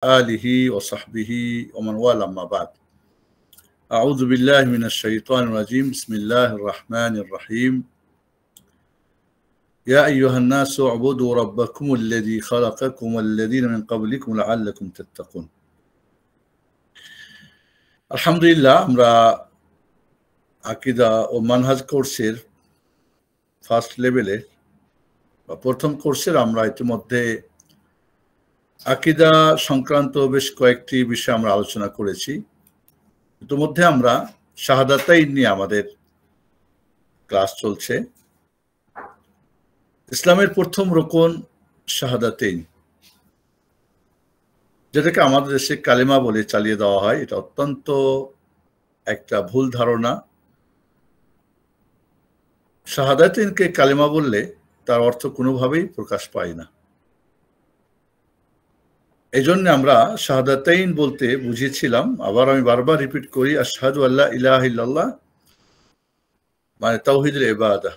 آله وصحبه ومن والاه أما بعد أعوذ بالله من الشيطان الرجيم بسم الله الرحمن الرحيم يا أيها الناس اعبدوا ربكم الذي خلقكم والذين من قبلكم لعلكم تتقون আলহামদুলিল্লাহ আমরা আকীদা ও মানহাজ কোর্সের ফার্স্ট লেভেলে বা প্রথম কোর্সের আমরা ইতিমধ্যে আকীদা সংক্রান্ত বেশ কয়েকটি বিষয় আমরা আলোচনা করেছি। ইতিমধ্যে আমরা শাহাদাতাইন নিয়ে আমাদের ক্লাস চলছে। ইসলামের প্রথম রুকন শাহাদাতাইন, যেটাকে আমাদের দেশে কালেমা বলে চালিয়ে দেওয়া হয়, এটা অত্যন্ত একটা ভুল ধারণা। শাহাদাতাইনকে কালেমা বললে তার অর্থ কোনোভাবেই প্রকাশ পায় না। এই জন্য আমরা শাহাদাতাইন বলতে বুঝিয়েছিলাম, আবার আমি বারবার রিপিট করি, আশহাদু আল্লা ইলাহা ইল্লাল্লাহ মানে তাওহীদুল ইবাদাহ,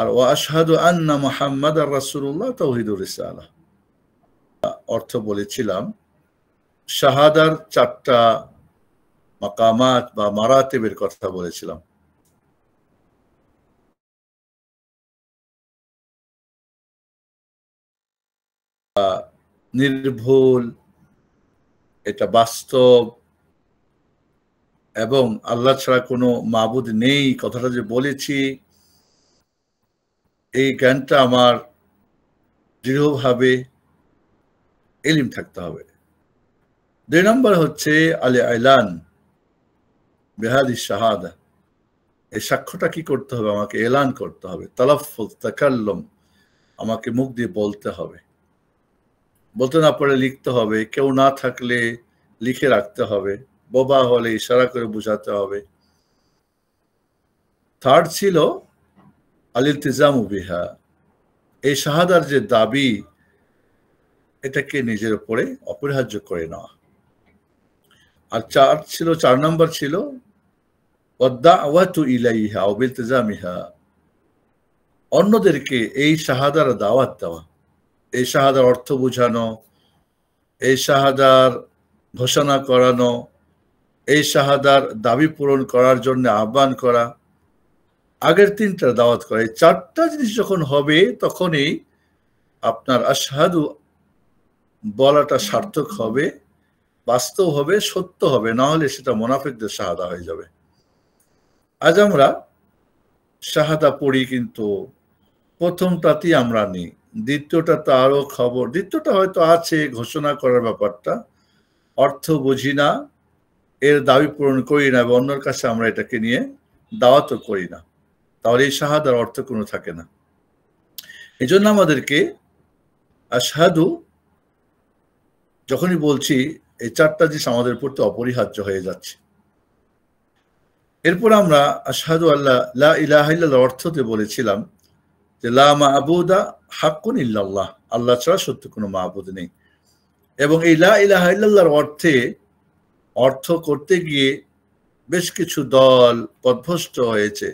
আর ওয়া আশহাদু আন্না মুহাম্মাদার রাসূলুল্লাহ তাওহীদুর রিসালাহ। অর্থ বলেছিলাম, শাহাদার 4টা মাকামাত বা মারাতিবের কথা বলেছিলাম। নির্ভুল, এটা বাস্তব এবং আল্লাহ ছাড়া কোনো মাবুদ নেই কথাটা যে বলেছি, এই জ্ঞানটা আমার দৃঢ়ভাবে ইলম থাকতে হবে। 2 নম্বর হচ্ছে আলে আইলান বিহাদি শাহাদা, এই সাক্ষ্যটা কি করতে হবে, আমাকে এলান করতে হবে। তালাফফুজ তাকাল্লুম, আমাকে মুখ দিয়ে বলতে হবে, বলতে না পারলে লিখতে হবে, কেউ না থাকলে লিখে রাখতে হবে, বোবা হলে ইশারা করে বোঝাতে হবে। থার্ড ছিল আল ইলতিজামু বিহা, এই শাহাদার যে দাবি এটাকে নিজের উপরে অপরিহার্য করে নেওয়া। আর 4 নম্বর ছিল ওয়াদ-দাওয়াতু ইলাইহা ওয়া বিলতিজামিহা, অন্যদেরকে এই শাহাদার দাওয়াত দেওয়া, এই শাহাদার অর্থ বোঝানো, এই শাহাদার ঘোষণা করানো, এই শাহাদার দাবি পূরণ করার জন্য আহ্বান করা, আগের 3টা দাওয়াত করা। এই 4টা জিনিস যখন হবে তখনই আপনার আশহাদু বলাটা সার্থক হবে, বাস্তব হবে, সত্য হবে, না হলে সেটা মুনাফিকদের শাহাদা হয়ে যাবে। আজ আমরা শাহাদা পড়ি, কিন্তু প্রথমটাতেই আমরা নেই, দ্বিতীয়টা তো আরো খবর। দ্বিতীয়টা হয়তো আছে ঘোষণা করার ব্যাপারটা, অর্থ বুঝি না, এর দাবি পূরণ করি না এবং অন্যের কাছে আমরা এটাকে নিয়ে দাওয়াতও করি না, তাহলে এই শাহাদার অর্থ কোনো থাকে না। এই জন্য আমাদেরকে আশহাদু যখনই বলছি, এই 4টা জিনিস আমাদের প্রতি অপরিহার্য হয়ে যাচ্ছে। এরপর আমরা আশহাদু আল্লাহ লা ইলাহা ইল্লাল্লাহ অর্থতে বলেছিলাম যে লা মা'বুদা হাক্কুন ইল্লাল্লাহ, আল্লাহ ছাড়া সত্য কোনো মাবুদ নেই। এবং এই লা ইলাহা ইল্লাল্লাহর অর্থ করতে গিয়ে বেশ কিছু দল পথভ্রষ্ট হয়েছে।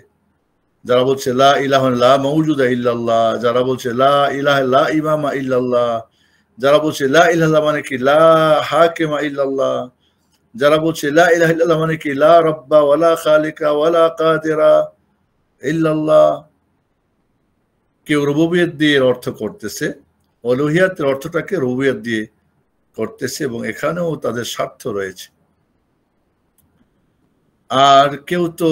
যারা বলছে লা ইলাহা লা মাওজুদা ইল্লাল্লাহ, যারা বলছে লা ইলাহা লা ইমামা ইল্লাল্লাহ, যারা বলছে লা ইলাহা মানে কি লা হাকিমা ইল্লাল্লাহ, যারা বলছে লা ইলাহা ইল্লাল্লাহ মানে কি লা রাব্বা ওয়ালা খালিকা ওয়ালা কাদিরা ইল্লাল্লাহ। কেউ রুবুবিয়ত দিয়ে অর্থ করতেছে, উলুহিয়াতের অর্থটাকে রুবুবিয়ত দিয়ে করতেছে, এবং এখানেও তাদের স্বার্থ রয়েছে। আর কেউ তো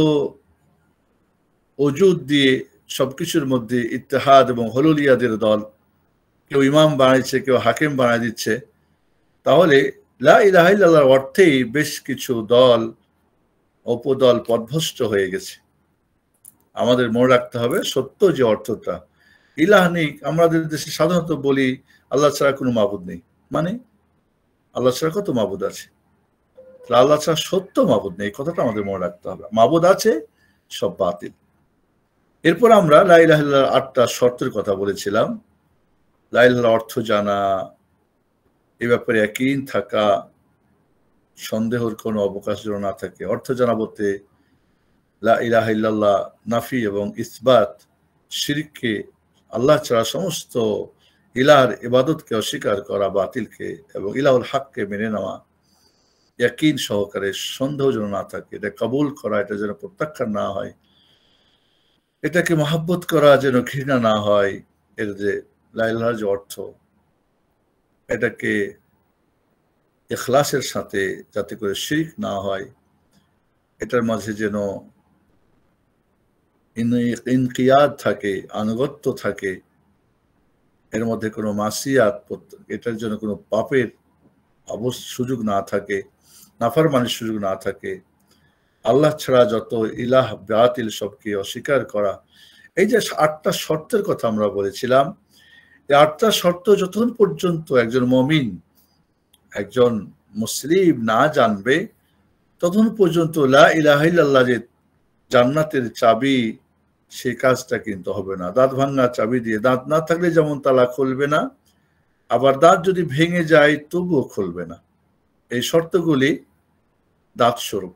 ওজুদ দিয়ে সবকিছুর মধ্যে ইত্তেহাদ এবং হলুলিয়াদের দল, কেউ ইমাম বানাইছে, কেউ হাকিম বানাই দিচ্ছে। তাহলে লা ইলাহা ইল্লাল্লাহর অর্থেই বেশ কিছু দল উপদল পথভ্রষ্ট হয়ে গেছে। আমাদের মনে রাখতে হবে সত্য যে অর্থটা, ইলাহ নেই। আমাদের দেশে সাধারণত বলি আল্লাহ ছাড়া কোনো মাবুদ নেই, মানে আল্লাহ ছাড়া কত মাবুদ আছে, আল্লাহ ছাড়া সত্য মাবুদ নেই, কথাটা আমাদের মনে রাখতে হবে। মাবুদ আছে, সব বাতিল। এরপর আমরা লা ইলাহা ইল্লাল্লাহর 8টা শর্তের কথা বলেছিলাম। লা ইলাহার অর্থ জানা, এ ব্যাপারে ইয়াকিন থাকা, সন্দেহের কোনো অবকাশ যেন না থাকে। অর্থ জানা বলতে লা ইলাহা ইল্লাল্লাহ নাফি এবং ইসবাত, শিরককে, আল্লাহ ছাড়া সমস্ত ইলাহর ইবাদতকে অস্বীকার করা, বাতিলকে, এবং ইলাহুল হককে মেনে নেওয়া ইয়াকিন সহকারে, সন্দেহ যেন না থাকে, এটা কবুল করা, এটা যেন প্রত্যাখ্যান না হয়, এটাকে মহাব্বত করা যেন ঘৃণা না হয়, এর যে লা ইলাহার যে অর্থ, এটাকে ইখলাসের সাথে যাতে করে শিরক না হয়, এটার মাঝে যেন ইনকিয়াদ থাকে, আনুগত্য থাকে, এর মধ্যে কোনো মাসিয়াত, এটার জন্য কোনো পাপের সুযোগ না থাকে, নাফরমানির সুযোগ না থাকে, আল্লাহ ছাড়া যত ইলাহ বাতিল সবকে অস্বীকার করা। এই যে 8টা শর্তের কথা আমরা বলেছিলাম, এই 8টা শর্ত যতক্ষণ পর্যন্ত একজন মুমিন, একজন মুসলিম না জানবে, ততক্ষণ পর্যন্ত লা ইলাহা ইল্লাল্লাহ যে জান্নাতের চাবি, সেই কাজটা কিন্তু হবে না। দাঁত ভাঙা চাবি দিয়ে, দাঁত না থাকলে যেমন তালা খুলবে না, আবার দাঁত যদি ভেঙে যায় তবুও খুলবে না। এই শর্তগুলি দাঁত স্বরূপ।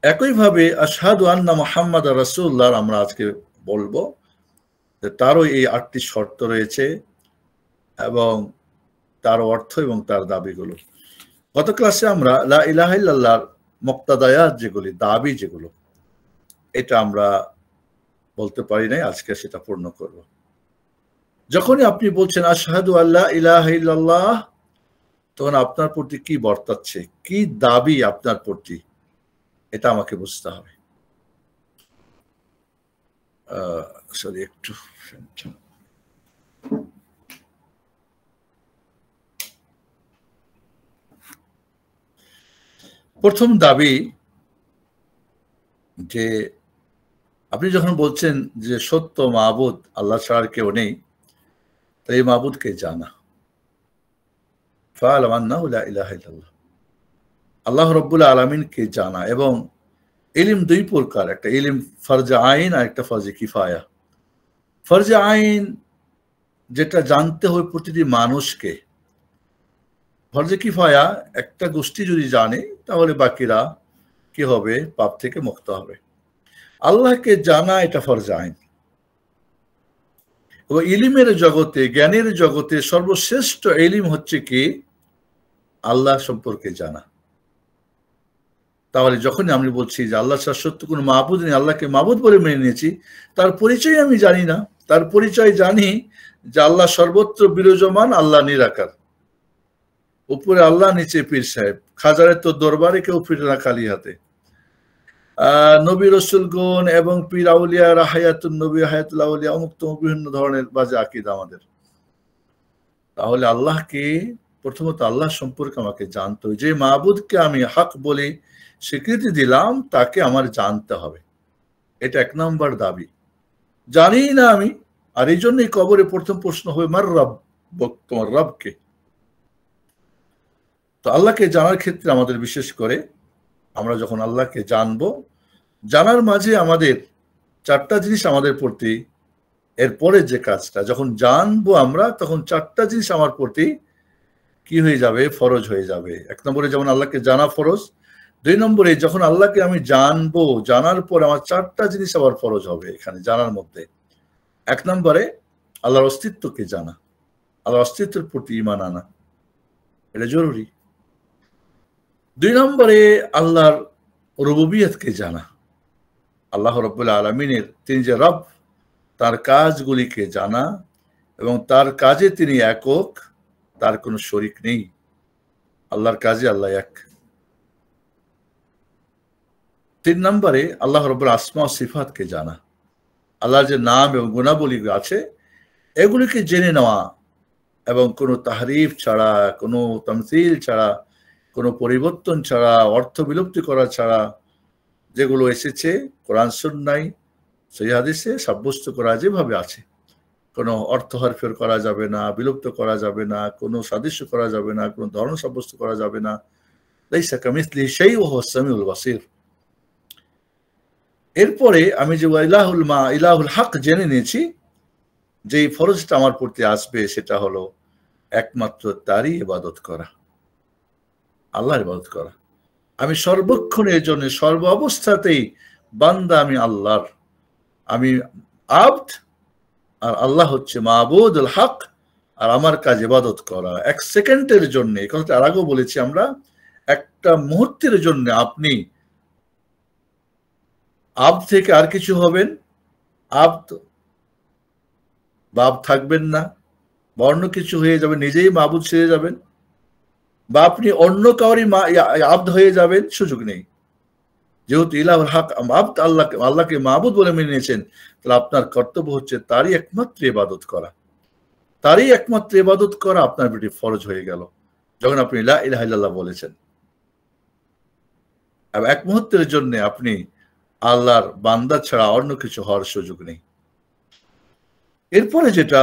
একইভাবে আশহাদু আন্না মুহাম্মাদ রাসূলুল্লাহ আমরা আজকে বলবো যে তারও এই 8টি শর্ত রয়েছে এবং তার অর্থ এবং তার দাবিগুলো। গত ক্লাসে আমরা লা ইলাহা ইল্লাল্লাহর মুক্তাদায়াত যেগুলি, দাবি যেগুলো, এটা আমরা বলতে পারি নাই, আজকে সেটা পূর্ণ করব। যখনই আপনি বলছেন আশহাদু আল্লা ইলাহা ইল্লাল্লাহ, তখন আপনার প্রতি কি বর্তাচ্ছে, কি দাবি আপনার প্রতি, এটা আমাকে বুঝতে হবে। সরি, একটু প্রথম দাবি যে আপনি যখন বলছেন যে সত্য মাবুদ আল্লাহ ছাড়া কেউ নেই, তাই এই মাবুদকে জানা। ফাআলাম আন্নাহু লা ইলাহা ইল্লাল্লাহ, আল্লাহ রাব্বুল আলামিনকে জানা। এবং ইলম 2 প্রকার, একটা ইলম ফরজে আইন আর একটা ফরজে কিফায়া। ফরজে আইন যেটা জানতে হয় প্রতিটি মানুষকে, ফরজে কিফায়া একটা গোষ্ঠী যদি জানে তাহলে বাকিরা কি হবে, পাপ থেকে মুক্ত হবে। আল্লাহকে জানা এটা ফরজে আইন। এবং ইলিমের জগতে, জ্ঞানের জগতে সর্বশ্রেষ্ঠ ইলিম হচ্ছে কি, আল্লাহ সম্পর্কে জানা। তাহলে যখন আমি বলছি যে আল্লাহ ছাড়া সত্য কোনো মাবুদ নেই, আল্লাহকে মাবুদ বলে মেনে নিয়েছি, তার পরিচয় আমি জানি না। তার পরিচয় জানি যে আল্লাহ সর্বত্র বিরাজমান, আল্লাহ নিরাকার, উপরে আল্লাহ, নিচে পীর সাহেব, খাজারের তো দরবারে কেউ ফিরে না খালি হাতে। নবী রসুলগণ এবং পীর আউলিয়া, হায়াতুন নবী, হায়াতুল আউলিয়া, অমুক তমুক বিভিন্ন ধরনের বাজে আকীদা আমাদের। তাহলে আল্লাহকে প্রথমত আল্লাহ সম্পর্কে আমাকে জানতে হবে। যে মাবুদকে আমি হক বলে স্বীকৃতি দিলাম, তাকে আমার জানতে হবে। এটা 1 নম্বর দাবি। জানি না আমি, আর এই জন্যই কবরে প্রথম প্রশ্ন হবে মার রব, তোমার রবকে। তো আল্লাহকে জানার ক্ষেত্রে আমাদের বিশেষ করে আমরা যখন আল্লাহকে জানবো, জানার মাঝে আমাদের 4টা জিনিস আমাদের প্রতি, এরপরে যে কাজটা যখন জানবো আমরা, তখন 4টা জিনিস আমার প্রতি কি হয়ে যাবে, ফরজ হয়ে যাবে। 1 নম্বরে যেমন আল্লাহকে জানা ফরজ, 2 নম্বরে যখন আল্লাহকে আমি জানবো, জানার পর আমার 4টা জিনিস আবার ফরজ হবে এখানে জানার মধ্যে। 1 নম্বরে আল্লাহর অস্তিত্বকে জানা, আল্লাহর অস্তিত্বের প্রতি ঈমান আনা, এটা জরুরি। 2 নম্বরে আল্লাহর রুবুবিয়তকে জানা, আল্লাহ রাব্বুল আলামিনের, তিনি যে রব, তার কাজগুলিকে জানা এবং তার কাজে তিনি একক, তার কোনো শরীক নেই। আল্লাহর কাজে আল্লাহ এক। 3 নম্বরে আল্লাহ রাব্বুল আসমা ও সিফাতকে জানা, আল্লাহর যে নাম এবং গুণাবলী আছে এগুলিকে জেনে নেওয়া এবং কোনো তাহরিফ ছাড়া, কোনো তামসিল ছাড়া, কোনো পরিবর্তন ছাড়া, অর্থ বিলুপ্তি করা ছাড়া যেগুলো এসেছে কোরআন সুন্নাহয়, সহিহ হাদিসে সাব্যস্ত করা যেভাবে আছে, কোনো অর্থ হেরফের করা যাবে না, বিলুপ্ত করা যাবে না, কোনো সাদৃশ্য করা যাবে না, কোনো ধরন সাব্যস্ত করা যাবে না। লাইসা কামিসলিহি শাইউন ওয়া হুয়াস সামিউল বাসীর। এরপরে আমি যে ইলাহুল হক জেনে নিয়েছি, যে ফরজটা আমার প্রতি আসবে সেটা হলো একমাত্র তারই ইবাদত করা, আল্লাহর ইবাদত করা। আমি সর্বক্ষণের জন্য, সর্ব অবস্থাতেই বান্দা আমি আল্লাহর, আমি আবদ, আর আল্লাহ হচ্ছে মাবুদুল হক, আর আমার কাজ ইবাদত করা। এক সেকেন্ডের জন্য, এই কথাটা আর আগেও বলেছি আমরা, একটা মুহূর্তের জন্য আপনি আব থেকে আর কিছু হবেন, আব বাপ থাকবেন না, বা অন্য কিছু হয়ে যাবে, নিজেই মাবুদ ছেড়ে যাবেন, বা আপনি অন্য কাউরি আব্দ হয়ে যাবেন, সুযোগ নেই। যেহেতু ইলাহুল হক আব্দ, আল্লাহকে মাবুদ বলে মেনে নিয়েছেন, তাহলে আপনার কর্তব্য হচ্ছে তারই একমাত্র ইবাদত করা। তারই একমাত্র ইবাদত করা আপনার প্রতি ফরজ হয়ে গেল যখন আপনি লা ইলাহা ইল্লাল্লাহ বলেছেন। এক মুহূর্তের জন্য আপনি আল্লাহর বান্দা ছাড়া অন্য কিছু হওয়ার সুযোগ নেই। এরপরে যেটা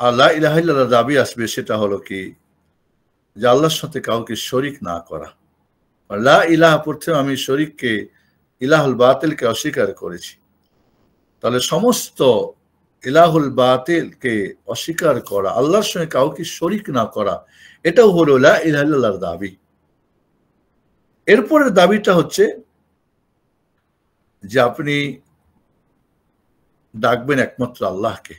লা ইলাহা ইল্লাল্লাহ দাবি আসবে, সেটা হলো কি, যে আল্লাহর সাথে কাউকে শরিক না করা। লা ইলাহা প্রথমে আমি শরিককে, ইলাহুল বাতিলকে অস্বীকার করেছি, তাহলে সমস্ত ইলাহুল বাতিলকে অস্বীকার করা, আল্লাহর সঙ্গে কাউকে শরিক না করা, এটাও হলো লা ইলাহা ইল্লাল্লাহর দাবি। এরপরের দাবিটা হচ্ছে যে আপনি ডাকবেন একমাত্র আল্লাহকে।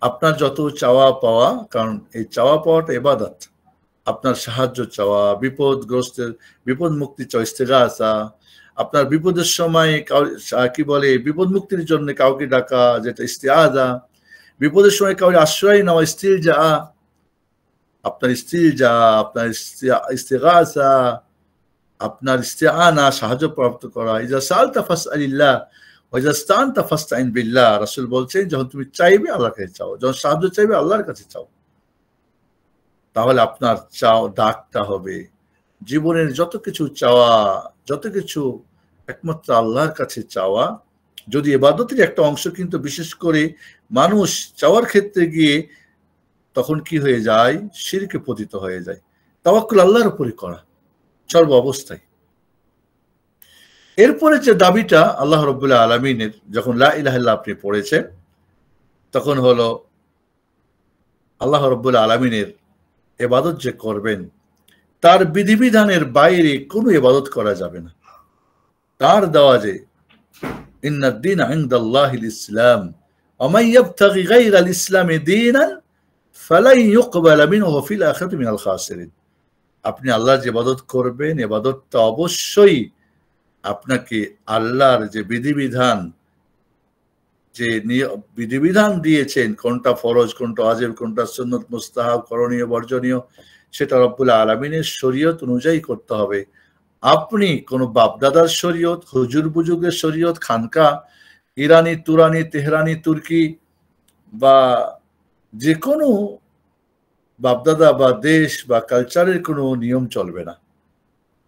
আপনার যত চাওয়া পাওয়া, কারণ এই চাওয়া পাওয়াটা ইবাদত, আপনার সাহায্য চাওয়া, বিপদগ্রস্তের বিপদ মুক্তি চাওয়া, ইস্তেগাসা, আপনার বিপদের সময় কি বলে, বিপদ মুক্তির জন্য কাউকে ডাকা, যেটা ইস্তিআযা, বিপদের সময় কাউকে আশ্রয় নেওয়া, ইস্তিলজা, আপনার ইস্তিলজা, আপনার ইস্তিগাসা, আপনার ইস্তিআনা, সাহায্য প্রাপ্ত করা। ইজা সালতা ফাসআলিল্লাহ ওয়া ইজা ইসতানতা ফাসতাইন বিল্লাহ। রাসূল বলছেন, যখন তুমি চাইবে আল্লাহর কাছে চাও, যখন সাহায্য চাইবে আল্লাহর কাছে চাও। তাহলে আপনার ডাকটা হবে জীবনের যত কিছু চাওয়া, যত কিছু একমাত্র আল্লাহর কাছে চাওয়া। যদি ইবাদতের একটা অংশ, কিন্তু বিশেষ করে মানুষ চাওয়ার ক্ষেত্রে গিয়ে তখন কি হয়ে যায়, শিরকে পতিত হয়ে যায়। তাওয়াক্কুল আল্লাহর উপরে করা সর্ব অবস্থায়। এরপরে যে দাবিটা আল্লাহ রাব্বুল আলামিনের, যখন লা ইলাহা ইল্লাল্লাহ আপনি পড়েছেন, তখন হলো আল্লাহ রাব্বুল আলামিনের ইবাদত যে করবেন, তার বিধিবিধানের বাইরে কোনো ইবাদত করা যাবে না। তার দেওয়া যে ইন্নাদ দীন ইনদাল্লাহিল ইসলাম ওয়া মান ইয়াবতাগি গায়রাল ইসলামি দীনান ফালান ইউকবালা মিনহু ওয়া ফিল আখিরাতি মিনাল খাসিরিন। আপনি আল্লাহর যে ইবাদত করবেন, ইবাদতটা অবশ্যই আপনাকে আল্লাহর যে বিধিবিধান, যে বিধিবিধান দিয়েছেন, কোনটা ফরজ, কোনটা ওয়াজিব, কোনটা সুন্নত, মুস্তাহাব, করণীয়, বর্জনীয়, সেটা রব্বুল আলামিনের শরীয়ত অনুযায়ী করতে হবে। আপনি কোন বাপদাদার শরীয়ত, হুজুর বুজুর্গের শরীয়ত, খানকা, ইরানি, তুরানি, তেহরানি, তুর্কি, বা যে কোনো বাপদাদা বা দেশ বা কালচারের কোনো নিয়ম চলবে না।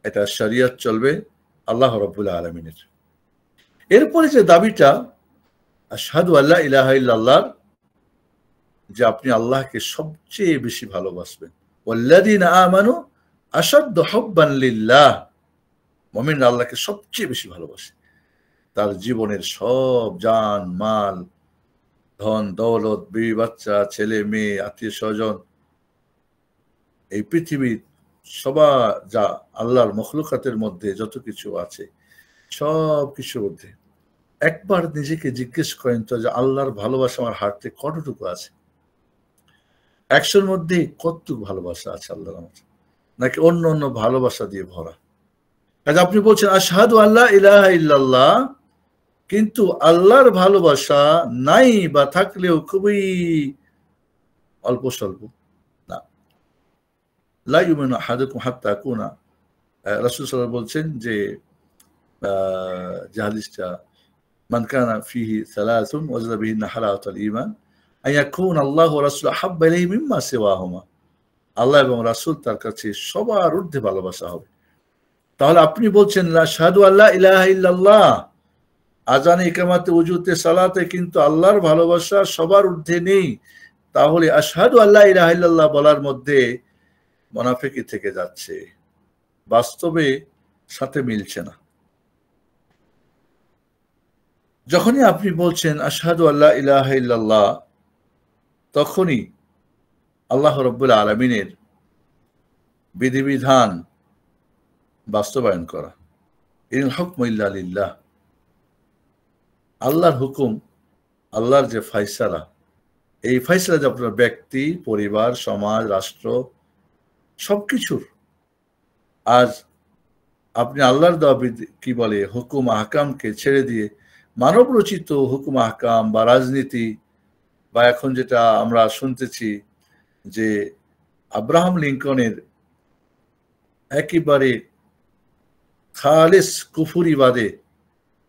এটা শরীয়ত চলবে আল্লাহ রাব্বুল আলামিনের। এরপরে যে দাবিটা আশহাদু আল্লা ইলাহা ইল্লাল্লাহ, যে আপনি আল্লাহকে সবচেয়ে বেশি ভালোবাসবেন। ওয়াল্লাযীনা আমানু আশাদ্দু হুব্বান লিল্লাহ। মুমিন আল্লাহকে সবচেয়ে বেশি ভালোবাসে। তার জীবনের সব জান মাল, ধন দৌলত, বিবি বাচ্চা, ছেলে মেয়ে, আত্মীয় স্বজন, এই পৃথিবীর সবার যা আল্লাহর মখলুকাতের মধ্যে যত কিছু আছে, সব কিছুর মধ্যে একবার নিজেকে জিজ্ঞেস করেন তো, যে আল্লাহর ভালোবাসা আমার হার্টে কতটুকু আছে? 100-র মধ্যে কতটুকু ভালোবাসা আছে আল্লাহর মধ্যে, নাকি অন্য অন্য ভালোবাসা দিয়ে ভরা? কাজে আপনি বলছেন আশহাদু আল্লা ইলাহা ইল্লাল্লাহ, কিন্তু আল্লাহর ভালোবাসা নাই, বা থাকলেও খুবই অল্প স্বল্প। না, লা ইউমিনু আহাদুকুম হাত্তা আকুনা, রাসূল সাল্লাল্লাহু আলাইহি ওয়াসাল্লাম বলছেন যে হাদিসটা, মান কানা ফিহি সালাসুন ওয়াজada বিহিন্না হালাওয়াতুল ঈমান আন ইয়াকুনা আল্লাহু ওয়া রাসূলুহু আহাব্বা ইলাইহি মিম্মা সিওয়াহুমা। আল্লাহ এবং রাসূল তার কাছে সবার ঊর্ধ্বে ভালোবাসা হবে। তাহলে আপনি বলছেন আশহাদু আল্লা ইলাহা ইল্লাল্লাহ, আজানে, ইকামাতে, ওযুতে, সালাতে, কিন্তু আল্লাহর ভালোবাসা সবার ঊর্ধ্বে নেই। তাহলে আশহাদু আল্লা ইলাহা ইল্লাল্লাহ বলার মধ্যে মুনাফিকি থেকে যাচ্ছে, বাস্তবে সাথে মিলছে না। যখনই আপনি বলছেন আশহাদু আল্লা ইলাহা ইল্লাল্লাহ, তখনই আল্লাহ রাব্বুল আলামিনের বিধিবিধান বাস্তবায়ন করা। ইনিল হুকমু ইল্লা লিল্লাহ, আল্লাহর হুকুম আল্লাহর যে ফায়সালা, এই ফায়সালা যে আপনার ব্যক্তি, পরিবার, সমাজ, রাষ্ট্র সবকিছুর, আজ আপনি আল্লাহর দেওয়া কি বলে হুকুম আহকামকে ছেড়ে দিয়ে মানব রচিত হুকুম আহকাম বা রাজনীতি, বা এখন যেটা আমরা শুনতেছি যে আব্রাহাম লিঙ্কনের একেবারে খালেস কুফুরিবাদে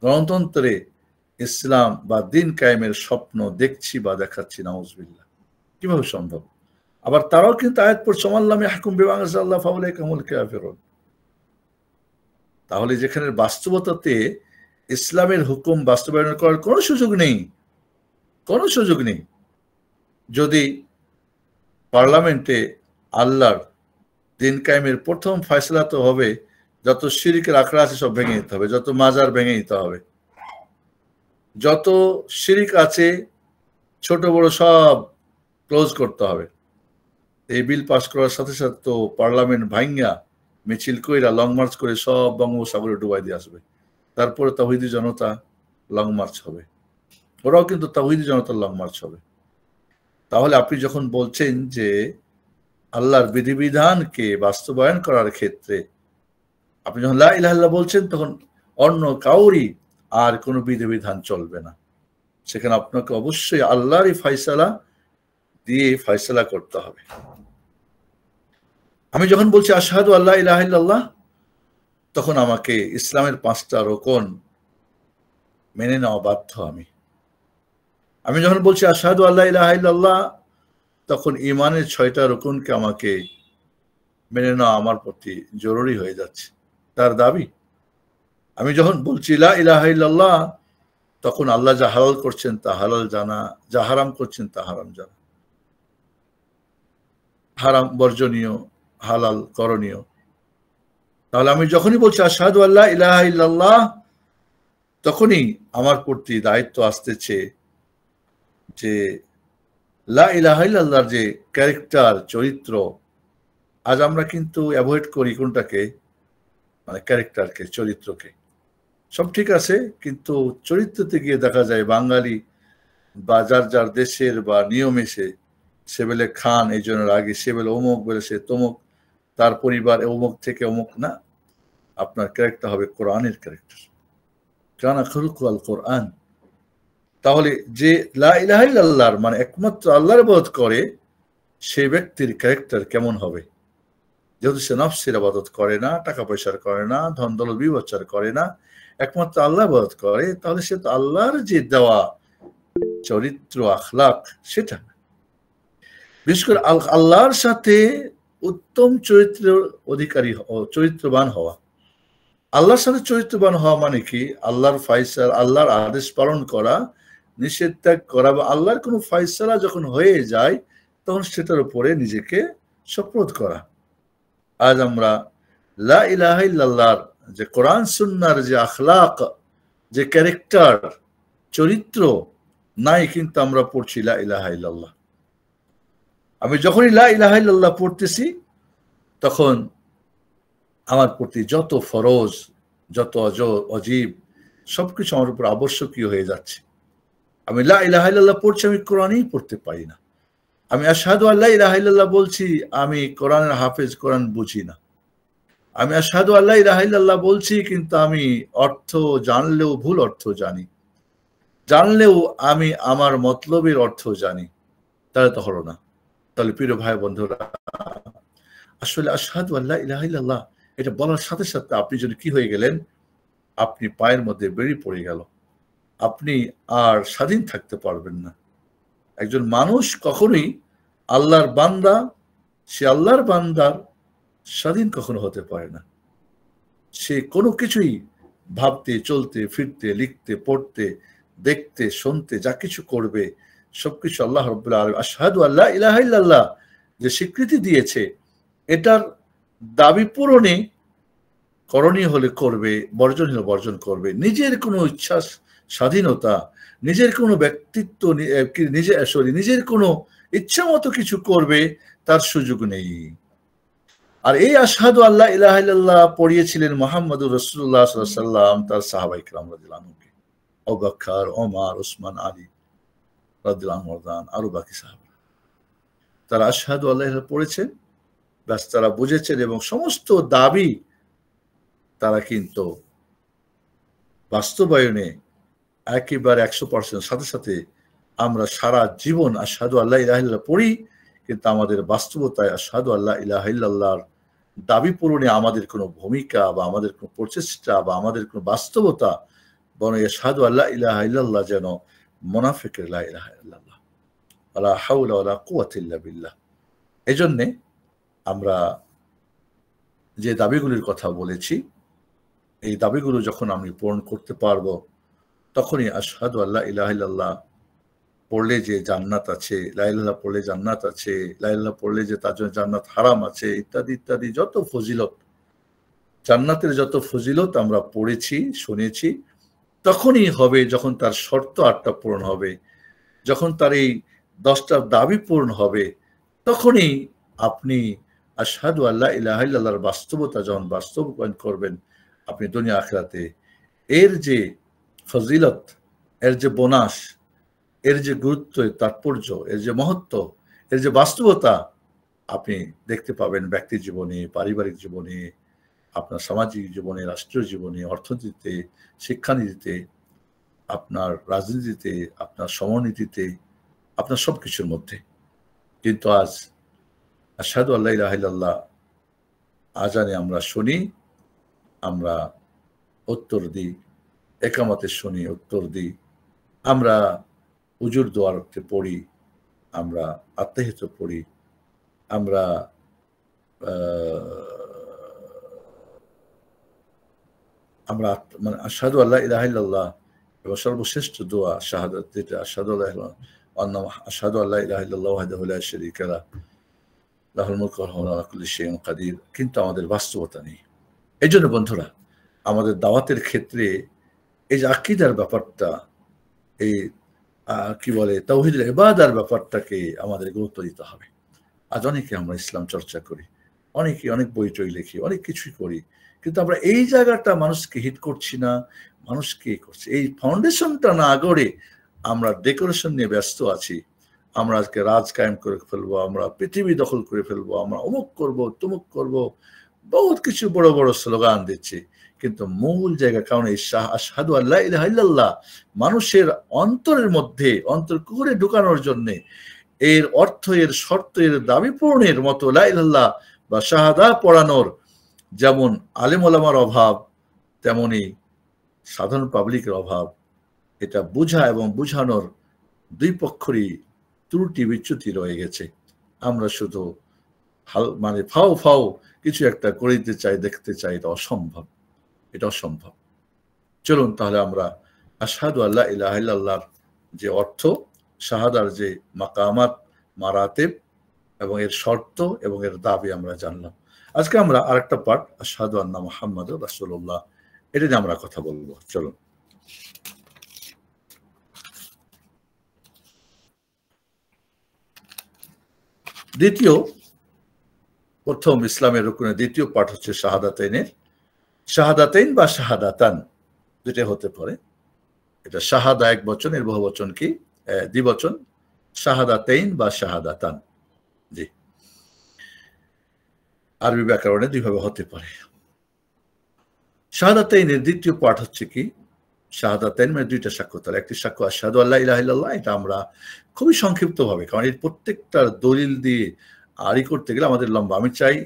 গণতন্ত্রে ইসলাম বা দিন কায়েমের স্বপ্ন দেখছি বা দেখাচ্ছি, নাউজুবিল্লাহ, কিভাবে সম্ভব? আবার তারাও কিন্তু আয়াত পড়ছে মাল্লাম ইয়াহকুম বিমা আনজালাল্লাহ ফাউলাইকা হুমুল কাফিরুন। তাহলে যেখানে বাস্তবতাতে ইসলামের হুকুম বাস্তবায়ন করার কোনো সুযোগ নেই, কোনো সুযোগ নেই। যদি পার্লামেন্টে আল্লাহর দিন কায়েমের প্রথম ফয়সালা তো হবে যত শিরকের আখড়া আছে সব ভেঙে দিতে হবে, যত মাজার ভেঙে দিতে হবে, যত শিরিক আছে ছোট বড় সব ক্লোজ করতে হবে। এই বিল পাস করার সাথে সাথে তো পার্লামেন্ট ভাঙ্গা মিছিল কইরা লং মার্চ করে সব বঙ্গোপসাগরে ডুবাই দিয়ে আসবে। তারপরে তাওহীদি জনতা লং মার্চ হবে, ওরাও কিন্তু তাওহীদি জনতার লং মার্চ হবে। তাহলে আপনি যখন বলছেন যে আল্লাহর বিধিবিধানকে বাস্তবায়ন করার ক্ষেত্রে আপনি যখন লা ইলাহা ইল্লাল্লাহ বলছেন, তখন অন্য কাউরি আর কোনো বিধিবিধান চলবে না। সেখানে আপনাকে অবশ্যই আল্লাহরই ফয়সালা দিয়ে ফয়সালা করতে হবে। আমি যখন বলছি আশহাদু আল্লা ইলাহা ইল্লাল্লাহ, তখন আমাকে ইসলামের 5টা রোকন মেনে নেওয়া বাধ্য। আমি যখন বলছি আশহাদু আল্লা ইলাহা ইল্লাল্লাহ, তখন ঈমানের 6টা রোকনকে আমাকে মেনে নেওয়া আমার প্রতি জরুরি হয়ে যাচ্ছে, তার দাবি। আমি যখন বলছি লা ইলাহা ইল্লাল্লাহ, তখন আল্লাহ যা হালাল করছেন তা হালাল জানা, যা হারাম করছেন তা হারাম জানা, হারাম বর্জনীয়, হালাল করণীয়। তাহলে আমি যখনই বলছি আশহাদু আল্লা ইলাহা ইল্লাল্লাহ, তখনই আমার প্রতি দায়িত্ব আসতেছে যে লা ইলাহা ইল্লাল্লাহর যে ক্যারেক্টার, চরিত্র, আজ আমরা কিন্তু অ্যাভয়েড করি কোনটাকে, মানে ক্যারেক্টারকে, চরিত্রকে। সব ঠিক আছে, কিন্তু চরিত্রতে গিয়ে দেখা যায় বাঙালি বা যার যার দেশের বা নিয়মে সে বেলে খান, এই জন্য আগে সে বেলে অমুক, বলে সে তমুক, তার পরিবার অমুক থেকে অমুক না। আপনার ক্যারেক্টার হবে কোরআনের ক্যারেক্টার, কানা খুলকু আল কোরআন। তাহলে যে লা ইলাহা ইল্লাল্লাহর মানে একমাত্র আল্লাহর ইবাদত করে, সেই ব্যক্তির ক্যারেক্টার কেমন হবে? যেহেতু সে নফসের ইবাদত করে না, টাকা পয়সার করে না, ধন দৌলত বিবচ্চার করে না, একমাত্র আল্লাহ ইবাদত করে, তাহলে সে তো আল্লাহর যে দেওয়া চরিত্র, আখলাক, সেটা বিশেষ করে আল্লাহর সাথে উত্তম চরিত্রের অধিকারী, চরিত্রবান হওয়া। আল্লাহর সাথে চরিত্রবান হওয়া মানে কি? আল্লাহর ফায়সালা, আল্লাহর আদেশ পালন করা, নিষেধ ত্যাগ করা, বা আল্লাহর কোনো ফায়সালা যখন হয়ে যায় তখন সেটার উপরে নিজেকে শপথ করা। আজ আমরা লা ইলাহা ইল্লাল্লাহর যে কোরআন সুন্নাহর যে আখলাক, যে ক্যারেক্টার, চরিত্র নাই, কিন্তু আমরা পড়ছি লা ইলাহা ইল্লাল্লাহ। আমি যখনই লা ইলাহা ইল্লাল্লাহ পড়তেছি, তখন আমার প্রতি যত ফরজ, যত অজীব সবকিছু আমার উপর আবশ্যকীয় হয়ে যাচ্ছে। আমি লা ইলাহা ইল্লাল্লাহ পড়ছি, আমি কোরআনই পড়তে পারি না। আমি আশহাদু আল্লা ইলাহা ইল্লাল্লাহ বলছি, আমি কোরআনের হাফেজ, কোরআন বুঝি না। আমি আশহাদু আল্লা ইলাহা ইল্লাল্লাহ বলছি, কিন্তু আমি অর্থ জানলেও ভুল অর্থ জানি, জানলেও আমি আমার মতলবের অর্থ জানি, তাহলে তো হলো না। তাহলে প্রিয় ভাই বন্ধুরা, আসলে আশহাদু আল্লা ইলাহা ইল্লাল্লাহ এটা বলার সাথে সাথে আপনি যদি কি হয়ে গেলেন, আপনি পায়ের মধ্যে বেড়ি পড়ে গেল, আপনি আর স্বাধীন থাকতে পারবেন না। একজন মানুষ কখনোই আল্লাহর বান্দা, সে আল্লাহর বান্দার স্বাধীন কখনো হতে পারে না। সে কোনো কিছুই ভাবতে, চলতে, ফিরতে, লিখতে, পড়তে, দেখতে, শুনতে, যা কিছু করবে সবকিছু আল্লাহ রাব্বুল আলামিন আশহাদু আল্লা ইলাহা ইল্লাল্লাহ যে স্বীকৃতি দিয়েছে, এটার দাবি পূরণে করণীয় হলে করবে, বর্জন হলে বর্জন করবে। নিজের কোনো ইচ্ছা, স্বাধীনতা, নিজের কোনো ব্যক্তিত্ব, নিজের কোনো ইচ্ছা মতো কিছু করবে, তার সুযোগ নেই। আর এই আশহাদু আল্লাহ ইলাহা ইল্লাল্লাহ পড়িয়েছিলেন মুহাম্মদুর রাসূলুল্লাহ সাল্লাল্লাহু আলাইহি ওয়াসাল্লাম তার সাহাবায়ে কিরাম রাদিয়াল্লাহু আনহুকে, আবু বকর, ওমর, ওসমান, আলী। রাদিয়াল্লাহু আনহু আরো বাকি সাহাবা, তারা আশহাদু আল্লা ইলাহা পড়েছেন, ব্যাস তারা বুঝেছেন এবং সমস্ত দাবি তারা কিন্তু বাস্তবায়নে একেবারে 100% সাথে সাথে আমরা সারা জীবন আশহাদু আল্লা ইলাহা ইল্লাল্লাহ পড়ি, কিন্তু আমাদের বাস্তবতায় আশহাদু আল্লা ইলাহা ইল্লাল্লাহর দাবি পূরণে আমাদের কোনো ভূমিকা বা আমাদের কোনো প্রচেষ্টা বা আমাদের কোনো বাস্তবতা, বরং আশহাদু আল্লা ইলাহা ইল্লাল্লাহ যেন মুনাফিকের লা ইলাহা ইল্লাল্লাহ, ওয়ালা হাওলা ওয়ালা কুওয়াতা ইল্লা বিল্লাহ। এজন্যে আমরা যে দাবিগুলির কথা বলেছি, এই দাবিগুলো যখন আমি পূরণ করতে পারবো, তখনই আশহাদু আল্লা ইলাহা ইল্লাল্লাহ পড়লে যে জান্নাত আছে, লা ইলাহা ইল্লাল্লাহ পড়লে জান্নাত আছে, লা ইলাহা ইল্লাল্লাহ পড়লে যে তার জন্য জান্নাত হারাম আছে, ইত্যাদি ইত্যাদি যত ফজিলত, জান্নাতের যত ফজিলত আমরা পড়েছি শুনেছি, তখনই হবে যখন তার শর্ত 8টা পূরণ হবে, যখন তার এই 10টা দাবি পূরণ হবে, তখনই আপনি আশহাদু আল্লা ইলাহা ইল্লাল্লাহর বাস্তবতা যখন বাস্তবায়ন করবেন, আপনি দুনিয়া আখিরাতে এর যে ফজিলত, এর যে বোনাস, এর যে গুরুত্ব, তাৎপর্য, এর যে মহত্ব, এর যে বাস্তবতা আপনি দেখতে পাবেন ব্যক্তি জীবনে, পারিবারিক জীবনে, আপনার সামাজিক জীবনে, রাষ্ট্রীয় জীবনে, অর্থনীতিতে, শিক্ষানীতিতে, আপনার রাজনীতিতে, আপনার সমরনীতিতে, আপনার সবকিছুর মধ্যে। কিন্তু আজ আশহাদু আল্লা ইলাহা ইল্লাল্লাহ আজানে আমরা শুনি, আমরা উত্তর দিই, একামতে শুনি, উত্তর দিই, আমরা উজুর দোয়ারতে পড়ি, আমরা আত্মাহিত পড়ি, আমরা আমরা মানে আশহাদু আল্লা ইলাহা ইল্লাল্লাহ এবং সর্বশ্রেষ্ঠ দোয়া শাহাদাত, যেটা আশহাদু আল্লা ইলাহা ইল্লাল্লাহ ওয়াহদাহু লা শারীকা লাহু লাহুল মুলকু ওয়া হুয়া আলা কুল্লি শাইইন কাদির, কিন্তু আমাদের বাস্তবতা নেই। এই জন্য বন্ধুরা, আমাদের দাওয়াতের ক্ষেত্রে এই যে আকীদার ব্যাপারটা, এই কি বলে তাওহীদুল ইবাদার ব্যাপারটাকে আমাদের গুরুত্ব দিতে হবে। আজ অনেকে আমরা ইসলাম চর্চা করি, অনেকে অনেক বই টই লিখি, অনেক কিছুই করি, কিন্তু আমরা এই জায়গাটা মানুষকে হিট করছি না, মানুষকে করছি। এই ফাউন্ডেশনটা না গড়ে আমরা ডেকোরেশন নিয়ে ব্যস্ত আছি। আমরা আজকে রাজ কায়েম করে ফেলবো, আমরা পৃথিবী দখল করে ফেলবো, আমরা অমুক করব, তমুক করব, বহুত কিছু বড় বড় স্লোগান দিচ্ছি, কিন্তু মূল জায়গা, কারণ এই আশহাদু আল্লা ইলাহা ইল্লাল্লাহ মানুষের অন্তরের মধ্যে অন্তর্কুহরে ঢুকানোর জন্যে, এর অর্থ, এর শর্ত, এর দাবি পূরণের মতো লা ইলাহা ইল্লাল্লাহ বা শাহাদা পড়ানোর যেমন আলেম ওলামার অভাব, তেমনি সাধারণ পাবলিকের অভাব। এটা বুঝা এবং বুঝানোর দুই পক্ষেরই ত্রুটি বিচ্যুতি রয়ে গেছে। আমরা শুধু মানে ফাও ফাও কিছু একটা করিতে চাই, দেখতে চাই, এটা অসম্ভব, এটা অসম্ভব। চলুন তাহলে আমরা আশহাদু আল্লা ইলাহা ইল্লাল্লাহর যে অর্থ, শাহাদার যে মাকামাত, মারাতেব এবং এর শর্ত এবং এর দাবি আমরা জানলাম। আজকে আমরা আরেকটা পাঠ, আশহাদু আন্না মুহাম্মাদুর রাসূলুল্লাহ, এটা নিয়ে আমরা কথা বলবো। চলুন। প্রথম ইসলামের রুকুনের দ্বিতীয় পাঠ হচ্ছে শাহাদাতাইনের, শাহাদাতাইন বা শাহাদাতান দুটো হতে পারে। এটা শাহাদা এক বচন, এর বহু বচন কি দ্বিবচন, শাহাদাতাইন বা শাহাদাতান। জি, আরবি ব্যাকরণে দুইভাবে হতে পারে। শাহাদাতাইনের দ্বিতীয় পাঠ হচ্ছে কি, শাহাদাতাইন মানে দুইটা সাক্ষ্য। তাহলে একটি সাক্ষ্য আশহাদু আল্লা ইলাহা ইল্লাল্লাহ, এটা আমরা খুবই সংক্ষিপ্তভাবে, কারণ এর প্রত্যেকটার দলিল দিয়ে আড়ি করতে গেলে আমাদের লম্বা। আমি চাই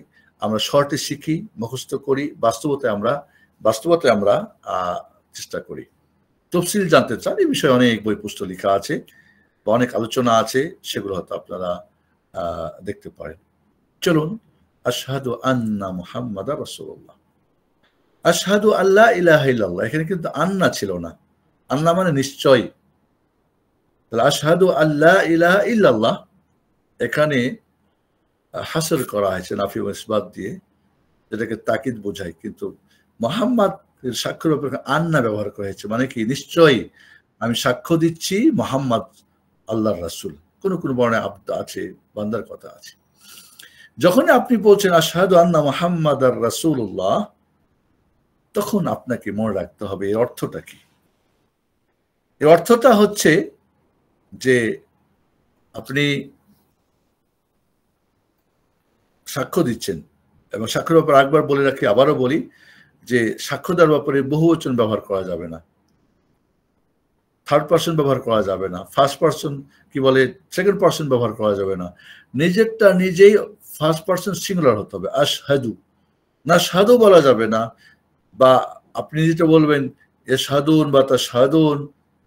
আমরা শর্টে শিখি, মুখস্থ করি, বাস্তবতায় আমরা চেষ্টা করি। তফসিল জানতে চান, এই বিষয়ে অনেক বই পুস্তক লেখা আছে বা অনেক আলোচনা আছে, সেগুলো হয়তো আপনারা দেখতে পারেন। চলুন, আশহাদু আন্না মুহাম্মাদার রাসূলুল্লাহ। আশহাদু আল্লা ইলাহা ইল্লাল্লাহ, এখানে কিন্তু আন্না ছিল না, আন্না মানে নিশ্চয়। তাহলে আশহাদু আল্লা ইলাহা ইল্লাল্লাহ, এখানে হাসর করা হয়েছে নাফি ও ইসবাত দিয়ে, যেটাকে তাকিদ বোঝায়, কিন্তু মুহাম্মদ এর সাক্ষ্যের উপর আন্না ব্যবহার করা হয়েছে, মানে কি নিশ্চয়ই আমি সাক্ষ্য দিচ্ছি মুহাম্মদ আল্লাহর রাসূল। কোন কোন বর্ণে আব্দ আছে, বান্দার কথা আছে। যখন আপনি বলছেন আশহাদু আন্না মুহাম্মাদার রাসূলুল্লাহ, তখন আপনাকে মনে রাখতে হবে এর অর্থটা কি। এর অর্থটা হচ্ছে যে আপনি সাক্ষ্য দিচ্ছেন, এবং সাক্ষ্যের ব্যাপারে একবার বলে রাখি, আবারও বলি যে সাক্ষ্য দেওয়ার ব্যাপারে বহুবচন ব্যবহার করা যাবে না, থার্ড পার্সন ব্যবহার করা যাবে না, ফার্স্ট পার্সন কি বলে সেকেন্ড পার্সন ব্যবহার করা যাবে না, নিজেরটা নিজেই ফার্স্ট পার্সন সিঙ্গুলার হতে হবে। আশহাদু, না সাধু বলা যাবে না, বা আপনি যেটা বলবেন এ সাধুন বা তা সাধুন,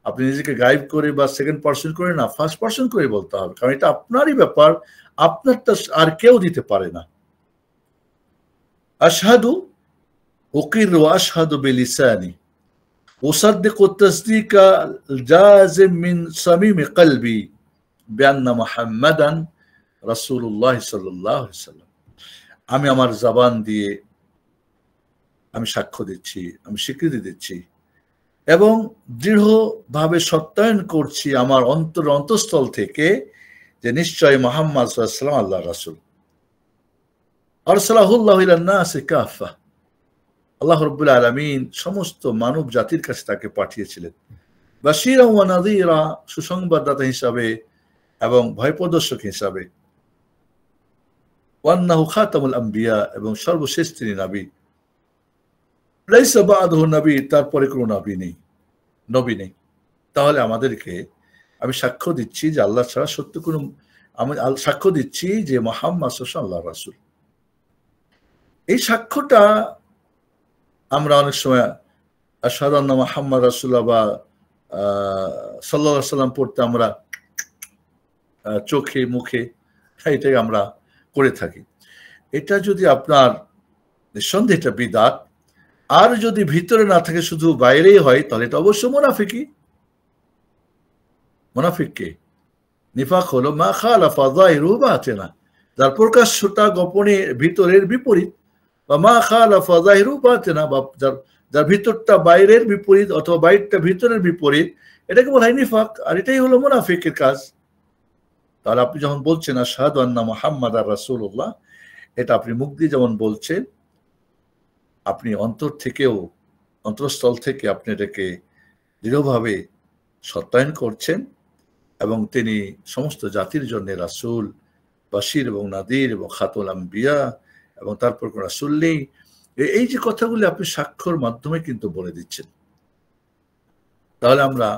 আপনি নিজেকে গাইব করে বা সেকেন্ড পার্সন করে না, ফার্স্ট পার্সন করে বলতে হবে, কারণ এটা আপনারই ব্যাপার, আপনারটা আর কেউ দিতে পারে না। আশহাদু উকিরু আশহাদু বিলিসানি উসাদ্দিকু তাসদীকা জাযিম মিন সামিমি কলবি বিআন্না মুহাম্মাদান রাসূলুল্লাহ সাল্লাল্লাহু আলাইহি ওয়াসাল্লাম। আমি আমার জবান দিয়ে আমি সাক্ষ্য দিচ্ছি, আমি স্বীকৃতি দিচ্ছি এবং দৃঢ়ভাবে সত্যায়ন করছি আমার অন্তঃস্থল থেকে যে নিশ্চয় মুহাম্মদ সাল্লাল্লাহু আলাইহি ওয়াসাল্লাম আল্লাহর রাসূল। আরসালাহুল্লাহু ইলান নাসি কাফা, আল্লাহ রাব্বুল আলামিন সমস্ত মানব জাতির কাছে তাকে পাঠিয়েছিলেন বাশীরা ওয়া নাযীরা, সুসংবাদদাতা হিসাবে এবং ভয়প্রদর্শক হিসাবে। ওয়া আন্নাহু খাতামুল আম্বিয়া, এবং সর্বশেষ তিনি নবী। লাইসা বা'দাহু নবী, তারপরে কোনো নবী নেই। তাহলে আমাদেরকে, আমি সাক্ষ্য দিচ্ছি যে আল্লাহ ছাড়া সত্য কোনো, আমি সাক্ষ্য দিচ্ছি যে মুহাম্মদ সাল্লাল্লাহু আলাইহি ওয়াসাল্লাম আল্লাহর রাসূল। এই সাক্ষ্যটা আমরা অনেক সময় আশহাদু আন্না মুহাম্মাদ রাসূলুল্লাহ বা সাল্লাল্লাহু আলাইহি ওয়াসাল্লাম পড়তে আমরা চোখে মুখে এটাই আমরা করে থাকি। এটা যদি আপনার, নিঃসন্দেহে এটা বিদআত, আর যদি ভিতরে না থাকে শুধু বাইরেই হয়, তাহলে এটা অবশ্য মুনাফিকি। মুনাফিককে নিফাক হলো মা খালাফা যাহিরুহু বাতিনা, যার প্রকাশ্যটা গোপনে ভিতরের বিপরীত, বা মা খালাফা যাহিরুহু বাতিনা, বা যার ভিতরটা বাইরের বিপরীত অথবা বাইরটা ভিতরের বিপরীত, এটাকে বলা হয় নিফাক, আর এটাই হলো মুনাফিকের কাজ। তাহলে আপনি যখন বলছেন আশহাদু আন্না মুহাম্মাদার রাসূলুল্লাহ, এটা আপনি মুখ দিয়ে যেমন বলছেন, আপনি অন্তর থেকেও, অন্তরস্থল থেকে আপনি এটাকে দৃঢ়ভাবে সত্যায়ন করছেন, এবং তিনি সমস্ত জাতির জন্য রাসূল, বাশীর এবং নাদির এবং খাতামুল আম্বিয়া, এবং তারপর কোন রাসূল নেই। এই যে কথাগুলি আপনি সাক্ষ্যর মাধ্যমে কিন্তু বলে দিচ্ছেন। তাহলে আমরা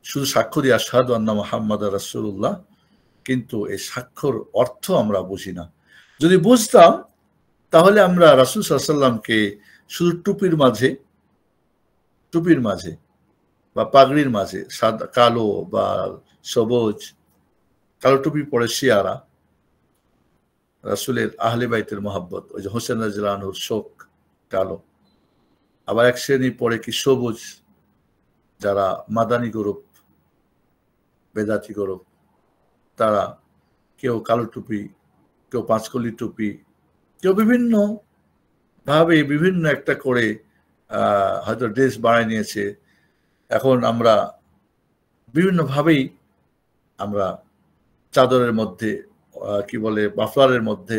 শুধু সাক্ষ্য দিই আশহাদু আন্না মুহাম্মাদার রাসূলুল্লাহ, কিন্তু এই সাক্ষ্যর অর্থ আমরা বুঝি না। যদি বুঝতাম তাহলে আমরা রাসূল সাল্লাল্লাহু আলাইহি ওয়াসাল্লামকে শুধু টুপির মাঝে বা পাগড়ির মাঝে, সাদা কালো বা সবুজ, কালো টুপি পরে শিয়ারা, রাসূলের আহলে বাইতের মহব্বত, ওই যে হোসেন রাদিয়াল্লাহু আনহুর শোক কালো, আবার এক শ্রেণী পরে কি সবুজ, যারা মাদানী গ্রুপ, বেদাতি গ্রুপ, তারা কেউ কালো টুপি, কেউ পাঁচকলি টুপি, কেউ বিভিন্ন ভাবে বিভিন্ন একটা করে হয়তো ড্রেস বানায় নিয়েছে। এখন আমরা বিভিন্নভাবেই আমরা চাদরের মধ্যে, কি বলে মাফলারের মধ্যে,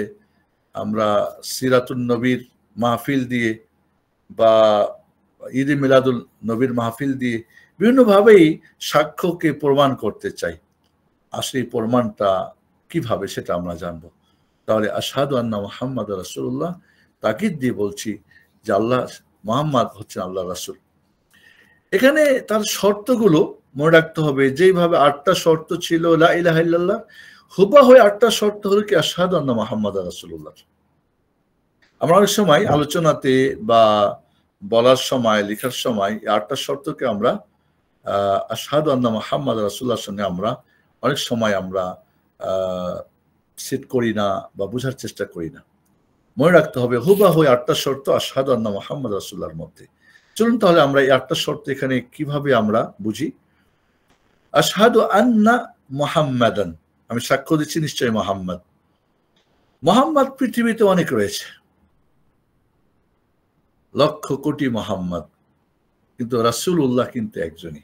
আমরা সিরাতুন নবীর মাহফিল দিয়ে বা ঈদে মিলাদুল নবীর মাহফিল দিয়ে বিভিন্নভাবেই সাক্ষ্যকে প্রমাণ করতে চাই। আসলে এই প্রমাণটা কিভাবে সেটা আমরা জানবো। তাহলে আশহাদু আন্না মুহাম্মাদার রাসূলুল্লাহ, তাকিদ দিয়ে বলছি যে আল্লাহ, মুহাম্মদ হচ্ছেন আল্লাহর রাসূল। এখানে তার শর্তগুলো মনে রাখতে হবে। যেইভাবে 8টা শর্ত ছিল লা ইলাহা ইল্লাল্লাহ, হুবহু 8টা শর্ত হলো কি আশহাদু আন্না মুহাম্মাদার রাসূলুল্লাহ। আমরা অনেক সময় আলোচনাতে বা বলার সময়, লেখার সময় 8টা শর্তকে আমরা আশহাদু আন্না মুহাম্মাদার রাসূলুল্লাহর সঙ্গে আমরা অনেক সময় আমরা সেট করি না বা বোঝার চেষ্টা করি না। মনে রাখতে হবে হুবহু 8টা শর্ত আশহাদু আন্না মুহাম্মাদার রাসূলুল্লাহর মধ্যে। চলুন তাহলে আমরা এই 8টা শর্ত এখানে কিভাবে আমরা বুঝি। আশহাদু আন্না মুহাম্মাদান, আমি সাক্ষ্য দিচ্ছি নিশ্চয়ই মুহাম্মদ। মুহাম্মদ পৃথিবীতে অনেক রয়েছে, লক্ষ কোটি মুহাম্মদ, কিন্তু রাসূলুল্লাহ কিন্তু একজনই।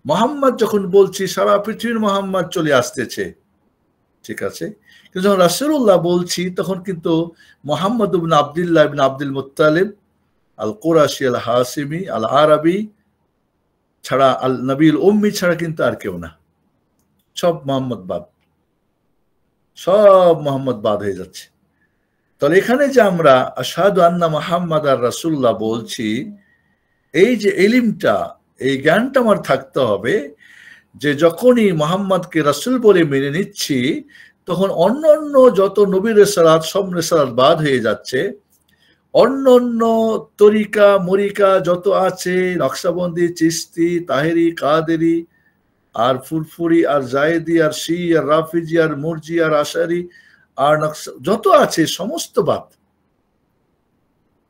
মুহাম্মদ যখন বলছি সারা পৃথিবীর মুহাম্মদ চলে আসতেছে, ঠিক আছে, কিন্তু যখন রাসূলুল্লাহ বলছি তখন কিন্তু মুহাম্মদ ইবনে আব্দুল্লাহ ইবনে আব্দুল মুত্তালিব আল কুরাশি আল হাসিমি আল আরবি ছাড়া, আল নবীল উম্মি ছাড়া কিন্তু আর কেউ না। সব মোহাম্মদ বাদ, সব মোহাম্মদ বাদ হয়ে যাচ্ছে। তাহলে এখানে যে আমরা আশহাদু আন্না মুহাম্মাদ আর রাসূলুল্লাহ বলছি, এই যে ইলমটা, এই জ্ঞানটা আমার থাকতে হবে যে যখনই মুহাম্মদকে রাসূল বলে মেনে নিচ্ছি, তখন অন্য অন্য যত নবীর রিসালাত, সব রিসালাত বাদ হয়ে যাচ্ছে। অন্য অন্য তরিকা মরিকা যত আছে, নকশবন্দি, চিশতি, তাহেরি, কাদেরি, আর ফুরফুরি, আর জায়েদি, আর শি, আর রাফিজি, আর মুরজি, আর আশারি, আর যত আছে সমস্ত বাদ।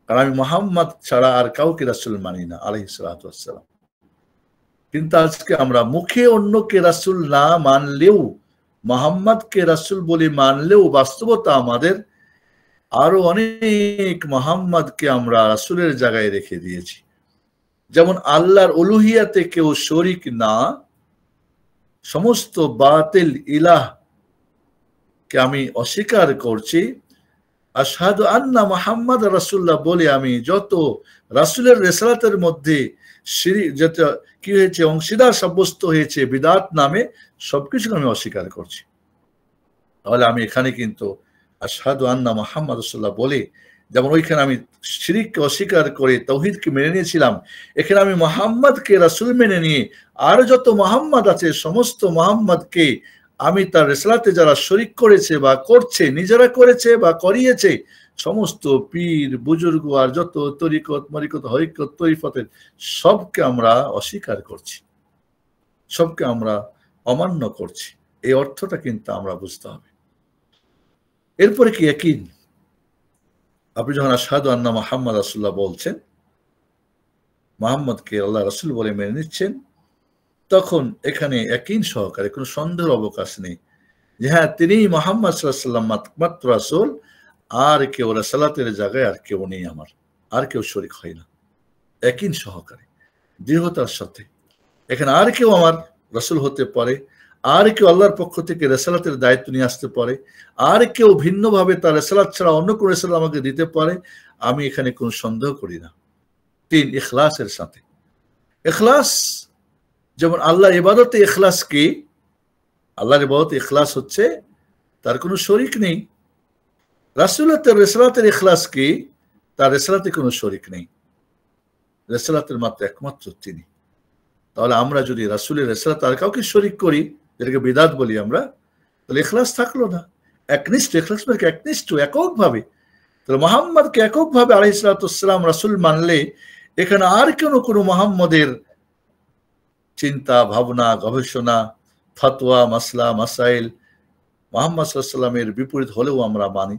কারণ আমি মুহাম্মদ ছাড়া আর কাউকে রাসূল মানি না আলাইহিস সালাতু ওয়াস সালাম। কিন্তু আজকে আমরা মুখে অন্যকে রাসূল না মানলেও, মুহাম্মদকে রাসূল বলে মানলেও বাস্তবতা আমাদের আরো অনেক মুহাম্মদকে আমরা রাসূলের জায়গায় রেখে দিয়েছি। যেমন আল্লাহর উলুহিয়াতে কেউ শরীক না, সমস্ত বাতিল ইলাহকে আমি অস্বীকার করছি। আশহাদু আন্না মুহাম্মাদ রাসূলুল্লাহ বলে আমি যত রাসূলের রিসালাতের মধ্যে শিরিক, যেটা কি হয়েছে, অংশীদার সাব্যস্ত হয়েছে বিদআত নামে, সবকিছু আমি অস্বীকার করছি। তাহলে আমি এখানে কিন্তু আশহাদু আন্না মুহাম্মাদ রাসূলুল্লাহ বলে, যেমন ওইখানে আমি শিরিককে অস্বীকার করে তাওহীদকে মেনে নিয়েছিলাম, এখানে আমি মুহাম্মদকে রাসূল মেনে নিয়ে আর যত মুহাম্মদ আছে সমস্ত মুহাম্মদকে আমি তার রিসালাতে যারা শরীক করেছে বা করছে, নিজেরা করেছে বা করিয়েছে, সমস্ত পীর বুজুর্গ আর যত তরিকত মরিকত হরিকত তরিফতের সবকে আমরা অস্বীকার করছি, সবকে আমরা অমান্য করছি। এই অর্থটা কিন্তু আমরা বুঝতে হবে। এরপরে কি ইয়াকিন, আপনি যখন আশহাদু আন্না মুহাম্মাদ রাসূলুল্লাহ বলছেন, মুহাম্মদকে আল্লাহ রাসূল বলে মেনে নিচ্ছেন, তখন এখানে ইয়াকিন সহকারে কোনো সন্দেহের অবকাশ নেই যে হ্যাঁ, তিনিই মুহাম্মদ সাল্লাল্লাহু আলাইহি ওয়াসাল্লাম মাত্র রাসূল, আর কেউ রাসালাতের জায়গায় আর কেউ নেই, আমার আর কেউ শরীক হয় না। ইয়াকিন সহকারে দৃঢ়তার সাথে এখানে আর কেউ আমার রাসূল হতে পারে, আর কেউ আল্লাহর পক্ষ থেকে রেসালাতের দায়িত্ব নিয়ে আসতে পারে, আর কেউ ভিন্নভাবে তার রেসালাত ছাড়া অন্য কোনো রেসালাত আমাকে দিতে পারে, আমি এখানে কোনো সন্দেহ করি না। ৩, ইখলাসের সাথে। ইখলাস, যেমন আল্লাহর ইবাদতে ইখলাস কি? আল্লাহর ইবাদতে ইখলাস হচ্ছে তার কোনো শরীক নেই। রাসূলের রেসালাতের ইখলাস কি? তার রেসালাতে কোনো শরীক নেই, রেসালাতের মাত্র একমাত্র তিনি। তাহলে আমরা যদি রাসূলের রেসালাত আর কাউকে শরীক করি, যেটাকে বিদআত বলি আমরা, তাহলে ইখলাস থাকলো না। একনিষ্ঠ, ইখলাস মানে একনিষ্ঠ, এককভাবে। তাহলে মুহাম্মদকে এককভাবে আলাইহিস সালাতু ওয়াস সালাম রাসূল মানলে এখানে আর কোনো মুহাম্মদের চিন্তা ভাবনা গবেষণা ফতোয়া মাসলা মাসাইল মুহাম্মদ সাল্লাল্লাহু আলাইহি ওয়াসাল্লামের বিপরীত হলেও আমরা মানি,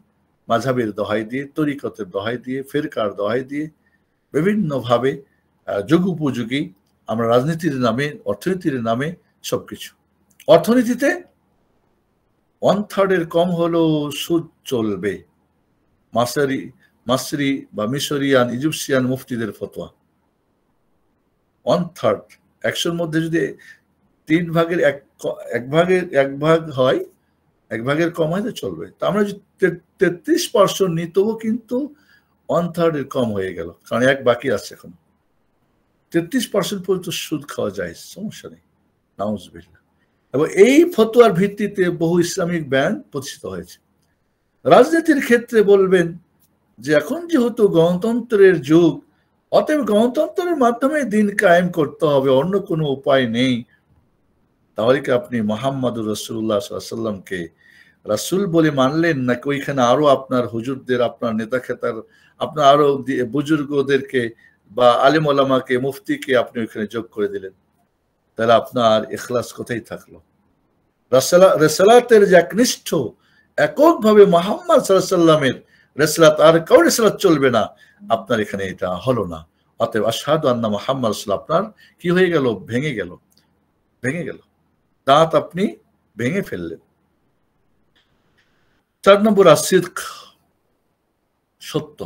মাযহাবের দোহাই দিয়ে, তরিকতের দোহাই দিয়ে, ফিরকার দোহাই দিয়ে, বিভিন্নভাবে যুগোপযোগী আমরা রাজনীতির নামে, অর্থনীতির নামে সবকিছু। অর্থনীতিতে 1/3 কম হলেও সুদ চলবে, মাসরি বা মিশরিয়ান ইজিপশিয়ান মুফতিদের ফতোয়া। 1/3, 100-র মধ্যে যদি 3 ভাগের 1 ভাগ হয়, 1 ভাগের কম হয় তো চলবে। তা আমরা যদি 33% নিই তবু কিন্তু 1/3 কম হয়ে গেল, কারণ 1 বাকি আছে এখন। 33% পর্যন্ত সুদ খাওয়া যায়, সমস্যা নেই, নাউজুবিল্লাহ। এবং এই ফতোয়ার ভিত্তিতে বহু ইসলামিক ব্যাংক প্রতিষ্ঠিত হয়েছে। রাজনীতির ক্ষেত্রে বলবেন যে এখন যেহেতু গণতন্ত্রের যুগ, অতএব গণতন্ত্রের মাধ্যমে দিন কায়েম করতে হবে, অন্য কোনো উপায় নেই। তাহলে কি আপনি মুহাম্মদুর রাসূলুল্লাহ সাল্লাল্লাহু আলাইহি ওয়াসাল্লামকে রাসূল বলে মানলেন, নাকি ওইখানে আরো আপনার হুজুরদের, আপনার নেতা খেতার, আপনার আরো বুজুর্গদেরকে বা আলেম ওলামাকে, মুফতিকে আপনি ওইখানে যোগ করে দিলেন? তাহলে আপনার ইখলাস কোথায় থাকলো? রেসালাতের যে একনিষ্ঠ এককভাবে মুহাম্মদ সাল্লাল্লাহু আলাইহি ওয়াসাল্লামের রেসালাত, আর কারো রেসালাত চলবে না, আপনার এখানে এটা হলো না। অতএব আশহাদু আন্না মুহাম্মাদ রাসূলুল্লাহ আপনার কি হয়ে গেল? ভেঙে গেল, ভেঙে গেল, দাঁত আপনি ভেঙে ফেললেন। 4 নম্বর আসিদক, সত্য,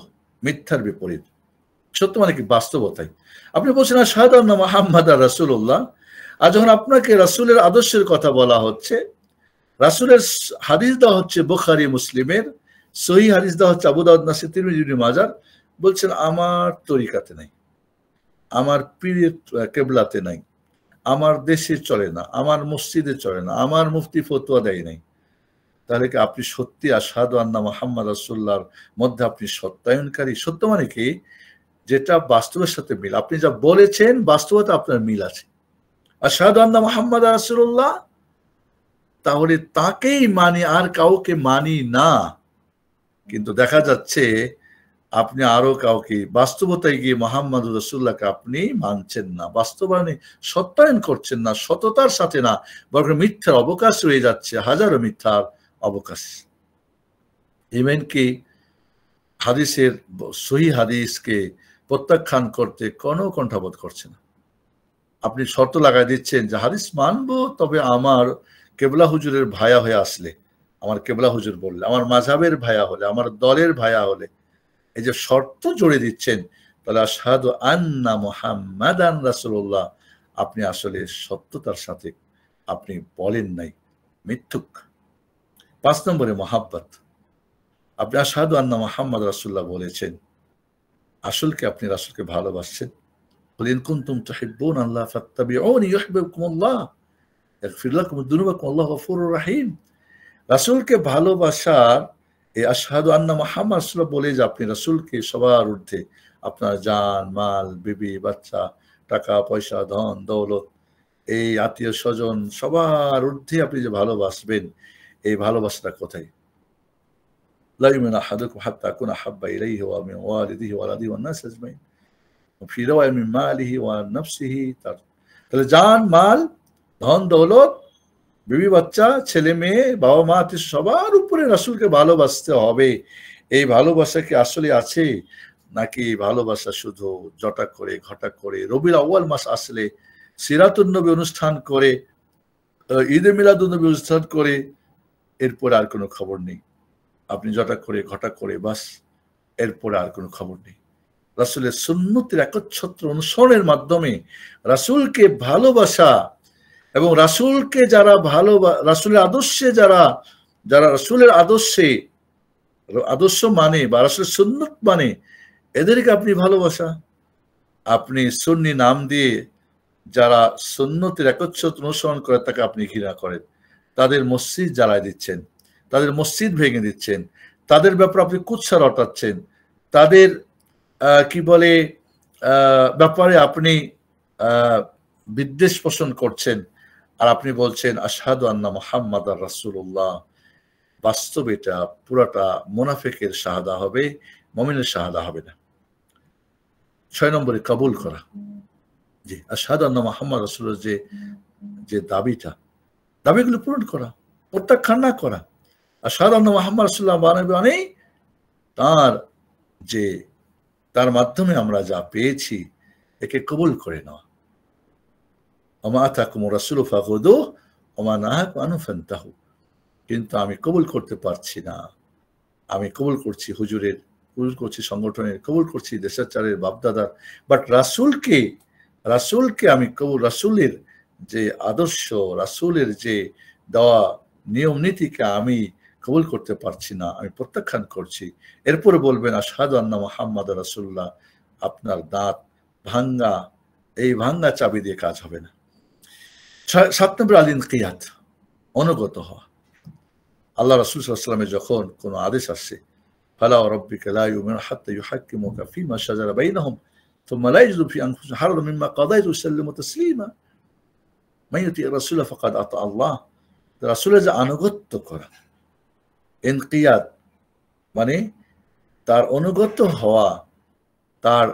মিথ্যার বিপরীত। সত্য মানে কি? বাস্তবতাই। আপনি বলছেন আশহাদু আন্না মুহাম্মাদার রাসূলুল্লাহ, আর যখন আপনাকে রাসূলের আদর্শের কথা বলা হচ্ছে, রাসূলের হাদিস দেওয়া হচ্ছে বুখারী মুসলিমের, সহিহ হাদিস দেওয়া হচ্ছে আবু দাউদ নাসাই তিরমিজি ইবনে মাজাহ, বলছেন আমার তরিকাতে নাই, আমার পীরের কিবলাতে নাই, আমার দেশে চলে না, আমার মসজিদে চলে না, আমার মুফতি ফতোয়া দেয় নাই, তাহলে কি আপনি সত্যি আশহাদু আন্না মুহাম্মাদ রাসূলুল্লাহর মধ্যে আপনি সত্যায়নকারী? সত্য মানে কি? যেটা বাস্তবের সাথে মিল, আপনি যা বলেছেন বাস্তবতা আপনার মিল আছে। আশহাদু আন্না মুহাম্মাদ রাসূলুল্লাহ, তাহলে তাকেই মানি, আর কাউকে মানি না। কিন্তু দেখা যাচ্ছে আপনি আরো কাউকে, বাস্তবতায় গিয়ে মোহাম্মদ রাসূলুল্লাহকে আপনি মানছেন না, বাস্তবায়নে সত্যায়ন করছেন না, সততার সাথে না, বরং মিথ্যার অবকাশ রয়ে যাচ্ছে, হাজারো মিথ্যার অবকাশ। এমনকি হাদিসের, সহিহ হাদিসকে প্রত্যাখ্যান করতে কোনো কণ্ঠাবোধ করছে না। আপনি শর্ত লাগাই দিচ্ছেন যে হাদিস মানবো, তবে আমার কেবলা হুজুরের ভায়া হয়ে আসলে, আমার কেবলা হুজুর বললে, আমার মাযহাবের ভায়া হলে, আমার দলের ভায়া হলে, এই যে শর্ত জুড়ে দিচ্ছেন, তাহলে আশহাদু আন্না মুহাম্মাদান রাসূলুল্লাহ আপনি আসলে সত্যতার সাথে আপনি বলেন নাই, মিথ্যুক। 5 নম্বরে মহাব্বত। আপনি আশহাদু আন্না মুহাম্মাদ রাসূলুল্লাহ বলেছেন, আসল কি আপনি রাসূলকে ভালোবাসছেন? কুল ইন কুনতুম তুহিব্বুনাল্লাহ ফাত্তাবিউনি ইউহিব্বুকুমুল্লাহ ইয়াগফির লাকুম যুনুবাকুম আল্লাহু গফুরুর রাহিম। রাসূলকে ভালোবাসার এই আশহাদু আন্না মুহাম্মাদ রাসূলুল্লাহ বলে যে আপনি রাসূলকে সবার ঊর্ধ্বে, আপনার জান, মাল, বিবি, বাচ্চা, টাকা পয়সা, ধন দৌলত, এই আত্মীয় স্বজন, সবার ঊর্ধ্বে আপনি যে ভালোবাসবেন, এই ভালোবাসাটা কোথায়? লা ইউমিনু আহাদুকুম হাত্তা আকুনা আহাব্বা ইলাইহি ওয়া মিন ওয়ালিদিহি ওয়া ওয়ালাদিহি ওয়ান নাস আজমাইন ওয়া ফি রিওয়ায়া মিন মালিহি ওয়া নাফসিহি। তাহলে জান, মাল, ধন দৌলত, বিবি, বাচ্চা, ছেলে মেয়ে, বাবা মা, সবার উপরে রাসূলকে ভালোবাসতে হবে। এই ভালোবাসা কি আসলে আছে, নাকি ভালোবাসা শুধু জটা করে ঘটা করে রবিউল আউয়াল মাস আসলে সিরাতুন নবী অনুষ্ঠান করে, ঈদে মিলাদুন নবী অনুষ্ঠান করে, এরপরে আর কোনো খবর নেই? আপনি জটা করে ঘটা করে বাস, এরপরে আর কোনো খবর নেই। রাসূলের সুন্নতের একচ্ছত্র অনুসরণের মাধ্যমে রাসূলকে ভালোবাসা, এবং রাসূলকে যারা রাসূলের আদর্শে যারা রাসূলের আদর্শ মানে বা রাসূলের সুন্নত মানে, এদেরকে আপনি ভালোবাসা। আপনি সুন্নি নাম দিয়ে যারা সুন্নতের একচ্ছত্র অনুসরণ করে তাকে আপনি ঘৃণা করেন, তাদের মসজিদ জ্বালায় দিচ্ছেন, তাদের মসজিদ ভেঙে দিচ্ছেন, তাদের ব্যাপারে আপনি কুৎসা রটাচ্ছেন, তাদের কি বলে ব্যাপারে আপনি বিদ্বেষ পোষণ করছেন, আর আপনি বলছেন আশহাদু আন্না মুহাম্মাদার রাসূলুল্লাহ। বাস্তবে এটা পুরাটা মুনাফিকের শাহাদা হবে, মুমিনের শাহাদা হবে না। 6 নম্বরে কবুল করা। জি, আশহাদু আন্না মুহাম্মাদ রাসূলুল্লাহ যে দাবিগুলো পূরণ করা, প্রত্যাখ্যান না করা। আশহাদু আন্না মুহাম্মাদ রাসূলুল্লাহ মানে তার মাধ্যমে আমরা যা পেয়েছি একে কবুল করে নেওয়া। ওমা আতাকুমুর রাসূলু ফাখুযুহু ওমা নাহাকুম আনহু ফান্তাহু। কিন্তু আমি কবুল করতে পারছি না, আমি কবুল করছি হুজুরের, কবুল করছি সংগঠনের, কবুল করছি দেশাচারের, বাপদাদার, বাট রাসূলকে আমি কবুল, রাসূলের যে আদর্শ, রাসূলের যে দেওয়া নিয়ম নীতিকে আমি কবুল করতে পারছি না, আমি প্রত্যাখ্যান করছি। এরপরে বলবেন আশহাদু আন্না মুহাম্মাদার রাসূলুল্লাহ। আপনার দাঁত ভাঙ্গা, এই ভাঙ্গা চাবি দিয়ে কাজ হবে না। 7 নম্বর আল ইনকিয়াদ, অনুগত হওয়া। আল্লাহ রাসূল সাল্লাল্লাহু আলাইহি ওয়াসাল্লামের যখন কোনো আদেশ আসছে, ফালা রাব্বিকা লা ইউমিনুনা হাত্তা ইউহাক্কিমুকা ফীমা শাজারা বাইনাহুম থুম্মা লা ইয়াজিদু ফী আনফুসিহিম হারাজান মিম্মা কাযাইতা ওয়া ইউসাল্লিমু তাসলিমা মান ইউতি'র রাসূলা ফাকাদ আতা আল্লাহ। রাসূলের যে আনুগত্য করা, ইনকিয়াদ মানে তার অনুগত হওয়া, তার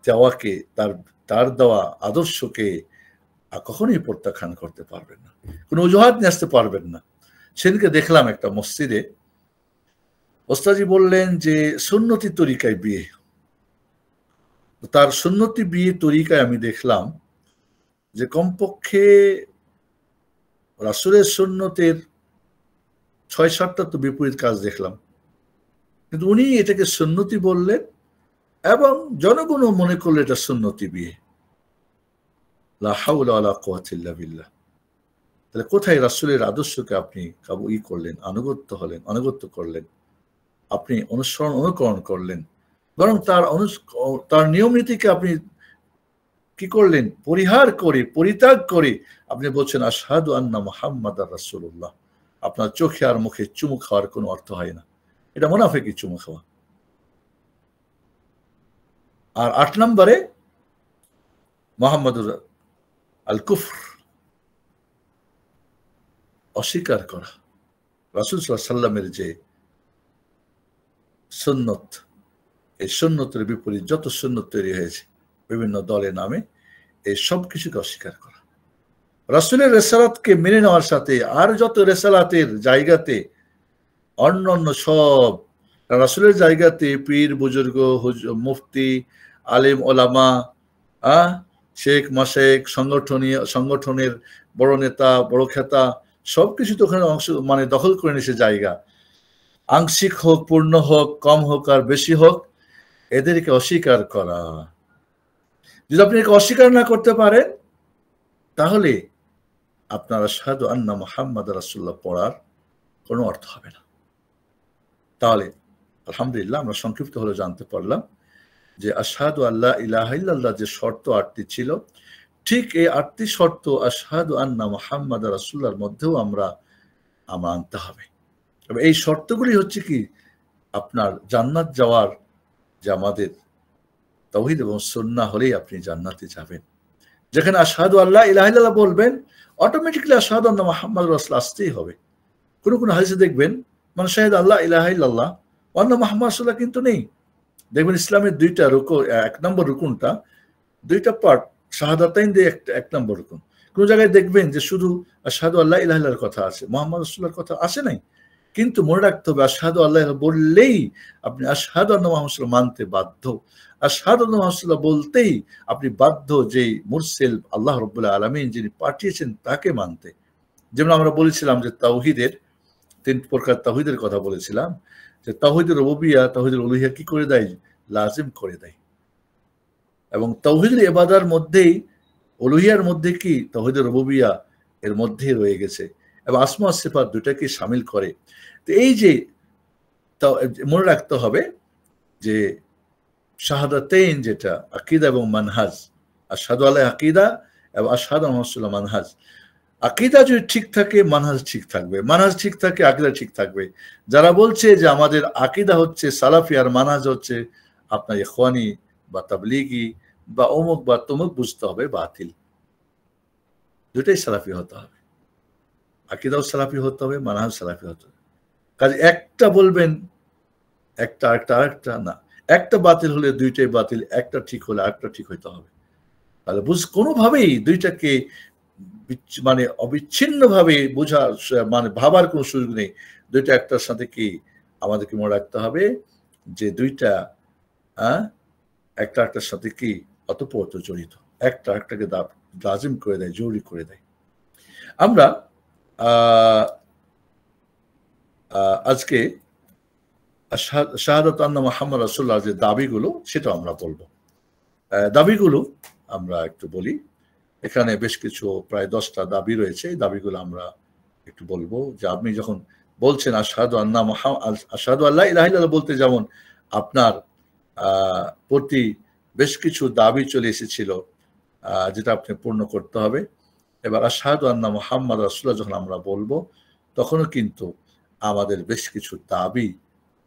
দেওয়াকে, তার দেওয়া আদর্শকে কখনোই প্রত্যাখ্যান করতে পারবেন না, কোনো অজুহাত নিয়ে আসতে পারবেন না। সেদিনকে দেখলাম একটা মসজিদে ওস্তাদজি বললেন যে সুন্নতি তরিকায় বিয়ে। তার সুন্নতি বিয়ে তরিকায় আমি দেখলাম যে কমপক্ষে রাসূলের সুন্নতের 6-7টা তো বিপরীত কাজ দেখলাম, কিন্তু উনি এটাকে সুন্নতি বললেন এবং জনগণও মনে করলো এটা সুন্নতি বিয়ে। লা হাওলা ওয়ালা কুওয়াতা ইল্লা বিল্লাহ। তাহলে কোথায় রাসূলের আদর্শকে আপনি করলেন, আনুগত্য করলেন, আপনি অনুকরণ করলেন, বরং তার নিয়ম নীতিকে আপনি কি করলেন? পরিহার করে, পরিত্যাগ করে আপনি বলছেন আশহাদু আন্না মুহাম্মাদার রাসূলুল্লাহ। আপনার চোখে আর মুখে চুমু খাওয়ার কোনো অর্থ হয় না। এটা মুনাফিকি চুমু খাওয়া। আর ৮ নম্বরে মুহাম্মাদুর আল কুফর, অস্বীকার করা। রাসূল সাল্লাল্লাহু আলাইহি সাল্লামের যে সুন্নত, এই সুন্নতের বিপরীত যত সুন্নত তৈরি হয়েছে বিভিন্ন দলের নামে, এই সব কিছুকে অস্বীকার করা। রাসূলের রিসালাতকে মেনে নেওয়ার সাথে আর যত রিসালাতের জায়গাতে অন্যান্য সব রাসূলের জায়গাতে পীর বুজুর্গ, মুফতি, আলেম ওলামা, শেখ মাশেখ, সংগঠনের বড় নেতা, বড় খেতা, সবকিছু তো ওখানে অংশ মানে দখল করে নিয়েছে জায়গা। আংশিক হোক, পূর্ণ হোক, কম হোক আর বেশি হোক, এদেরকে অস্বীকার করা। যদি আপনি একে অস্বীকার না করতে পারেন, তাহলে আপনার আশহাদু আন্না মুহাম্মাদার রাসূলুল্লাহ পড়ার কোনো অর্থ হবে না। তাহলে আলহামদুলিল্লাহ আমরা সংক্ষিপ্ত হলে জানতে পারলাম যে আশহাদু আল্লা ইলাহা ইল্লাল্লাহ যে শর্ত ৮টি ছিল, ঠিক এই ৮টি শর্ত আশহাদু আন্না মুহাম্মাদার রাসূলুল্লাহর মধ্যেও আমরা আনতে হবে। তবে এই শর্তগুলি হচ্ছে কি, আপনার জান্নাত যাওয়ার যে আমাদের তাওহীদ এবং সুন্নাহ হলেই আপনি জান্নাতে যাবেন। যেখানে আশহাদু আল্লা ইলাহা ইল্লাল্লাহ বলবেন, অটোমেটিক্যালি আশহাদু আন্না মুহাম্মাদুর রাসূলুল্লাহ আসতেই হবে। কোন হাদিসে দেখবেন মান শাহিদা আল্লা ইলাহা ইল্লাল্লাহ ওয়া আন্না মুহাম্মাদুর রাসূলুল্লাহ কিন্তু নেই। দেখবেন ইসলামের ২টা রুকু, ১ নম্বর রুকুনটা ২টা পার্ট, শাহাদাতাইন দিয়ে ১ নম্বর রুকুন। কোন জায়গায় দেখবেন যে শুধু আশহাদু আল্লা ইলাহা ইল্লাল্লাহর কথা আছে, মুহাম্মাদুর রাসূলুল্লাহর কথা আসে নাই। কিন্তু মনে রাখতে হবে আশহাদু আল্লাহ বললেই আপনি আশহাদু আন্না মুহাম্মাদুর মানতে বাধ্য। আশহাদু আন্না মুহাম্মাদুর বলতেই আপনি বাধ্য যেই মুরসিল আল্লাহ রাব্বুল আলামিন যিনি পাঠিয়েছেন তাকে মানতে। যেমন আমরা বলেছিলাম যে তাওহীদের ৩ প্রকার তাওহীদের কথা বলেছিলাম, যে তাওহীদুর রুবুবিয়্যা, তাওহীদুল উলুহিয়্যা কি করে দেয়? লাজিম করে দেয়। এবং তাওহীদুল ইবাদার মধ্যেই, উলুহিয়ার মধ্যে কি তাওহীদুর রুবুবিয়্যা এর মধ্যেই রয়ে গেছে, এবং আসমা সিফাত দুটাকে শামিল করে। তো এই যে মনে রাখতে হবে যে শাহাদাতাইন যেটা আকীদা এবং মানহাজ, আশহাদু আল্লাহ আকীদা এবং আশহাদু আন্না রাসূলুল্লাহ মানহাজ। আকীদা যদি ঠিক থাকে মানহাজ ঠিক থাকবে, মানহাজ ঠিক থাকে আকীদা ঠিক থাকবে। যারা বলছে যে আমাদের আকীদা হচ্ছে সালাফি আর মানহাজ হচ্ছে আপনার ইখওয়ানি বা তাবলীগি বা অমুক বা তমুক, বুঝতে হবে বাতিল। দুটাই সালাফি হতে হবে, আকীদাও সালাফি হতে হবে, মানহাজ সালাফি হতে হবে। কাজে একটা বলবেন একটা আরেকটা না, একটা বাতিল হলে দুইটাই বাতিল, একটা ঠিক হলে আরেকটা ঠিক হইতে হবে। তাহলে কোনোভাবেই দুইটাকে মানে অবিচ্ছিন্নভাবে বোঝা মানে ভাবার কোনো সুযোগ নেই। দুইটা একটার সাথে কি আমাদেরকে মনে রাখতে হবে যে দুইটা একটা একটার সাথে কি অতপ্রত জড়িত, একটা একটাকে লাজিম করে দেয়, জরুরি করে দেয়। আমরা আজকে শাহাদাত আন্না মুহাম্মাদ রাসূলুল্লাহ যে দাবিগুলো, সেটা আমরা বলবো। দাবিগুলো আমরা একটু বলি। এখানে বেশ কিছু প্রায় 10টা দাবি রয়েছে। এই দাবিগুলো আমরা একটু বলবো। যে আপনি যখন বলছেন আশহাদু আল্লাহ ইলাহা ইল্লাল্লাহ বলতে, যেমন আপনার প্রতি বেশ কিছু দাবি চলে এসেছিল যেটা আপনি পূর্ণ করতে হবে। এবার আশহাদু আন্না মুহাম্মাদ রাসূলুল্লাহ যখন আমরা বলবো, তখনও কিন্তু আমাদের বেশ কিছু দাবি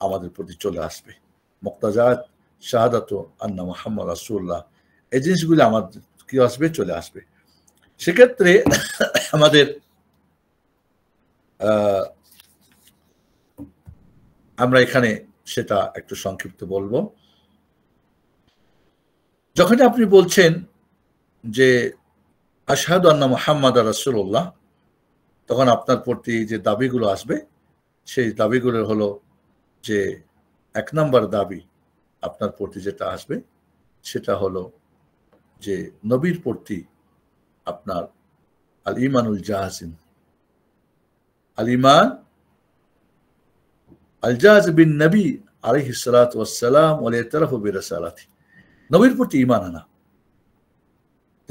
আমাদের প্রতি চলে আসবে। মুক্তাজাত শাহাদাতু আন্না মুহাম্মাদ রাসূলুল্লাহ, এই জিনিসগুলি আমাদের কি আসবে, চলে আসবে। সেক্ষেত্রে আমাদের আমরা এখানে সেটা একটু সংক্ষিপ্ত বলবো। যখন আপনি বলছেন যে আশহাদু আন্না মুহাম্মাদার রাসূলুল্লাহ, তখন আপনার প্রতি যে দাবিগুলো আসবে, সেই দাবিগুলো হলো যে ১ নম্বর দাবি আপনার প্রতি যেটা আসবে সেটা হলো যে নবীর প্রতি আপনার আল ঈমানুল জাযিম, আল ঈমান আল জাযিম বিন নবী আলাইহিস সালাতু ওয়াস সালাম ওয়াল ইতিরাফু বিরিসালাতি। নবীর প্রতি ঈমান আনা,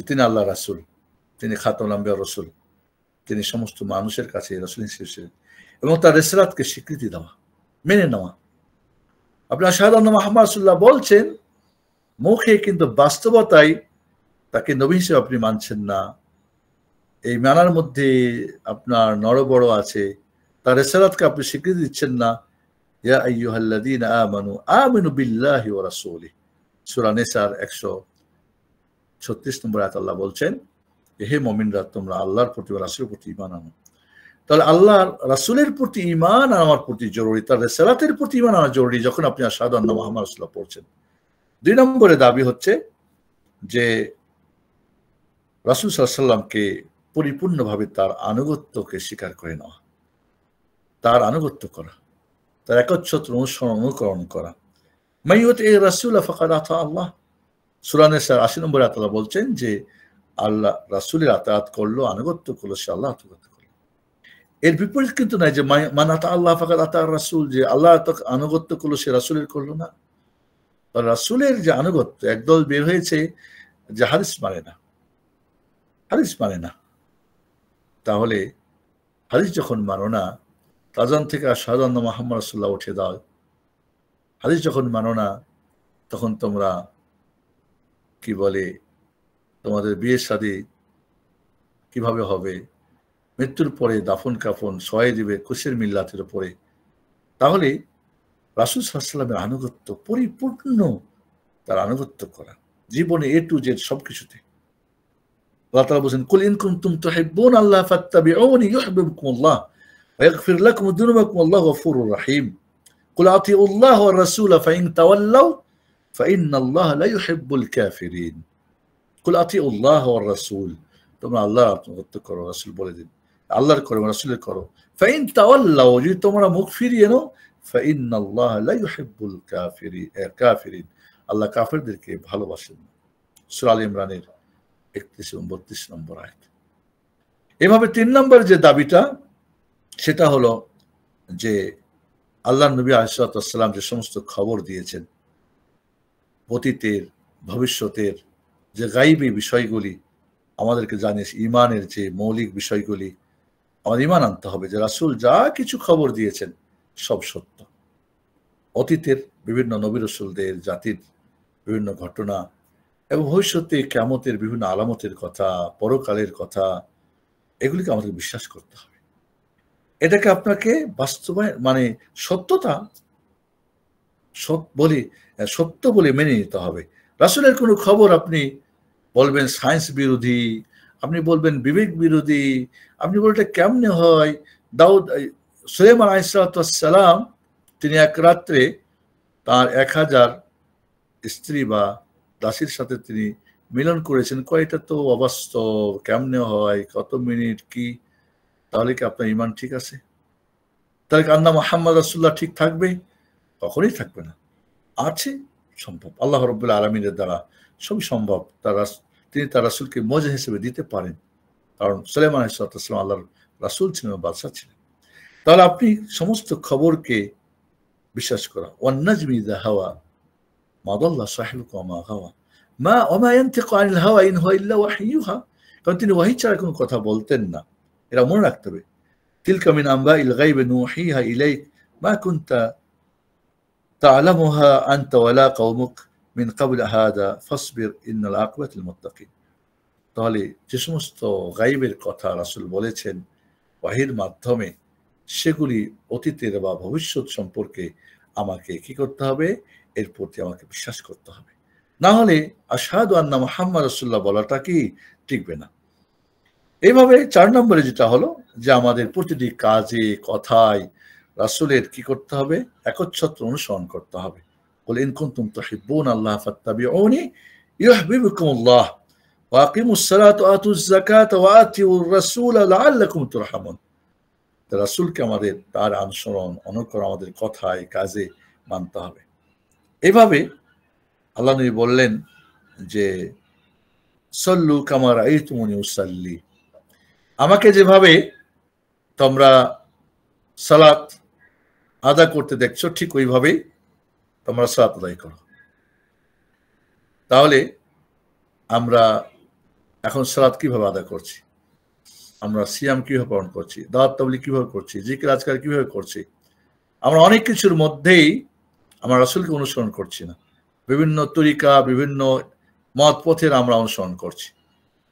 তিনি আল্লাহ রাসূল, তিনি খাতামুল আম্বিয়া রাসূল, তিনি সমস্ত মানুষের কাছে রাসূল হিসেবে, এবং তার রিসালাতকে স্বীকৃতি দেওয়া, মেনে নেওয়া। আপনি আশহাদু আন্না মুহাম্মাদ রাসূলুল্লাহ বলছেন মুখে, কিন্তু বাস্তবতায় তাকে নবী হিসেবে আপনি মানছেন না, এই মানার মধ্যে আপনার নড়বড় আছে, তার রিসালাতকে আপনি স্বীকৃতি দিচ্ছেন না। ইয়া আইয়ুহাল্লাযীনা আমানু আমিনু বিল্লাহি ওয়া রাসূলিহি, সূরা নিসার 136 নম্বর আয়াত আল্লাহ বলছেন, হে মুমিনরা তোমরা আল্লাহর প্রতি ও রাসূলের প্রতি ঈমান আনো। তাহলে আল্লাহর রাসূলের প্রতি ঈমান আনার প্রতি জরুরি, তার রিসালাতের প্রতি ঈমান আনা জরুরি যখন আপনি আশহাদু আন্না মুহাম্মাদ রাসূলুল্লাহ পড়ছেন। 2 নম্বরে দাবি হচ্ছে যে রাসূল সাল্লাল্লাহু আলাইহি ওয়াসাল্লামকে পরিপূর্ণভাবে তার আনুগত্যকে স্বীকার করে নেওয়া, তার আনুগত্য করা, তার একচ্ছত্র অনুকরণ করা। মাইয়ুত এ রাসূল ফাকাদ আতা আল্লাহ, সূরা নিসার 80 নম্বর আয়াতে আল্লাহ বলছেন যে আল্লাহ রাসূলের আতায়াত করলো, আনুগত্য করলো, সে আল্লাহ আনুগত্য করলো। এর বিপরীত কিন্তু নাই যে মান আতা আল্লাহ ফাকাদ আতা রাসূল, যে আল্লাহ আনুগত্য করলো সে রাসূলের করলো না। রাসূলের যে আনুগত্য, একদল বের হয়েছে যে হাদিস মানে না, হাদিস মানে না। তাহলে হাদিস যখন মানো না, তাজান থেকে আশহাদু আন্না মুহাম্মাদ রাসূলুল্লাহ উঠে দাও। হাদিস যখন মানো না, তখন তোমরা কি বলে তোমাদের বিয়ে শাদী কিভাবে হবে, মৃত্যুর পরে দাফন কাফন সহায় দিবে কুশের মিল্লাতের উপরে। তাহলে রাসূল সাল্লাল্লাহু আলাইহি ওয়াসাল্লামের আনুগত্য পরিপূর্ণ, তার আনুগত্য করা জীবনে এ টু জেড সবকিছুতে। আল্লাহ তাআলা বলেন, কুল ইন কুনতুম তুহিব্বুনা আল্লাহ ফাত্তাবিউনি ইউহিব্বুকুমুল্লাহ ওয়া ইয়াগফির লাকুম যুনুবাকুম আল্লাহু গফুরুর রাহিম। কুল আতিউল্লাহ ওয়ার রাসূল ফাইন তাওয়াল্লাউ ফাইন্নাল্লাহা লা ইউহিব্বুল কাফিরিন। কুল আতিউল্লাহ ওয়ার রাসূল, তোমরা আল্লাহর আনুগত্য করো, রাসূল বলে দিন আল্লাহর করো, রাসূলের করো। ফাইন তাওয়াল্লাউ, যদি তোমরা মুখ ফিরিয়ে নাও, ফাইন্নাল্লাহা লা ইউহিব্বুল কাফিরিন, আল্লাহ কাফেরদেরকে ভালোবাসেন না। সূরা আল ইমরানের 31 এবং 32 নম্বর আয়াত। এভাবে 3 নম্বর যে দাবিটা, সেটা হলো যে আল্লাহর নবী আলাইহিস সালাম যে সমস্ত খবর দিয়েছেন অতীতের ভবিষ্যতের, যে গায়বী বিষয়গুলি আমাদেরকে জানিয়েছে, ঈমানের যে মৌলিক বিষয়গুলি আমাদের ঈমান আনতে হবে যে রাসূল যা কিছু খবর দিয়েছেন সব সত্য। অতীতের বিভিন্ন নবী রাসূলদের, জাতির বিভিন্ন ঘটনা এবং ভবিষ্যতে কিয়ামতের বিভিন্ন আলামতের কথা, পরকালের কথা, এগুলিকে আমাদের বিশ্বাস করতে হবে। এটাকে আপনাকে বাস্তবায়ন মানে সত্যতা সত্য বলে মেনে নিতে হবে। রাসূলের কোনো খবর আপনি বলবেন সায়েন্স বিরোধী, আপনি বলবেন বিবেক বিরোধী, আপনি বলতে কেমনে হয়। সুলাইমান আলাইহিস সালাম তিনি এক রাত্রে তার 1000 স্ত্রী বা দাসীর সাথে তিনি মিলন করেছেন, কয়টা তো অবাস্তব, কেমনে হয়, কত মিনিট কি। তাহলে কি আপনার ঈমান ঠিক আছে? তাহলে কি আন্না মুহাম্মদ রাসূলুল্লাহ ঠিক থাকবে? কখনোই থাকবে না। আছে সম্ভব, আল্লাহ রাব্বুল আলামিনের দ্বারা সবই সম্ভব। তিনি তার রাসূলকে মুজিজা হিসেবে দিতে পারেন, কারণ সুলাইমান আলাইহিস সালাম আল্লাহর রাসূল ছিলেন, বাদশা ছিলেন। তাহলে আপনি সমস্ত খবরকে বিশ্বাস করা। ওয়ান নাজমি ইযা হাওয়া মা দাল্লা সাহিবুকুম ওয়া মা গাওয়া ওয়া মা ইয়ানতিকু আনিল হাওয়া ইন হুয়া ইল্লা ওয়াহয়ুহা, কারণ তিনি ওহী ছাড়া কোনো কথা বলতেন না। এটা মনে রাখতে হবে। তিলকা মিন আমবাইল গায়বি নুহিহা ইলাইক মা কুনতা তা'লামুহা আনতা ওয়ালা কওমুক মিন ক্বাবল হাযা ফাসবির ইন্নাল আকিবাতুল মুত্তাকিন। তাহলে যে সমস্ত গায়বের কথা রাসূল বলেছেন ওহীর মাধ্যমে, সেগুলি অতীতের বা ভবিষ্যৎ সম্পর্কে আমাকে কি করতে হবে? এর প্রতি আমাকে বিশ্বাস করতে হবে। না হলে আশহাদু আন্না মুহাম্মাদ রাসূলুল্লাহ বলাটা কি টিকবে না। এইভাবে 4 নম্বরে যেটা হলো যে আমাদের প্রতিটি কাজে কথায় রাসূলের কি করতে হবে? একচ্ছত্র অনুসরণ করতে হবে। কুল ইন কুনতুম তুহিব্বুনা আল্লাহ ফাত্তাবিউনি ইউহিব্বুকুমুল্লাহ ওয়া আকিমুস সালাতা ওয়া আতুজ যাকাতা ওয়া আতিউর রাসূলা লাআল্লাকুম তুরহামুন। রাসূলকে আমাদের তার অনুকরণ আমাদের কথায় কাজে মানতে হবে। এভাবে আল্লাহ নবী বললেন যে সল্লু কামা রাআইতুমুনি উসাল্লি, আমাকে যেভাবে তোমরা সালাত আদা করতে দেখছো ঠিক ওইভাবেই তোমরা সালাত আদায় করো। তাহলে আমরা এখন সালাত কিভাবে আদা করছি, আমরা সিয়াম কিভাবে পালন করছি, দাওয়াত তাবলীগ কিভাবে করছি, জিকির আজকার কিভাবে করছি, আমরা অনেক কিছুর মধ্যেই আমরা রাসূলকে অনুসরণ করছি না। বিভিন্ন তরিকা, বিভিন্ন মত পথের আমরা অনুসরণ করছি।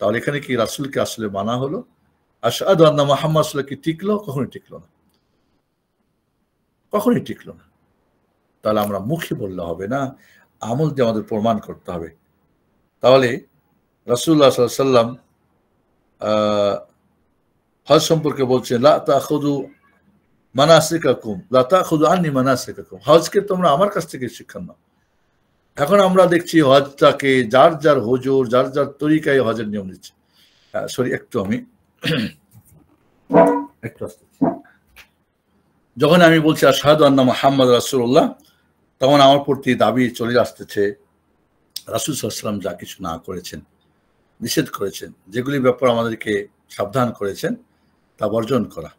তাহলে এখানে কি রাসূলকে আসলে মানা হলো? আশহাদু আন্না মুহাম্মাদ রাসূলুল্লাহ কি টিকলো? কখনোই টিকলো না, কখনোই টিকলো না। তাহলে আমরা মুখে বললে হবে না, আমল দিয়ে আমাদের প্রমাণ করতে হবে। তাহলে রাসূলুল্লাহ সাল্লাল্লাহু আলাইহি ওয়াসাল্লাম হজ সম্পর্কে বলছেন, লা তাখুযু মানাসিকাকুম লা তাখুযু আন্নি মানাসিকাকুম, হজকে তোমরা আমার কাছ থেকে শিক্ষা নাও। এখন আমরা দেখছি হজটাকে যার যার হুজুর যার যার তরিকায় হজের নিয়ম দিচ্ছে। সরি, একটু আমি যখন আমি বলছি আশহাদু আন্না মুহাম্মাদ রাসূলুল্লাহ, তখন আমার প্রতি দাবি চলে আসতেছে রাসূল সাল্লাল্লাহু আলাইহি ওয়াসাল্লাম যা কিছু না করেছেন, নিষেধ করেছেন, যেগুলি ব্যাপার আমাদেরকে সাবধান করেছেন তা বর্জন করা।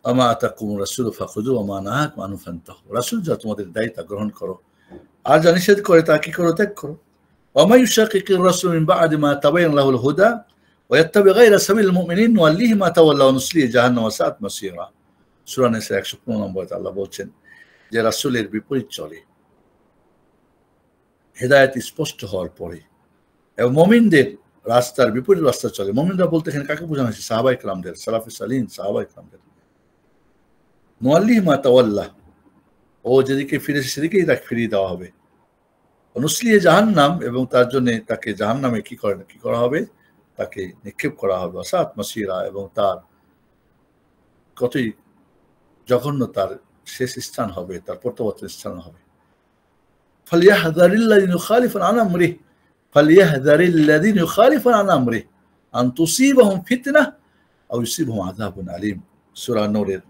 আমা আতাকুমুর রাসূলু ফাখুযু ওয়া মা নাহাকুম আনহু ফান্তাহু, রাসূল যা তোমাদের দেয় তা গ্রহণ করো, আর যা নিষেধ করে তা কি করো? ত্যাগ করো। ওয়া মা ইউশাকিকির রাসূল মিন বা'দি মা তাবাyyana লাহুল হুদা ওয়া ইয়াত্তাবি গায়রা সাবিলিল মুমিনিন নুওয়াল্লিহি মা তাওয়াল্লা ওয়া নুসলিহি জাহান্নাম ওয়া সাআত মাসীরা। সূরা নিসা ১১৫ নম্বরে আল্লাহ বলছেন যে রাসূলের বিপরীত চলে হেদায়েত স্পষ্ট হওয়ার পরে, এবং মুমিনদের রাস্তার বিপরীত রাস্তা চলে। মুমিনরা বলতে এখানে কাকে বোঝানো হয়েছে? সাহাবায়ে কেরামদের, সালাফে সালিহিন সাহাবায়ে কেরামদের। নুওয়াল্লিহি মা তাওয়াল্লা, ও যেদিকে ফিরেছে সেদিকেই তাকে ফিরিয়ে দেওয়া হবে। নুসলিহি জাহান্নাম, এবং তার জন্য তাকে জাহান্নামে কি করা হবে? তাকে নিক্ষেপ করা হবে। সাআত মাসীরা, এবং তার কতই জঘন্য তার শেষ স্থান হবে, তার প্রত্যাবর্তন স্থান হবে। ফালিয়াহযারিল্লাযিনা ইউখালিফুনা আন আমরিহি ফালিয়াহযারিল্লাযিনা ইউখালিফুনা আন আমরিহি আন তুসিবাহুম ফিতনাহ আও ইউসিবাহুম আযাবুন আলীম। সূরা নূরের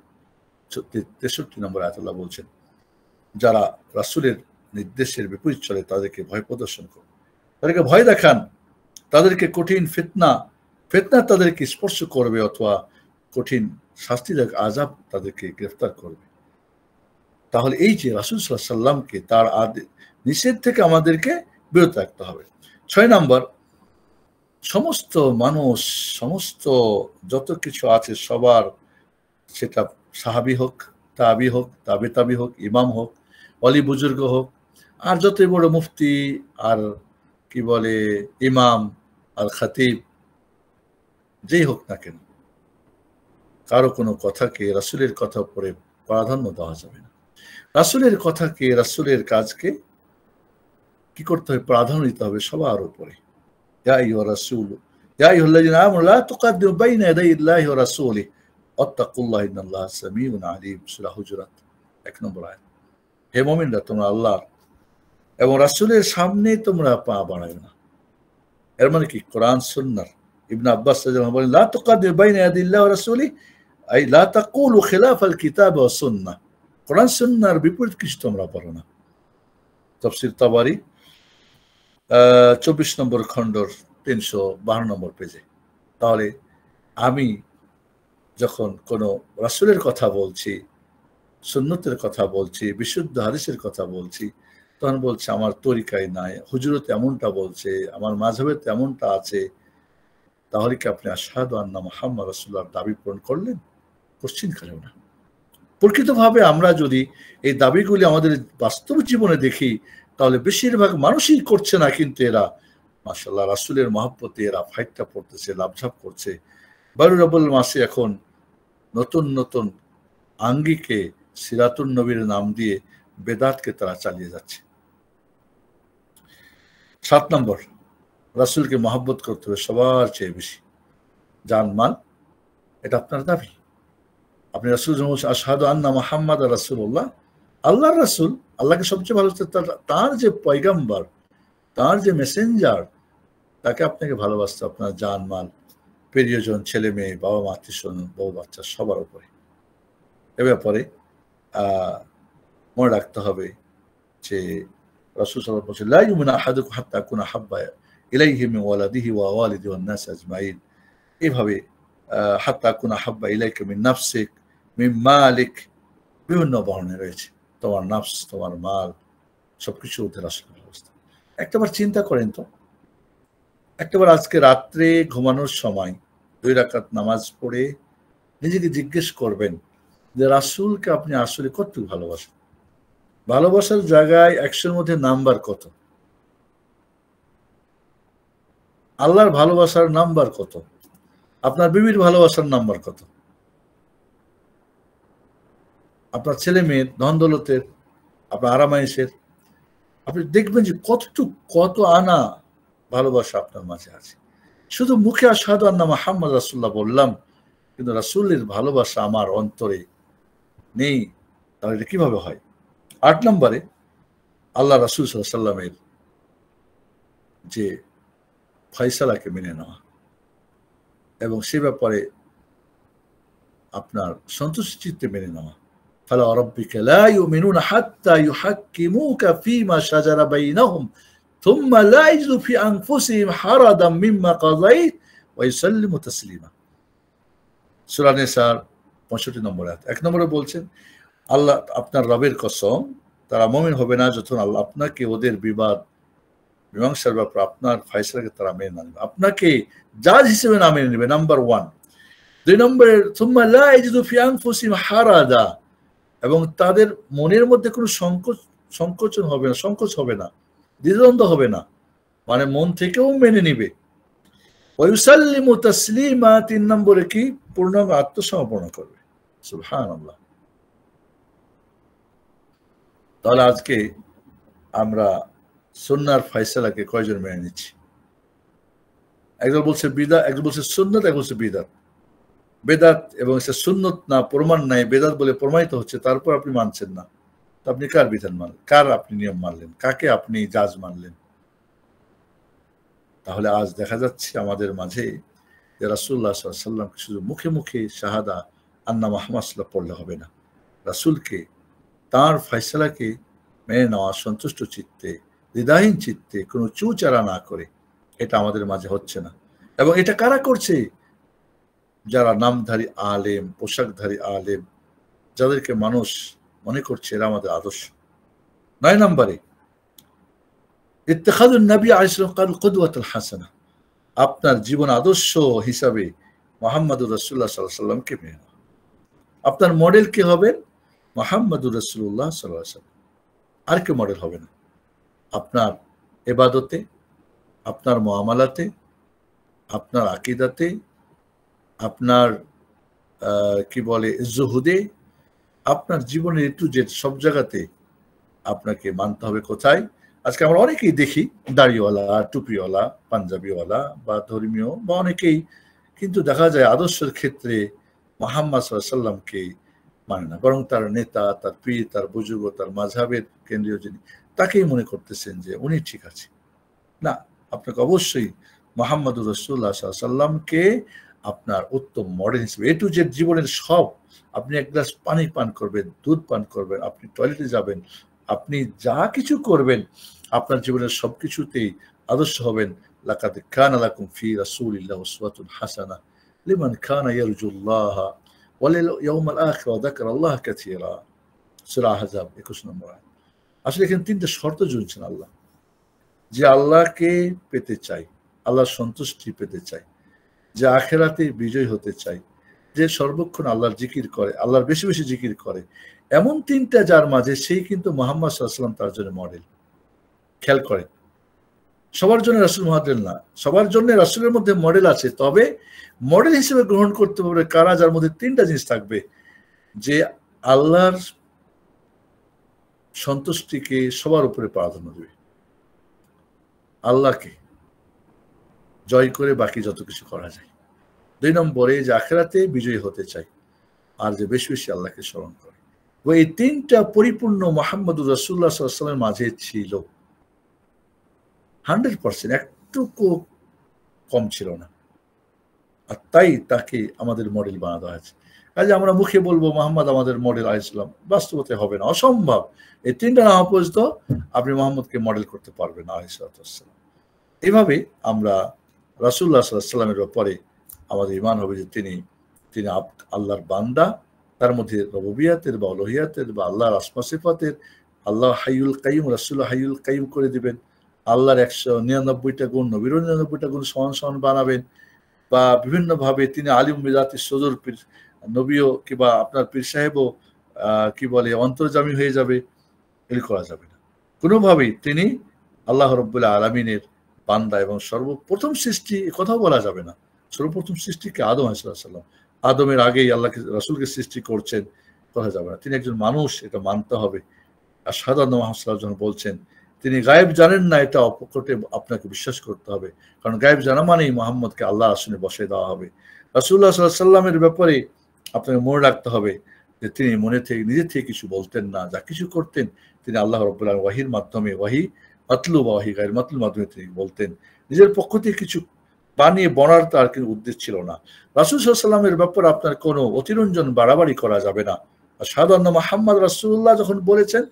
63 নম্বর আয়াতে আল্লাহ বলছেন, যারা রাসূলের নির্দেশের বিপরীত চলে তাদেরকে ভয় প্রদর্শন করুন, তাদেরকে ভয় দেখান, তাদেরকে কঠিন ফিতনা তাদেরকে স্পর্শ করবে, অথবা কঠিন শাস্তিদায়ক আযাব তাদেরকে গ্রেফতার করবে। তাহলে এই যে রাসূল সাল্লাল্লাহু আলাইহি ওয়াসাল্লামকে তার নিষেধ থেকে আমাদেরকে বিরত রাখতে হবে। ৬ নম্বর, সমস্ত মানুষ, সমস্ত যত কিছু আছে সবার, সেটা সাহাবী হোক, তাবি হোক, তাবি হোক, ইমাম হোক, অলি বুজুর্গ হোক, আর যতই বড় মুফতি আর কি বলে ইমাম আর খাতিব যেই হোক না কেন, কারো কোনো কথাকে রাসূলের কথা পরে প্রাধান্য দেওয়া যাবে না। রাসূলের কথাকে, রাসূলের কাজকে কি করতে হবে? প্রাধান্য দিতে হবে সবার উপরে। ইয়া আইয়ুহা রাসূল ইয়া আইয়ুহাল্লাযিনা আমানু লা তুকাদ্দিমু বাইনা ইয়াদাইল্লাহি ওয়া রাসূলিহি ওয়াত্তাকুল্লাহা ইন্নাল্লাহা সামিউন আলীম। সূরা হুজুরাত ১ নম্বর আয়াত। হে মুমিনরা, তোমরা আল্লাহ এবং রাসূলের সামনে তোমরা পা বাড়ায়ো না। এর মানে কি? কোরআন সুন্নাহ। ইবনে আব্বাস রাদিয়াল্লাহু আনহু বলেন, লা তুকাদ্দিমু বাইনা ইয়াদাইল্লাহি ওয়া রাসূলিহি আই লা তাকুলু খিলাফাল কিতাব ওয়া সুন্নাহ। কোরআন সুন্নাহর বিপরীত কিছু তোমরা বলো না। তাফসীর তাবারী ২৪ নম্বর খণ্ডর ৩১২ নম্বর পেজে। তাহলে আমি যখন কোনো রাসূলের কথা বলছি, সুন্নতের কথা বলছি, বিশুদ্ধ হাদিসের কথা বলছি, তখন বলছে আমার তরিকায় নাই, হুজুরত এমনটা বলছে, আমার মাযহাবে এমনটা আছে, তাহলে কি আপনি আশহাদু আন্না মুহাম্মাদ রাসূলুল্লাহর দাবি পূরণ করলেন? কোশ্চিনকালেও না। প্রকৃতভাবে আমরা যদি এই দাবিগুলি আমাদের বাস্তব জীবনে দেখি, তাহলে বেশিরভাগ মানুষই করছে না, কিন্তু এরা মাশাআল্লাহ রাসূলের মহব্বতে এরা ফাইটটা পড়তেছে, লাভঝাপ করছে। বারুল রবিউল মাসে এখন নতুন নতুন আঙ্গিকে সিরাতুন নবীর নাম দিয়ে বেদাতকে তারা চালিয়ে যাচ্ছে। ৭ নম্বর, রাসূলকে মহব্বত করতে হবে সবার চেয়ে বেশি, জান-মাল, এটা আপনার দাবি। আপনি রাসূল বলছেন আশহাদু আন্না মুহাম্মাদ রাসূলুল্লাহ, আল্লাহর রাসূল, আল্লাহকে সবচেয়ে ভালোবাসতে, তার যে পয়গম্বর, তার যে মেসেঞ্জার, তাকে আপনাকে ভালোবাসতে আপনার জান-মাল, প্রিয়জন, ছেলে মেয়ে, বাবা মা, আত্মীয়স্বজন, বউ বাচ্চা সবার উপরে। এ ব্যাপারে মনে রাখতে হবে যে রাসূল সাল্লাল্লাহু আলাইহি ওয়াসাল্লাম বলেছেন, লা ইউমিনু আহাদুকুম হাত্তা আকুনা হাব্বা ইলাইহি মিন ওয়ালাদিহি ওয়া ওয়ালিদিহি ওয়ান নাস আজমাইন। এইভাবে হাত্তা আকুনা হাব্বা ইলাইকা মিন নাফসিক মিন মালিক, বিভিন্ন বর্ণে রয়েছে। তোমার নাফস, তোমার মাল, সবকিছু ওদের আসলে অবস্থা। একটাবার চিন্তা করেন তো, একটাবার আজকে রাত্রে ঘুমানোর সময় ২ রাকাত নামাজ পড়ে নিজেকে জিজ্ঞেস করবেন যে রাসূলকে আপনি আসলে কতটুকু ভালোবাসেন? ভালোবাসার জায়গায় ১০০-র মধ্যে নাম্বার কত? আল্লাহর ভালোবাসার নাম্বার কত? আপনার বিবির ভালোবাসার নাম্বার কত? আপনার ছেলে মেয়ের, ধন দৌলতের, আপনার আরামাইশের, আপনি দেখবেন যে কত আনা ভালোবাসা আপনার মাঝে আছে। শুধু মুখে আশহাদু আন্না মুহাম্মাদ রাসূলুল্লাহ বললাম, কিন্তু রাসূলের ভালোবাসা আমার অন্তরে নেই, তাহলে এটা কিভাবে হয়? ৮ নম্বরে আল্লাহ রাসূল সাল্লাল্লাহু আলাইহি ওয়াসাল্লামের যে ফয়সালাকে মেনে নেওয়া এবং সে ব্যাপারে আপনার সন্তুষ্ট চিত্তে মেনে নেওয়া। ফালা রাব্বিকা লা ইউমিনুনা হাত্তা ইউহাক্কিমুকা ফীমা শাজারা বাইনাহুম থুম্মা লা ইয়াজিদু ফি আনফুসিহিম হারাদাম মিম্মা কাযাইত ওয়া ইউসাল্লিমু তাসলিমা। সূরা নিসার ৬৫ নম্বর আয়াত। ১ নম্বরে বলছেন, আল্লাহ আপনার রবের কসম, তারা মুমিন হবে না যতক্ষণ আল্লাহ আপনাকে ওদের মীমাংসার ব্যাপারে আপনার ফয়সালাকে তারা মেনে না নেবে, আপনাকে জাজ হিসেবে না মেনে নেবে, নাম্বার 1। ২ নম্বরে থুম্মা লা ইয়াজিদু ফি আনফুসিহিম হারাদা, এবং তাদের মনের মধ্যে কোনো সংকোচ হবে না, দ্বিধাদ্বন্দ্ব হবে না, মানে মন থেকেও মেনে নিবে। ওয়া ইউসাল্লিমু তাসলিমা, ৩ নম্বরে কি? পূর্ণাঙ্গ আত্মসমর্পণ করবে। সুবহানাল্লাহ। তাহলে আজকে আমরা সুন্নাহর ফয়সালাকে কয়জন মেনে নিচ্ছি? একজন বলছে বিদআত, একজন বলছে সুন্নাত, একজন বলছে বিদআত। বেদাত এবং সে সুন্নত না, প্রমাণ নাই, বেদাত বলে প্রমাণিত হচ্ছে, তারপর আপনি মানছেন না, তো আপনি কার বিধান মানলেন? কার আপনি নিয়ম মানলেন? কাকে আপনি জাজ মানলেন? তাহলে আজ দেখা যাচ্ছে আমাদের মাঝে যে রাসূলুল্লাহ সাল্লাল্লাহু আলাইহি ওয়াসাল্লামকে শুধু মুখে মুখে শাহাদা আন্না মুহাম্মাদ সাল্লাল্লাহু পড়লে হবে না, রাসূলকে, তার ফয়সালাকে মেনে নেওয়া সন্তুষ্ট চিত্তে, দ্বিধাহীন চিত্তে, কোনো চুচারা না করে, এটা আমাদের মাঝে হচ্ছে না। এবং এটা কারা করছে? যারা নামধারী আলেম, পোশাকধারী আলেম, যাদেরকে মানুষ মনে করছে এরা আমাদের আদর্শ। ৯ নম্বরে ইত্তিখাদুন নবী আলাইহিস সালাম কুদওয়াতুল হাসানাহ, আপনার জীবন আদর্শ হিসাবে মুহাম্মদুর রাসূলুল্লাহ সাল্লাল্লাহু আলাইহি ওয়াসাল্লামকে মেনে নেওয়া। আপনার মডেল কে হবে? মুহাম্মদুর রাসূলুল্লাহ সাল্লাল্লাহু আলাইহি ওয়াসাল্লাম, আর কেউ মডেল হবে না। আপনার ইবাদতে, আপনার মুআমালাতে, আপনার আকীদাতে, আপনার কি বলে জুহুদে, আপনার জীবনের একটু যে সব জায়গাতে আপনাকে মানতে হবে। কোথায়? আজকে আমরা অনেকেই দেখি দাড়িওয়ালা, টুপিওয়ালা, পাঞ্জাবিওয়ালা বা ধর্মীয় বা অনেকেই, কিন্তু দেখা যায় আদর্শের ক্ষেত্রে মুহাম্মদ সাল্লাল্লাহু আলাইহি ওয়াসাল্লামকে মানে না, বরং তার নেতা, তার পীর, তার বুজুর্গ, তার মাযহাবের কেন্দ্রীয় যিনি, তাকেই মনে করতেছেন যে উনি ঠিক আছে। না, আপনাকে অবশ্যই মুহাম্মদুর রাসূলুল্লাহ সাল্লাল্লাহু আলাইহি ওয়াসাল্লামকে আপনার উত্তম মডেল হিসেবে, এ টু জেড জীবনের সব, আপনি এক গ্লাস পানি পান করবেন, দুধ পান করবেন, আপনি টয়লেটে যাবেন, আপনি যা কিছু করবেন, আপনার জীবনের সবকিছুতেই আদর্শ হবেন। লাকাদ কানা লাকুম ফি রাসূলিল্লাহি উসওয়াতুন হাসানাহ লিমান কানা ইয়ারজুল্লাহ ওয়াল ইয়াউমাল আখির ওয়া যাকারাল্লাহ কাসীরা। সূরা আহজাব ২১ নম্বর আয়াত। আসলে এখানে ৩টা শর্ত জুড়ছেন আল্লাহ, যে আল্লাহকে পেতে চাই, আল্লাহর সন্তুষ্টি পেতে চাই, যে আখিরাতে বিজয় হতে চাই, যে সর্বক্ষণ আল্লাহর জিকির করে, আল্লাহর বেশি বেশি জিকির করে, এমন ৩টা যার মাঝে, সেই কিন্তু মুহাম্মদ সাল্লাল্লাহু আলাইহি ওয়াসাল্লাম তার জন্য মডেল। খেয়াল করেন, সবার জন্য রাসূল মডেল না, সবার জন্য রাসূলের মধ্যে মডেল আছে, তবে মডেল হিসেবে গ্রহণ করতে পারবে কারা? যার মধ্যে ৩টা জিনিস থাকবে, যে আল্লাহর সন্তুষ্টিকে সবার উপরে প্রাধান্য দেবে, আল্লাহকে জয় করে বাকি যত কিছু করা যায়। ২ নম্বরে যে আখিরাতে বিজয়ী হতে চাই, আর যে বেশি বেশি আল্লাহকে স্মরণ করে। এই ৩টা পরিপূর্ণ মুহাম্মদুর রাসূলুল্লাহ সাল্লাল্লাহু আলাইহি ওয়াসাল্লামের মাঝে ছিল, 100%, একটুকু কম ছিল না। আর তাই তাকে আমাদের মডেল বানানো হয়েছে। কাজে আমরা মুখে বলবো মুহাম্মদ আমাদের মডেল আলাইহিস সালাম, বাস্তবতে হবে না, অসম্ভব। এই ৩টা না হওয়া পর্যন্ত আপনি মুহাম্মদকে মডেল করতে পারবেন না আলাইহিস সালাম। এভাবে আমরা রাসূলুল্লাহ সাল্লাল্লাহু আলাইহি ওয়াসাল্লামের ব্যাপারে আমাদের ঈমান হবে যে তিনি আল্লাহর বান্দা, তার মধ্যে রুবুবিয়াতের বা উলুহিয়াতের বা আল্লাহর আসমা সিফাতের, আল্লাহ হাইয়ুল কাইয়ুম, রাসূল হাইয়ুল কাইয়ুম করে দিবেন, আল্লাহর ১৯৯টা গুণ, নবীর ৯৯টা গুণ সমান সমান বানাবেন, বা বিভিন্নভাবে তিনি আলিম বিজাতি সদর, পীর নবীও কিংবা আপনার পীর সাহেবও কি বলে অন্তর্যামী হয়ে যাবে, এগুলি করা যাবে না কোনোভাবেই। তিনি আল্লাহ রাব্বুল আলামিনের বান্দা এবং সর্বপ্রথম সৃষ্টি কথাও বলা যাবে না। সর্বপ্রথম সৃষ্টিকে আদম আলাইহিস সালাম, আদমের আগেই আল্লাহকে রাসূলকে সৃষ্টি করছেন, কথা যাবে না। তিনি একজন মানুষ, এটা মানতে হবে। আর আশহাদু আন্না মুহাম্মাদান রাসূলুল্লাহ যখন বলছেন তিনি গায়েব জানেন না, এটা অপকটে আপনাকে বিশ্বাস করতে হবে, কারণ গায়েব জানা মানেই মুহাম্মদকে আল্লাহর আসনে বসায় দেওয়া হবে। রাসূলুল্লাহ সাল্লাল্লাহু আলাইহি সাল্লামের ব্যাপারে আপনাকে মনে রাখতে হবে যে তিনি মনে থেকে নিজে থেকে কিছু বলতেন না, যা কিছু করতেন তিনি আল্লাহ রাব্বুল আলামিন ওয়াহির মাধ্যমে, ওয়াহি মাতলু বা ওয়াহি গায়র মাতলুর মাধ্যমে তিনি বলতেন। নিজের পক্ষ থেকে কিছু বানিয়ে বলার তার কোনো উদ্দেশ্য ছিল না। রাসূল সাল্লাল্লাহু আলাইহি সাল্লামের ব্যাপারে আপনার কোনো অতিরঞ্জন বাড়াবাড়ি করা যাবে না। আশহাদু আন্না মুহাম্মাদান রাসূলুল্লাহ যখন বলেছেন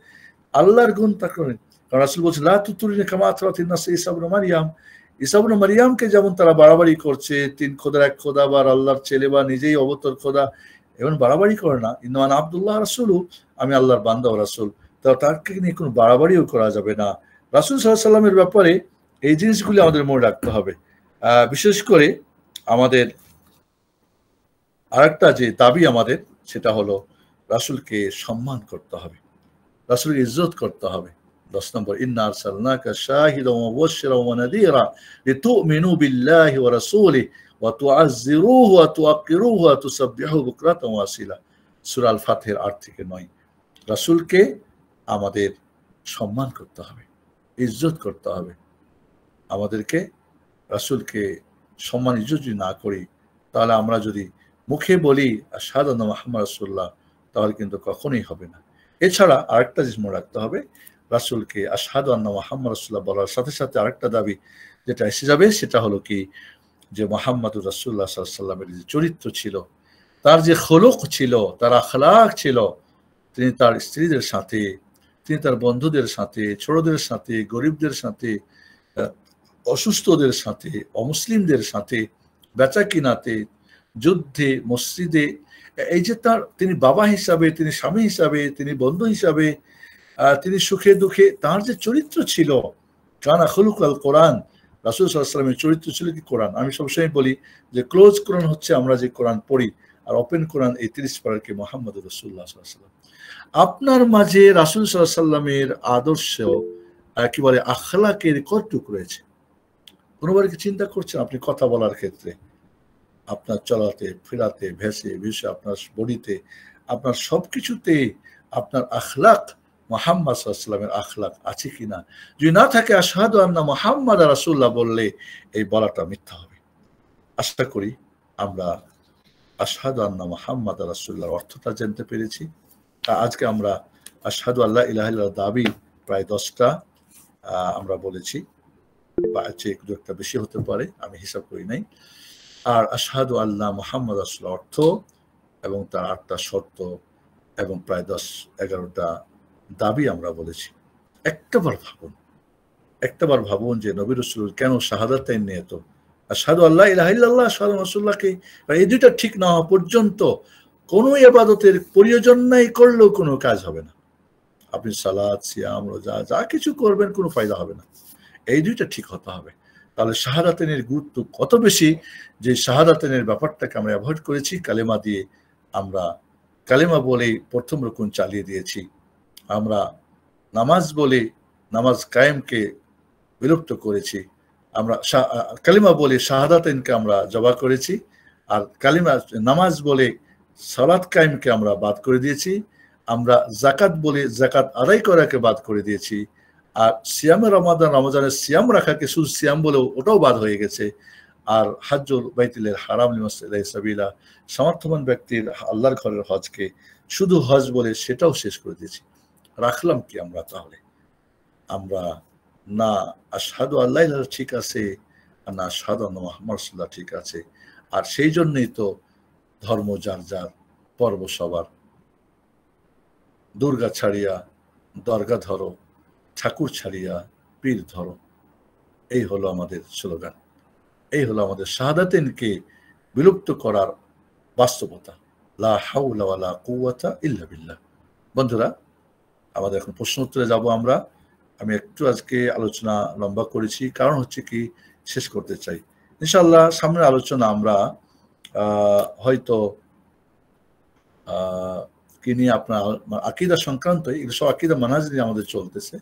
আল্লাহর গুণ তা করেন, কারণ রাসূল বলছেন লা তুতুরিনি কামা আতরাতিন নাস ঈসা ইবনে মারইয়াম, ঈসা ইবনে মারইয়ামকে যেমন তারা বাড়াবাড়ি করছে, তিন খোদার এক খোদা বা আল্লাহর ছেলে বা নিজেই অবতর খোদা, এমন বাড়াবাড়ি করে না। ইন্নামা আনা আব্দুল্লাহ রাসূলু, আমি আল্লাহর বান্দা ও রাসূল, তাকে নিয়ে কোনো বাড়াবাড়িও করা যাবে না। রাসূল সাল্লাল্লাহু আলাইহি সাল্লামের ব্যাপারে এই জিনিসগুলি আমাদের মনে রাখতে হবে। বিশেষ করে আমাদের আরেকটা যে দাবি আমাদের, সেটা হলো রাসূলকে সম্মান করতে হবে, রাসূলকে ইজ্জত করতে হবে। 10 নম্বর, ইন্না আরসালনাকা শাহিদান ওয়া মুবাশশিরান ওয়া নাযীরা লিতু'মিনু বিল্লাহি ওয়া রাসূলিহি ওয়া তু'আযযিরুহু ওয়া তুওয়াক্কিরুহু ওয়া তুসাব্বিহুহু বুকরাতান ওয়া আসীলা। সূরা আল ফাতহের 8 থেকে 9। রাসূলকে আমাদের সম্মান করতে হবে, ইজ্জত করতে হবে। আমাদেরকে রাসূলকে সম্মান ইজ্জত যদি না করি, তাহলে আমরা যদি মুখে বলি আশহাদু আন্না মুহাম্মাদান রাসূলুল্লাহ, তাহলে কিন্তু কখনোই হবে না। এছাড়া আরেকটা জিনিস মনে রাখতে হবে, রাসূলকে আশহাদু আন্না মুহাম্মাদান রাসূলুল্লাহ বলার সাথে সাথে আরেকটা দাবি যেটা এসে যাবে, সেটা হলো কি, যে মুহাম্মাদুর রাসূলুল্লাহ সাল্লাল্লাহু আলাইহি সাল্লামের যে চরিত্র ছিল, তার যে খলুক ছিল, তার আখলাক ছিল, তিনি তার স্ত্রীদের সাথে, তিনি তার বন্ধুদের সাথে, ছোটদের সাথে, গরিবদের সাথে, অসুস্থদের সাথে, অমুসলিমদের সাথে, বেচা কিনাতে, যুদ্ধে, মসজিদে, এই যে তার তিনি বাবা হিসাবে, তিনি স্বামী হিসাবে, তিনি বন্ধু হিসাবে, তিনি সুখে দুঃখে তার যে চরিত্র ছিল, কানা খুলুকাল কোরআন, রাসূল সাল্লাল্লাহু আলাইহি সাল্লামের চরিত্র ছিল কি কোরআন। আমি সবসময় বলি যে ক্লোজ কোরআন হচ্ছে আমরা যে কোরআন পড়ি, আর ওপেন কোরআন এই 30 পারার কি মুহাম্মদুর রাসূলুল্লাহ সাল্লাল্লাহু আলাইহি সাল্লাম। আপনার মাঝে রাসূল সাল্লাল্লাহু আলাইহি সাল্লামের আদর্শ একেবারে আখলাকের কতটুকু রয়েছে, কোনোবার কি চিন্তা করছেন আপনি কথা বলার ক্ষেত্রে, আপনার চলাতে ফেরাতে, ভেসে ভেসে, আপনার বডিতে, আপনার সবকিছুতে আপনার আখলাক মুহাম্মদ সাল্লাল্লাহু আলাইহি সাল্লামের আখলাক আছে কিনা? যদি না থাকে আশহাদু আন্না মুহাম্মাদান রাসূলুল্লাহ বললে এই বলাটা মিথ্যা হবে। আশা করি আমরা আশহাদু আন্না মুহাম্মাদান রাসূলুল্লাহর অর্থটা জানতে পেরেছি। আজকে আমরা আশহাদু আল্লা ইলাহা ইল্লাল্লাহ দাবি প্রায় 10টা আমরা বলেছি, বা চেয়ে দু একটা বেশি হতে পারে, আমি হিসাব করি নাই। আর আশহাদু আল্লাহ মুহাম্মাদ রাসূলুল্লাহ অর্থ এবং তার 8টা শর্ত এবং প্রায় 10-11টা দাবি আমরা বলেছি। একটাবার ভাবুন যে নবী রাসূল কেন শাহাদাতাইন নিয়ে তো আশহাদু আল্লা ইলাহা ইল্লাল্লাহ আশহাদু রাসূলুল্লাহকে, এই দুইটা ঠিক না হওয়া পর্যন্ত কোনো ইবাদতের প্রয়োজন নাই, করলেও কোনো কাজ হবে না। আপনি সালাত, সিয়াম, রোজা যা কিছু করবেন কোনো ফায়দা হবে না। এই দুইটা ঠিক হতে হবে। তাহলে শাহাদাতেনের গুরুত্ব কত বেশি, যে শাহাদাতেনের ব্যাপারটাকে আমরা অ্যাভয়েড করেছি, কালেমা দিয়ে আমরা কালেমা বলে প্রথম রুকুন চালিয়ে দিয়েছি, আমরা নামাজ বলে নামাজ কায়েমকে বিলুপ্ত করেছি, আমরা কালিমা বলে শাহাদাতেনকে আমরা জবা করেছি, আর কালিমা নামাজ বলে সালাত কায়েমকে আমরা বাদ করে দিয়েছি, আমরা যাকাত বলে যাকাত আদায় করাকে বাদ করে দিয়েছি, আর সিয়ামে রমাদানের সিয়াম রাখাকে শুধু সিয়াম বলে ওটাও বাদ হয়ে গেছে, আর হাজ্জুল বাইতুল হারাম লিমাসিলাহি সাবিলা, সামর্থ্যবান ব্যক্তির আল্লাহর ঘরের হজকে শুধু হজ বলে সেটাও শেষ করে দিয়েছি। রাখলাম কি আমরা? তাহলে আমরা না আশহাদু আল্লা ইলাহা ঠিক আছে, আর না আশহাদু আন্না মুহাম্মাদান রাসূলুল্লাহ ঠিক আছে। আর সেই জন্যই তো ধর্ম যার যার, পর্ব সবার, দুর্গা ছাড়িয়া দরগা ধরো, ঠাকুর ছাড়িয়া পীর ধরো, এই হলো আমাদের স্লোগান, এই হলো আমাদের শাহাদাতেনকে বিলুপ্ত করার বাস্তবতা। লা হাওলা ওয়ালা কুওয়াতা ইল্লা বিল্লাহ। বন্ধুরা, আমাদের এখন প্রশ্ন উত্তরে যাব আমরা। আমি একটু আজকে আলোচনা লম্বা করেছি, কারণ হচ্ছে কি শেষ করতে চাই। ইনশাআল্লাহ সামনের আলোচনা আমরা হয়তো কি নিয়ে, আপনার আকীদা সংক্রান্ত, এগুলো সব আকীদা মানহাজ নিয়ে আমাদের চলতেছে।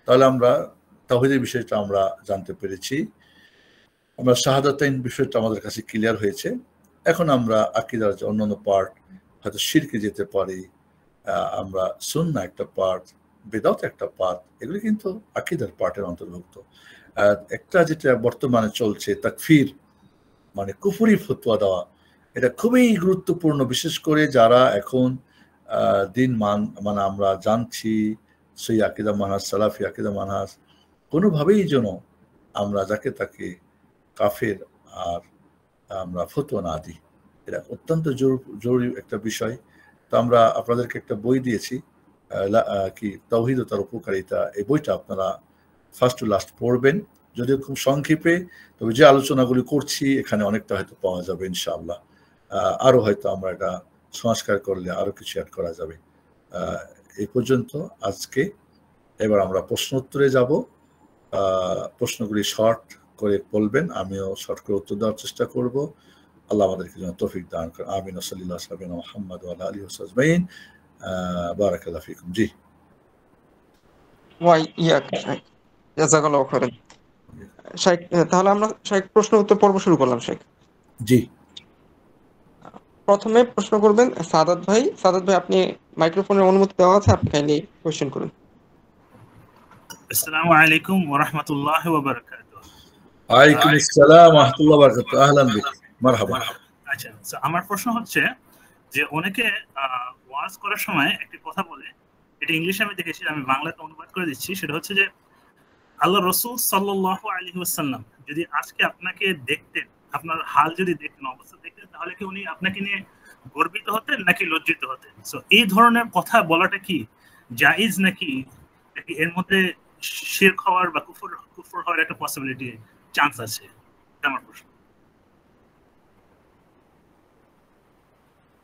তাহলে আমরা তাওহীদের বিষয়টা আমরা জানতে পেরেছি, আমরা শাহাদাতাইন বিষয়টা আমাদের কাছে ক্লিয়ার হয়েছে। এখন আমরা আকীদার যে অন্যান্য পার্ট, হয়তো শিরকে যেতে পারি, আমরা সুন্নাহ একটা পার্ট, বিদআত একটা পার্ট, এগুলি কিন্তু আকীদার পার্টের অন্তর্ভুক্ত। একটা যেটা বর্তমানে চলছে তাকফির, মানে কুফরি ফতোয়া দেওয়া, এটা খুবই গুরুত্বপূর্ণ, বিশেষ করে যারা এখন দিন মানে আমরা জানছি সেই আকীদা মানহাজ, সালাফি আকীদা মানহাজ, কোনোভাবেই যেন আমরা যাকে তাকে কাফের আর আমরা ফতোয়া না দিই। এটা অত্যন্ত জরুরি একটা বিষয়। তো আমরা আপনাদেরকে একটা বই দিয়েছি, কি তাওহীদ ও তার উপকারিতা, এই বইটা আপনারা ফার্স্ট টু লাস্ট পড়বেন, যদিও খুব সংক্ষেপে, তবে যে আলোচনাগুলি করছি এখানে অনেকটা হয়তো পাওয়া যাবে ইনশাআল্লাহ। আরো হয়তো আমরা এটা সংস্কার করলে আরো কিছু অ্যাড করা যাবে। এই পর্যন্ত আজকে। এবার আমরা প্রশ্ন উত্তরে যাব। প্রশ্নগুলি শর্ট করে বলবেন, আমিও শর্ট করে উত্তর দেওয়ার চেষ্টা করব। আল্লাহ আমাদেরকে যেন তৌফিক দান করেন। আমিন। সাল্লাল্লাহু আলা সাইয়্যিদিনা মুহাম্মদ ওয়া আলা আলিহি ওয়া সাহবিহি আজমাইন। বারাকাল্লাহু ফিকুম। জি। ওয়াই ইয়াক শাইখ, জাযাকাল্লাহু খাইরান। শাইখ, তাহলে আমরা শাইখ প্রশ্ন উত্তর পর্ব শুরু করলাম। শাইখ, জি। প্রথমে প্রশ্ন করবেন সাদাত ভাই। সাদাত ভাই, আপনি মাইক্রোফোনের অনুমতি দেওয়া আছে, আপনি কাইন্ডলি কোশ্চেন করুন। আসসালামু আলাইকুম ওয়া রাহমাতুল্লাহি ওয়া বারাকাতুহু। ওয়ালাইকুম আসসালাম ওয়া রাহমাতুল্লাহি ওয়া বারাকাতুহু। আহলান বিক, মারহাবা। আচ্ছা, আমার প্রশ্ন হচ্ছে যে অনেকে ওয়াজ করার সময় একটা কথা বলে, এটা ইংলিশে আমি দেখেছি, আমি বাংলাতে অনুবাদ করে দিচ্ছি। সেটা হচ্ছে যে আল্লাহ রাসূল সাল্লাল্লাহু আলাইহি ওয়াসাল্লাম যদি আজকে আপনাকে দেখতেন, আপনার হাল যদি দেখতেন, অবস্থা দেখতেন, তাহলে কি উনি আপনাকে নিয়ে গর্বিত হতেন নাকি লজ্জিত হতেন? সো এই ধরনের কথা বলাটা কি জায়েজ নাকি এর মধ্যে শিরক হওয়ার বা কুফর হওয়ার একটা পসিবিলিটি, চান্স আছে? এটা আমার প্রশ্ন।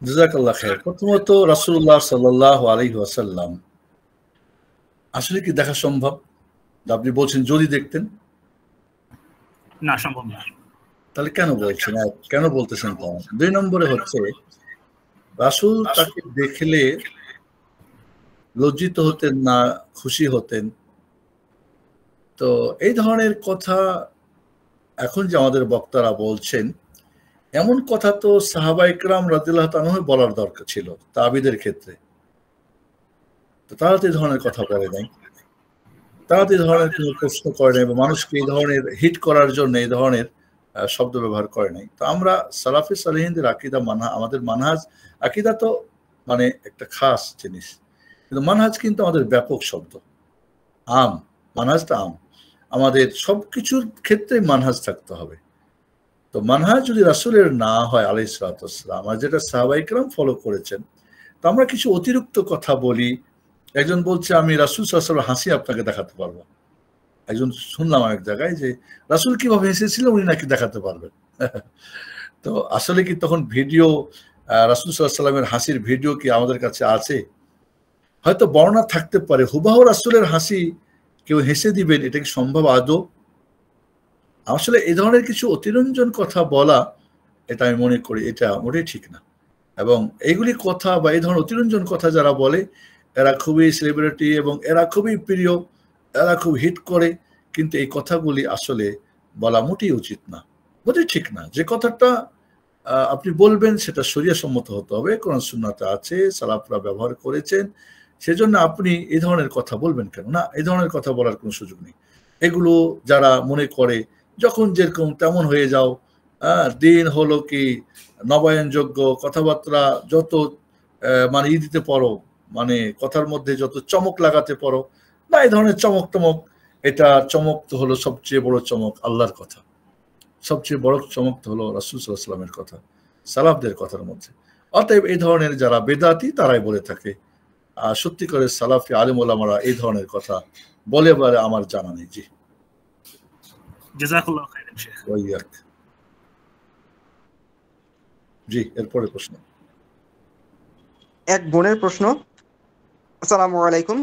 জাযাকাল্লাহ খাইর। প্রথমত রাসূলুল্লাহ সাল্লাল্লাহু আলাইহি ওয়াসাল্লাম আসলে কি দেখা সম্ভব? আপনি বলছেন যদি দেখতেন। না, সম্ভব না। তাহলে কেন বলছেন, কেন বলতেছেন তা? 2 নম্বরে হচ্ছে রাসূল তাকে দেখলে লজ্জিত হতেন না খুশি হতেন? তো এই ধরনের কথা এখন যে আমাদের বক্তারা বলছেন, এমন কথা তো সাহাবায়ে কেরাম রাদিয়াল্লাহু তাআলা বলার দরকার ছিল তাবিদের ক্ষেত্রে। তো তারা তো এই ধরনের কথা বলে নাই, তারা তো এই ধরনের কোনো প্রশ্ন করে নাই, বা মানুষকে এই ধরনের হিট করার জন্য এই ধরনের শব্দ ব্যবহার করে নাই। তো আমরা সালাফে সালেহিনদের আকীদা, আমাদের মানহাজ, আকীদা তো মানে একটা খাস জিনিস, কিন্তু মানহাজ কিন্তু আমাদের ব্যাপক শব্দ, আম। মানহাজটা আম, আমাদের সবকিছুর ক্ষেত্রে মানহাজ থাকতে হবে। তো মানহাজ যদি রাসূলের না হয় আলাইহিস সালাতু ওয়াস সালাম, আর যেটা সাহাবায়ে কেরাম ফলো করেছেন, তো আমরা কিছু অতিরিক্ত কথা বলি। একজন বলছে আমি রাসূল সাল্লাল্লাহু আলাইহি ওয়াসাল্লামের হাসি আপনাকে দেখাতে পারবো। একজন শুনলাম এক জায়গায় যে রাসূল কিভাবে হেসেছিলেন উনি নাকি দেখাতে পারবেন। তো আসলে কি তখন ভিডিও, রাসূল সাল্লাল্লাহু আলাইহি ওয়াসাল্লামের হাসির ভিডিও কি আমাদের কাছে আছে? হয়তো বর্ণনা থাকতে পারে, হুবহু রাসূলের হাসি কেউ হেসে দিবেন, এটা কি সম্ভব আদৌ? আসলে এই ধরনের কিছু অতিরঞ্জন কথা বলা, এটা আমি মনে করি এটা মোটেই ঠিক না। এবং এইগুলি কথা বা এই ধরনের অতিরঞ্জন কথা যারা বলে, এরা খুবই সেলিব্রিটি এবং এরা খুবই প্রিয়, এরা খুব হিট করে, কিন্তু এই কথাগুলি আসলে বলা মোটেই উচিত না, মোটেই ঠিক না। যে কথাটা আপনি বলবেন সেটা শরিয়া সম্মত হতে হবে, কোরআন সুন্নাতে আছে, সালাফরা ব্যবহার করেছেন, সেজন্য আপনি এই ধরনের কথা বলবেন কেন? না, এই ধরনের কথা বলার কোনো সুযোগ নেই। এগুলো যারা মনে করে যখন যেরকম তেমন হয়ে যাও, দিন হলো কি নবায়নযোগ্য কথাবার্তা যত মানে দিতে পারো, মানে কথার মধ্যে যত চমক লাগাতে পারো, না, এই ধরনের চমক টমক, এটা চমক তো হলো সবচেয়ে বড় চমক আল্লাহর কথা, সবচেয়ে বড় চমক তো হলো রাসূল সাল্লাল্লাহু আলাইহি ওয়াসাল্লামের কথা, সালাফদের কথার মধ্যে। অতএব এই ধরনের যারা বেদাতি তারাই বলে থাকে, আর সত্যি করে সালাফি আলেম ওলামারা এই ধরনের কথা বলে বলে আমার জানা নেই। জি, জাযাকাল্লাহু খাইরান শেখ। ওয়াইয়াক। জি, এরপরে প্রশ্ন। এক বোনের প্রশ্ন। আসসালামু আলাইকুম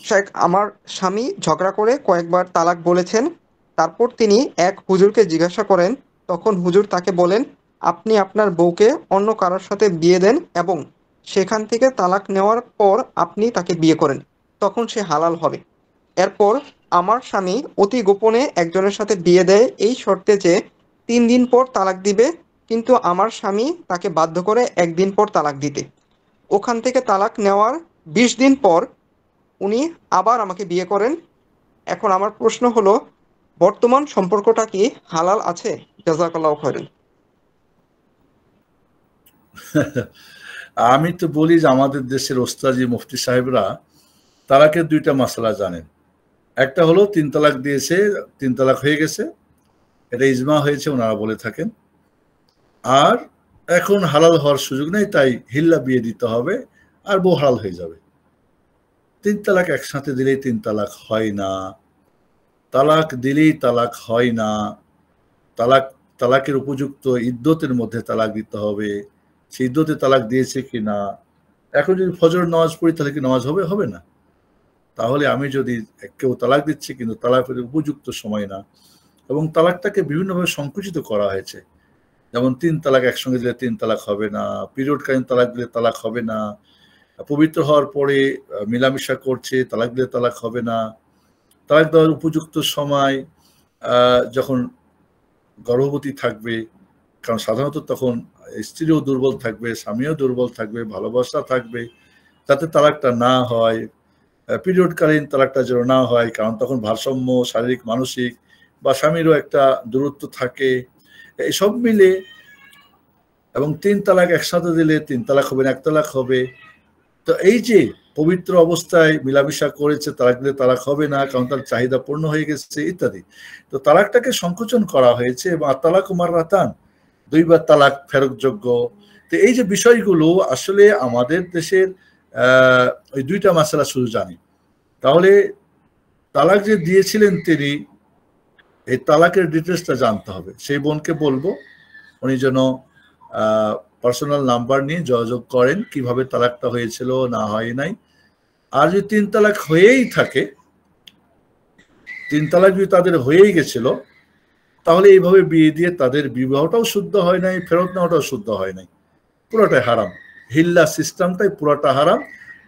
শাইখ, আমার স্বামী ঝগড়া করে কয়েকবার তালাক বলেছেন। তারপর তিনি এক হুজুরকে জিজ্ঞাসা করেন, তখন হুজুর তাকে বলেন, আপনি আপনার বউকে অন্য কারোর সাথে বিয়ে দেন এবং সেখান থেকে তালাক নেওয়ার পর আপনি তাকে বিয়ে করেন, তখন সে হালাল হবে। এরপর আমার স্বামী অতি গোপনে একজনের সাথে বিয়ে দেয় এই শর্তে যে 3 দিন পর তালাক দিবে, কিন্তু আমার স্বামী তাকে বাধ্য করে 1 দিন পর তালাক দিতে। ওখান থেকে তালাক নেওয়ার 20 দিন পর উনি আবার আমাকে বিয়ে করেন। এখন আমার প্রশ্ন হলো, বর্তমান সম্পর্কটা কি হালাল আছে? জাযাকাল্লাহু খাইরান। আমি তো বলি যে আমাদের দেশের ওস্তাজি মুফতি সাহেবরা তালাকের 2টা মাসালা জানেন। একটা হলো 3 তালাক দিয়েছে, 3 তালাক হয়ে গেছে, এটা ইজমা হয়েছে ওনারা বলে থাকেন। আর এখন হালাল হওয়ার সুযোগ নেই, তাই হিল্লা বিয়ে দিতে হবে আর বউ হালাল হয়ে যাবে। 3 তালাক একসাথে দিলেই 3 তালাক হয় না, তালাক দিলেই তালাক হয় না। তালাকের উপযুক্ত ইদ্যতের মধ্যে তালাক দিতে হবে, সেই ইদ্যতে তালাক দিয়েছে কিনা। এখন যদি ফজর নামাজ পড়ি তাহলে কি নামাজ হবে? হবে না। তাহলে আমি যদি কেউ তালাক দিচ্ছে কিন্তু তালাকের উপযুক্ত সময় না, এবং তালাকটাকে বিভিন্নভাবে সংকুচিত করা হয়েছে, যেমন 3 তালাক একসঙ্গে দিলে 3 তালাক হবে না, পিরিয়ডকালীন তালাক দিলে তালাক হবে না, পবিত্র হওয়ার পরে মিলামিশা করছে তালাক দিলে তালাক হবে না, তালাক দেওয়ার উপযুক্ত সময় যখন গর্ভবতী থাকবে, কারণ সাধারণত তখন স্ত্রীও দুর্বল থাকবে, স্বামীও দুর্বল থাকবে, ভালোবাসা থাকবে, যাতে তালাকটা না হয়, পিরিয়ডকালীন তালাকটা যেন না হয়, কারণ তখন ভারসাম্য শারীরিক মানসিক বা স্বামীরও একটা দূরত্ব থাকে, এইসব মিলে। এবং 3 তালাক একসাথে দিলে 3 তালাক হবে না, 1 তালাক হবে। তো এই যে পবিত্র অবস্থায় মিলামিশা করেছে, তালাক দিলে তালাক হবে না কারণ তার চাহিদা পূর্ণ হয়ে গেছে ইত্যাদি। তো তালাকটাকে সংকোচন করা হয়েছে, এবং তালাক মাররাতান, 2বার তালাক ফেরতযোগ্য। তো এই যে বিষয়গুলো আসলে আমাদের দেশের ওই 2টা মাসালা শুধু জানি। তাহলে তালাক যে দিয়েছিলেন তিনি, এই তালাকের ডিটেলসটা জানতে হবে। সেই বোনকে বলবো উনি যেন পার্সোনাল নাম্বার নিয়ে যোগাযোগ করেন কিভাবে তালাকটা হয়েছিল না হয় নাই। আর যদি 3 তালাক হয়েই থাকে, 3 তালাক যদি তাদের হয়েই গেছিল, তাহলে এইভাবে বিয়ে দিয়ে তাদের বিবাহটাও শুদ্ধ হয় নাই, ফেরত নেওয়াটাও শুদ্ধ হয় নাই, পুরোটাই হারাম। হিল্লা সিস্টেমটাই পুরোটা হারাম,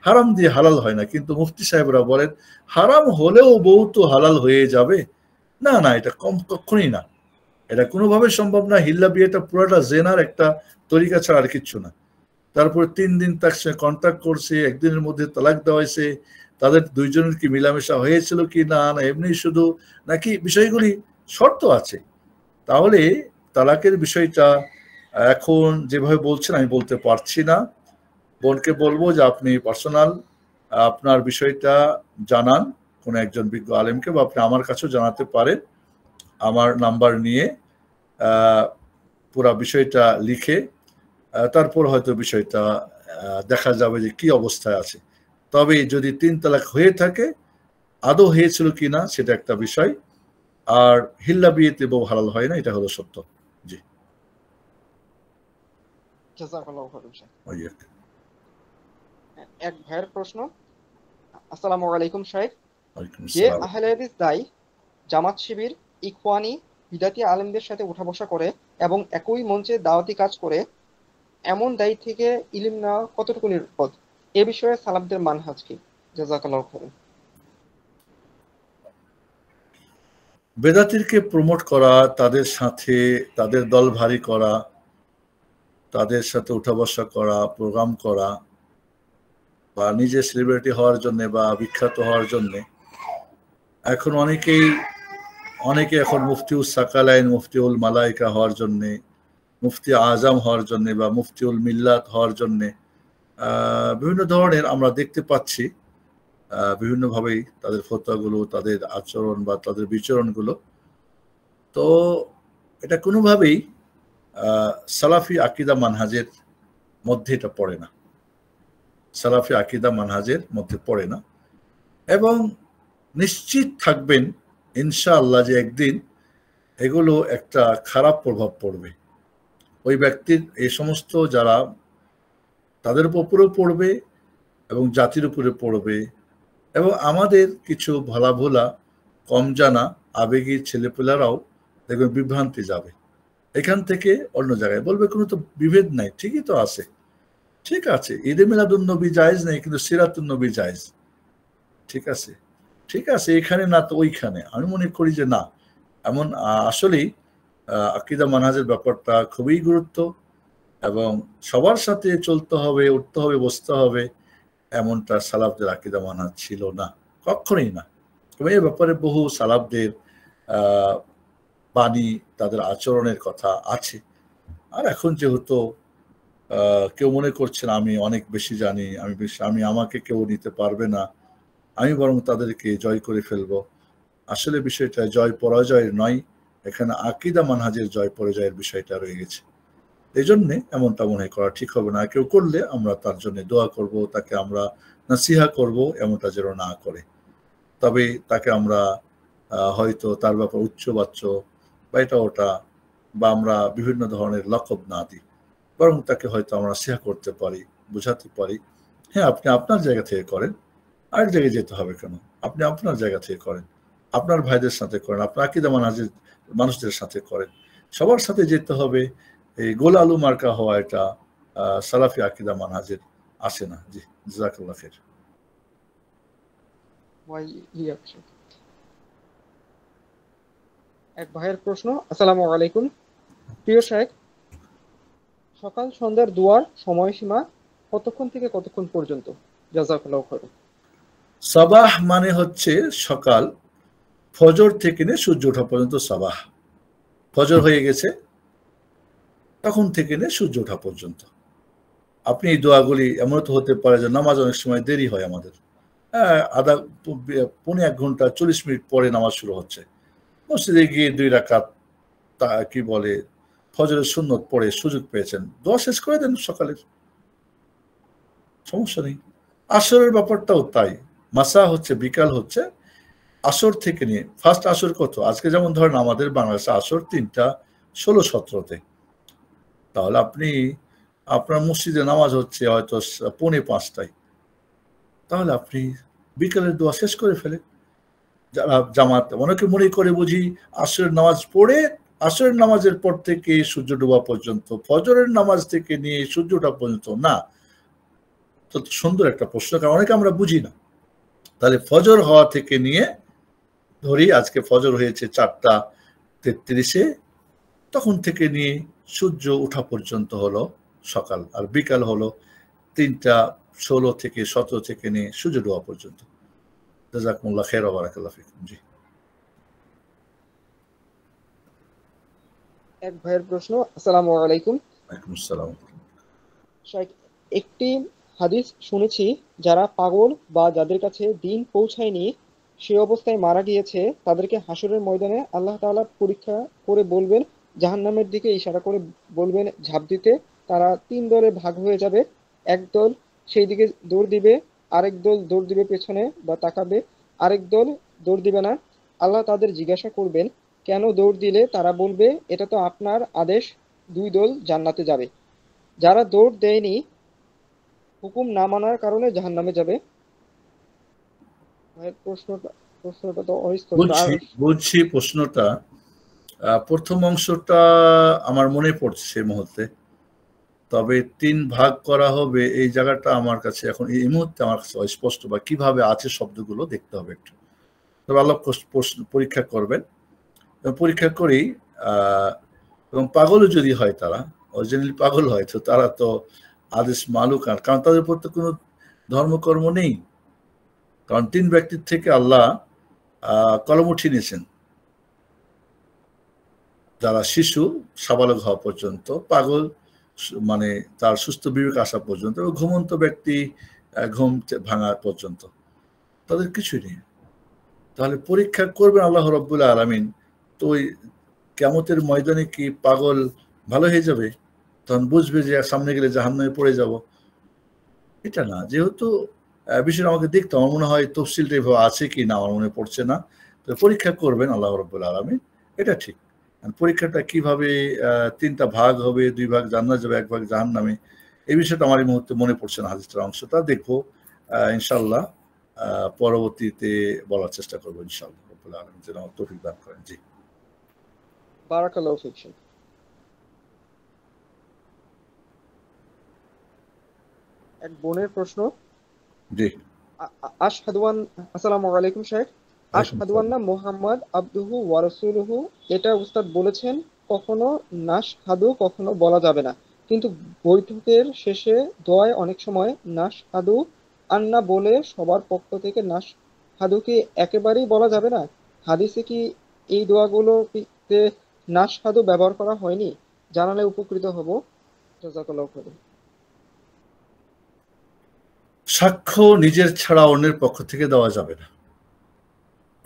হারাম দিয়ে হালাল হয় না। কিন্তু মুফতি সাহেবরা বলেন হারাম হলেও বউ তো হালাল হয়ে যাবে। না না, এটা কখনোই না, এটা কোনোভাবে সম্ভব না। হিল্লা বিয়েটা পুরোটা জেনার একটা তরিকা ছাড়া আর কিচ্ছু না। তারপরে 3 দিন তার সঙ্গে কন্ট্যাক্ট করছে, 1 দিনের মধ্যে তালাক দেওয়া হয়েছে, তাদের 2 জনের কি মিলামেশা হয়েছিল কি না, না এমনি শুধু নাকি বিষয়গুলি শর্ত আছে। তাহলে তালাকের বিষয়টা এখন যেভাবে বলছেন আমি বলতে পারছি না। বোনকে বলবো যে আপনি পার্সোনাল আপনার বিষয়টা জানান কোনো একজন বিজ্ঞ আলেমকে, বা আপনি আমার কাছেও জানাতে পারেন আমার নাম্বার নিয়ে, পুরা বিষয়টা লিখে। তারপর হয়তো বিষয়টা দেখা যাবে যে কি অবস্থায় আছে। তবে যদি 3 তালাক হয়ে থাকে, আদৌ হয়েছিল কিনা সেটা একটা বিষয়। আর হিল্লা বিয়েতে বউ হালাল হয় না, এটা হলো সত্য। জি, জাযাকাল্লাহু খাইরান। ওই এক ভাইয়ের প্রশ্ন। আসসালামু আলাইকুম শাইখ। ওয়ালাইকুম যে আসসালাম। আহলে হাদিস দায়ী জামাত শিবির, ইখওয়ানি, বিদাতি আলেমদের সাথে উঠা বসা করে এবং একই মঞ্চে দাওয়াতি কাজ করে, এমন দায়ী থেকে ইলম নেওয়া কতটুকু নিরাপদ? এ বিষয়ে সালাফদের মানহাজ কি? জাযাকাল্লাহু খাইরান। বেদাতিরকে প্রমোট করা, তাদের সাথে তাদের দল ভারী করা, তাদের সাথে উঠা বসা করা, প্রোগ্রাম করা, বা নিজে সেলিব্রিটি হওয়ার জন্য বা বিখ্যাত হওয়ার জন্য এখন অনেকে এখন মুফতিউল সাকালাইন, মুফতিউল মালাইকা হওয়ার জন্যে, মুফতি আজম হওয়ার জন্যে বা মুফতিউল মিল্লাত হওয়ার জন্যে বিভিন্ন ধরনের আমরা দেখতে পাচ্ছি। বিভিন্নভাবেই তাদের ফতোয়াগুলো, তাদের আচরণ বা তাদের বিচরণগুলো, তো এটা কোনোভাবেই সালাফি আকিদা মানহাজের মধ্যে এটা পড়ে না, সালাফি আকিদা মানহাজের মধ্যে পড়ে না। এবং নিশ্চিত থাকবেন ইনশাআল্লাহ যে একদিন এগুলো একটা খারাপ প্রভাব পড়বে ওই ব্যক্তির, এই সমস্ত যারা তাদের উপরেও পড়বে এবং জাতির উপরে পড়বে, এবং আমাদের কিছু ভোলা কম জানা আবেগী ছেলেপেলারাও দেখবেন বিভ্রান্তি যাবে। এখান থেকে অন্য জায়গায় বলবে কোনো তো বিভেদ নাই, ঠিকই তো আছে, ঠিক আছে, ঈদে মিলাদুন নবী জায়েজ নেই কিন্তু সিরাতুন নবী জায়েজ, ঠিক আছে। ঠিক আছে, এখানে না তো ওইখানে। আমি মনে করি যে না, এমন আসলেই আকীদা মানহাজের ব্যাপারটা খুবই গুরুত্ব, এবং সবার সাথে চলতে হবে, উঠতে হবে, বসতে হবে, এমনটা সালাফদের আকীদা মানহাজ ছিল না, কখনোই না। এবং এই ব্যাপারে বহু সালাফদের বাণী, তাদের আচরণের কথা আছে। আর এখন যেহেতু কেউ মনে করছেন আমি অনেক বেশি জানি, আমি আমাকে কেউ নিতে পারবে না, আমি বরং তাদেরকে জয় করে ফেলবো। আসলে বিষয়টা জয় পরাজয়ের নয়, এখানে আকীদা মানহাজের জয় পরাজয়ের বিষয়টা রয়ে গেছে। এই জন্যে এমনটা মনে হয় করা ঠিক হবে না। কেউ করলে আমরা তার জন্য দোয়া করব, তাকে আমরা নাসিহা করব, এমনটা যেন না করে। তবে তাকে আমরা হয়তো তার ব্যাপারে উচ্চবাচ্য বা এটা ওটা, বা আমরা বিভিন্ন ধরনের লকব না দিই, বরং তাকে হয়তো আমরা নাসিহা করতে পারি, বোঝাতে পারি, হ্যাঁ আপনি আপনার জায়গা থেকে করেন, আরেক জায়গায় যেতে হবে কেন? আপনি আপনার জায়গা থেকে করেন, আপনার ভাইদের সাথে করেন, আপনার আকীদা মানহাজের মানুষদের সাথে করেন, সবার সাথে যেতে হবে। এই গোল আলু মার্কা হওয়া এটা সালাফি আকীদা মানহাজের আসে না। জি, জাযাকাল্লাহ খাইর। এক ভাইয়ের প্রশ্ন। আসসালামু আলাইকুম। প্রিয় শাইখ, সকাল সন্ধ্যার দোয়ার সময়সীমা কতক্ষণ থেকে কতক্ষণ পর্যন্ত? জাযাকাল্লাহু খাইর। সাবাহ মানে হচ্ছে সকাল, ফজর থেকে নিয়ে সূর্য ওঠা পর্যন্ত সাবাহ। ফজর হয়ে গেছে তখন থেকে নিয়ে সূর্য ওঠা পর্যন্ত। আপনি এই দোয়াগুলি এমন তো হতে পারে যে নামাজ অনেক সময় দেরি হয় আমাদের, পৌনে 1 ঘন্টা 40 মিনিট পরে নামাজ শুরু হচ্ছে, মসজিদে গিয়ে 2 রাকাত কি বলে ফজরের সুন্নত পড়ে সুযোগ পেয়েছেন, দোয়া শেষ করে দেন সকালের, সমস্যা নেই। আসরের ব্যাপারটাও তাই, মাসা হচ্ছে বিকাল হচ্ছে আসর থেকে নিয়ে, ফার্স্ট আসর কত, আজকে যেমন ধরেন আমাদের বাংলাদেশে আসর 3টা 16-17-তে, তাহলে আপনি আপনার মসজিদে নামাজ হচ্ছে হয়তো পৌনে 5টায়, তাহলে আপনি বিকালের দোয়া শেষ করে ফেলে। যারা জামাত, অনেকে মনে করে বুঝি আসরের নামাজ পড়ে আসরের নামাজের পর থেকে সূর্য ডোবা পর্যন্ত, ফজরের নামাজ থেকে নিয়ে সূর্য ওঠা পর্যন্ত না। তো সুন্দর একটা প্রশ্ন, কারণ অনেকে আমরা বুঝি না। তাহলে ফজর হওয়া থেকে নিয়ে ধরি আজকে ফজর হয়েছে 4টা 33-এ, তখন থেকে নিয়ে সূর্য ওঠা পর্যন্ত হলো সকাল, আর বিকাল হলো 3টা 16 থেকে 17 থেকে নিয়ে সূর্য ডোবা পর্যন্ত। জাযাকুমুল্লাহ খাইর ওয়া বারাকাল্লাহু ফিকুম। জি। এক ভাইয়ের প্রশ্ন। আসসালামু আলাইকুম। ওয়ালাইকুম আসসালাম। শাইখ, একটি হাদিস শুনেছি, যারা পাগল বা যাদের কাছে দিন পৌঁছায়নি সে অবস্থায় মারা গিয়েছে, তাদেরকে হাসরের ময়দানে আল্লাহ তাআলা পরীক্ষা করে বলবেন, জাহান্নামের দিকে ইশারা করে বলবেন ঝাঁপ দিতে। তারা 3 দলে ভাগ হয়ে যাবে। এক দল সেই দিকে দৌড় দিবে, আরেক দল দৌড় দিবে পেছনে বা তাকাবে, আরেক দল দৌড় দিবে না। আল্লাহ তাদের জিজ্ঞাসা করবেন কেন দৌড় দিলে? তারা বলবে এটা তো আপনার আদেশ। 2 দল জান্নাতে যাবে। যারা দৌড় দেয়নি, হুকুম না মানার কারণে জাহান্নামে যাবে। ভাইয়ের প্রশ্নটা তো অস্পষ্ট। বুঝছি প্রশ্নটা। প্রথম অংশটা আমার মনে পড়ছে সেই মুহূর্তে, তবে 3 ভাগ করা হবে এই জায়গাটা আমার কাছে এখন এই মুহূর্তে আমার কাছে অস্পষ্ট, বা কিভাবে আছে শব্দগুলো দেখতে হবে একটু। তবে আল্লাহ পরীক্ষা করবেন, পরীক্ষা করেই এবং পাগলও যদি হয়, তারা অরিজিনালি পাগল হয়, তো তারা তো আদেশ মালুক, আর কারণ তাদের উপর তো কোনো ধর্মকর্ম নেই। কারণ 3 ব্যক্তির থেকে আল্লাহ কলম উঠিয়ে নিয়েছেন, যারা শিশু সাবালক হওয়া পর্যন্ত, পাগল মানে তার সুস্থ বিবেক আসা পর্যন্ত, এবং ঘুমন্ত ব্যক্তি ঘুম ভাঙা পর্যন্ত, তাদের কিছুই নেই। তাহলে পরীক্ষা করবেন আল্লাহ রাব্বুল আলামিন। তো ওই কিয়ামতের ময়দানে কি পাগল ভালো হয়ে যাবে? তখন বুঝবে যে সামনে গেলে জাহান্নামে পড়ে যাব? এটা না। যেহেতু বিষয়টা আমাকে দেখতে, আমার মনে হয় তফসিলটা এভাবে আছে কি না আমার মনে পড়ছে না। তো পরীক্ষা করবেন আল্লাহ রাব্বুল আলামিন, এটা ঠিক। পরীক্ষাটা কিভাবে 3টা ভাগ হবে, 2 ভাগ জান্নাতে যাবে, 1 ভাগ জাহান্নামে, এই বিষয়টা আমার এই মুহূর্তে মনে পড়ছে না হাদিসটার অংশটা। দেখবো ইনশাআল্লাহ, পরবর্তীতে বলার চেষ্টা করবো ইনশাআল্লাহ। রাব্বুল আলামিন যেন তৌফিক দান করেন। জি। বারাকাল্লাহু ফিক। এক বোনের প্রশ্ন। জি। আসসালামু আলাইকুম শেখ। আশহাদু আন্না মুহাম্মদ আবদুহু ওয়া রাসূলুহু, এটা উস্তাদ বলেছেন কখনো নাশহাদু কখনো বলা যাবে না, কিন্তু বৈঠকের শেষে দোয়ায় অনেক সময় নাশহাদু আন্না বলে সবার পক্ষ থেকে নাশহাদু কি একেবারেই বলা যাবে না? হাদিসে কি এই দোয়াগুলোতে নাশহাদু ব্যবহার করা হয়নি? জানালে উপকৃত হব। জাযাকাল্লাহু খাইরান। সাক্ষ্য নিজের ছাড়া অন্যের পক্ষ থেকে দেওয়া যাবে না,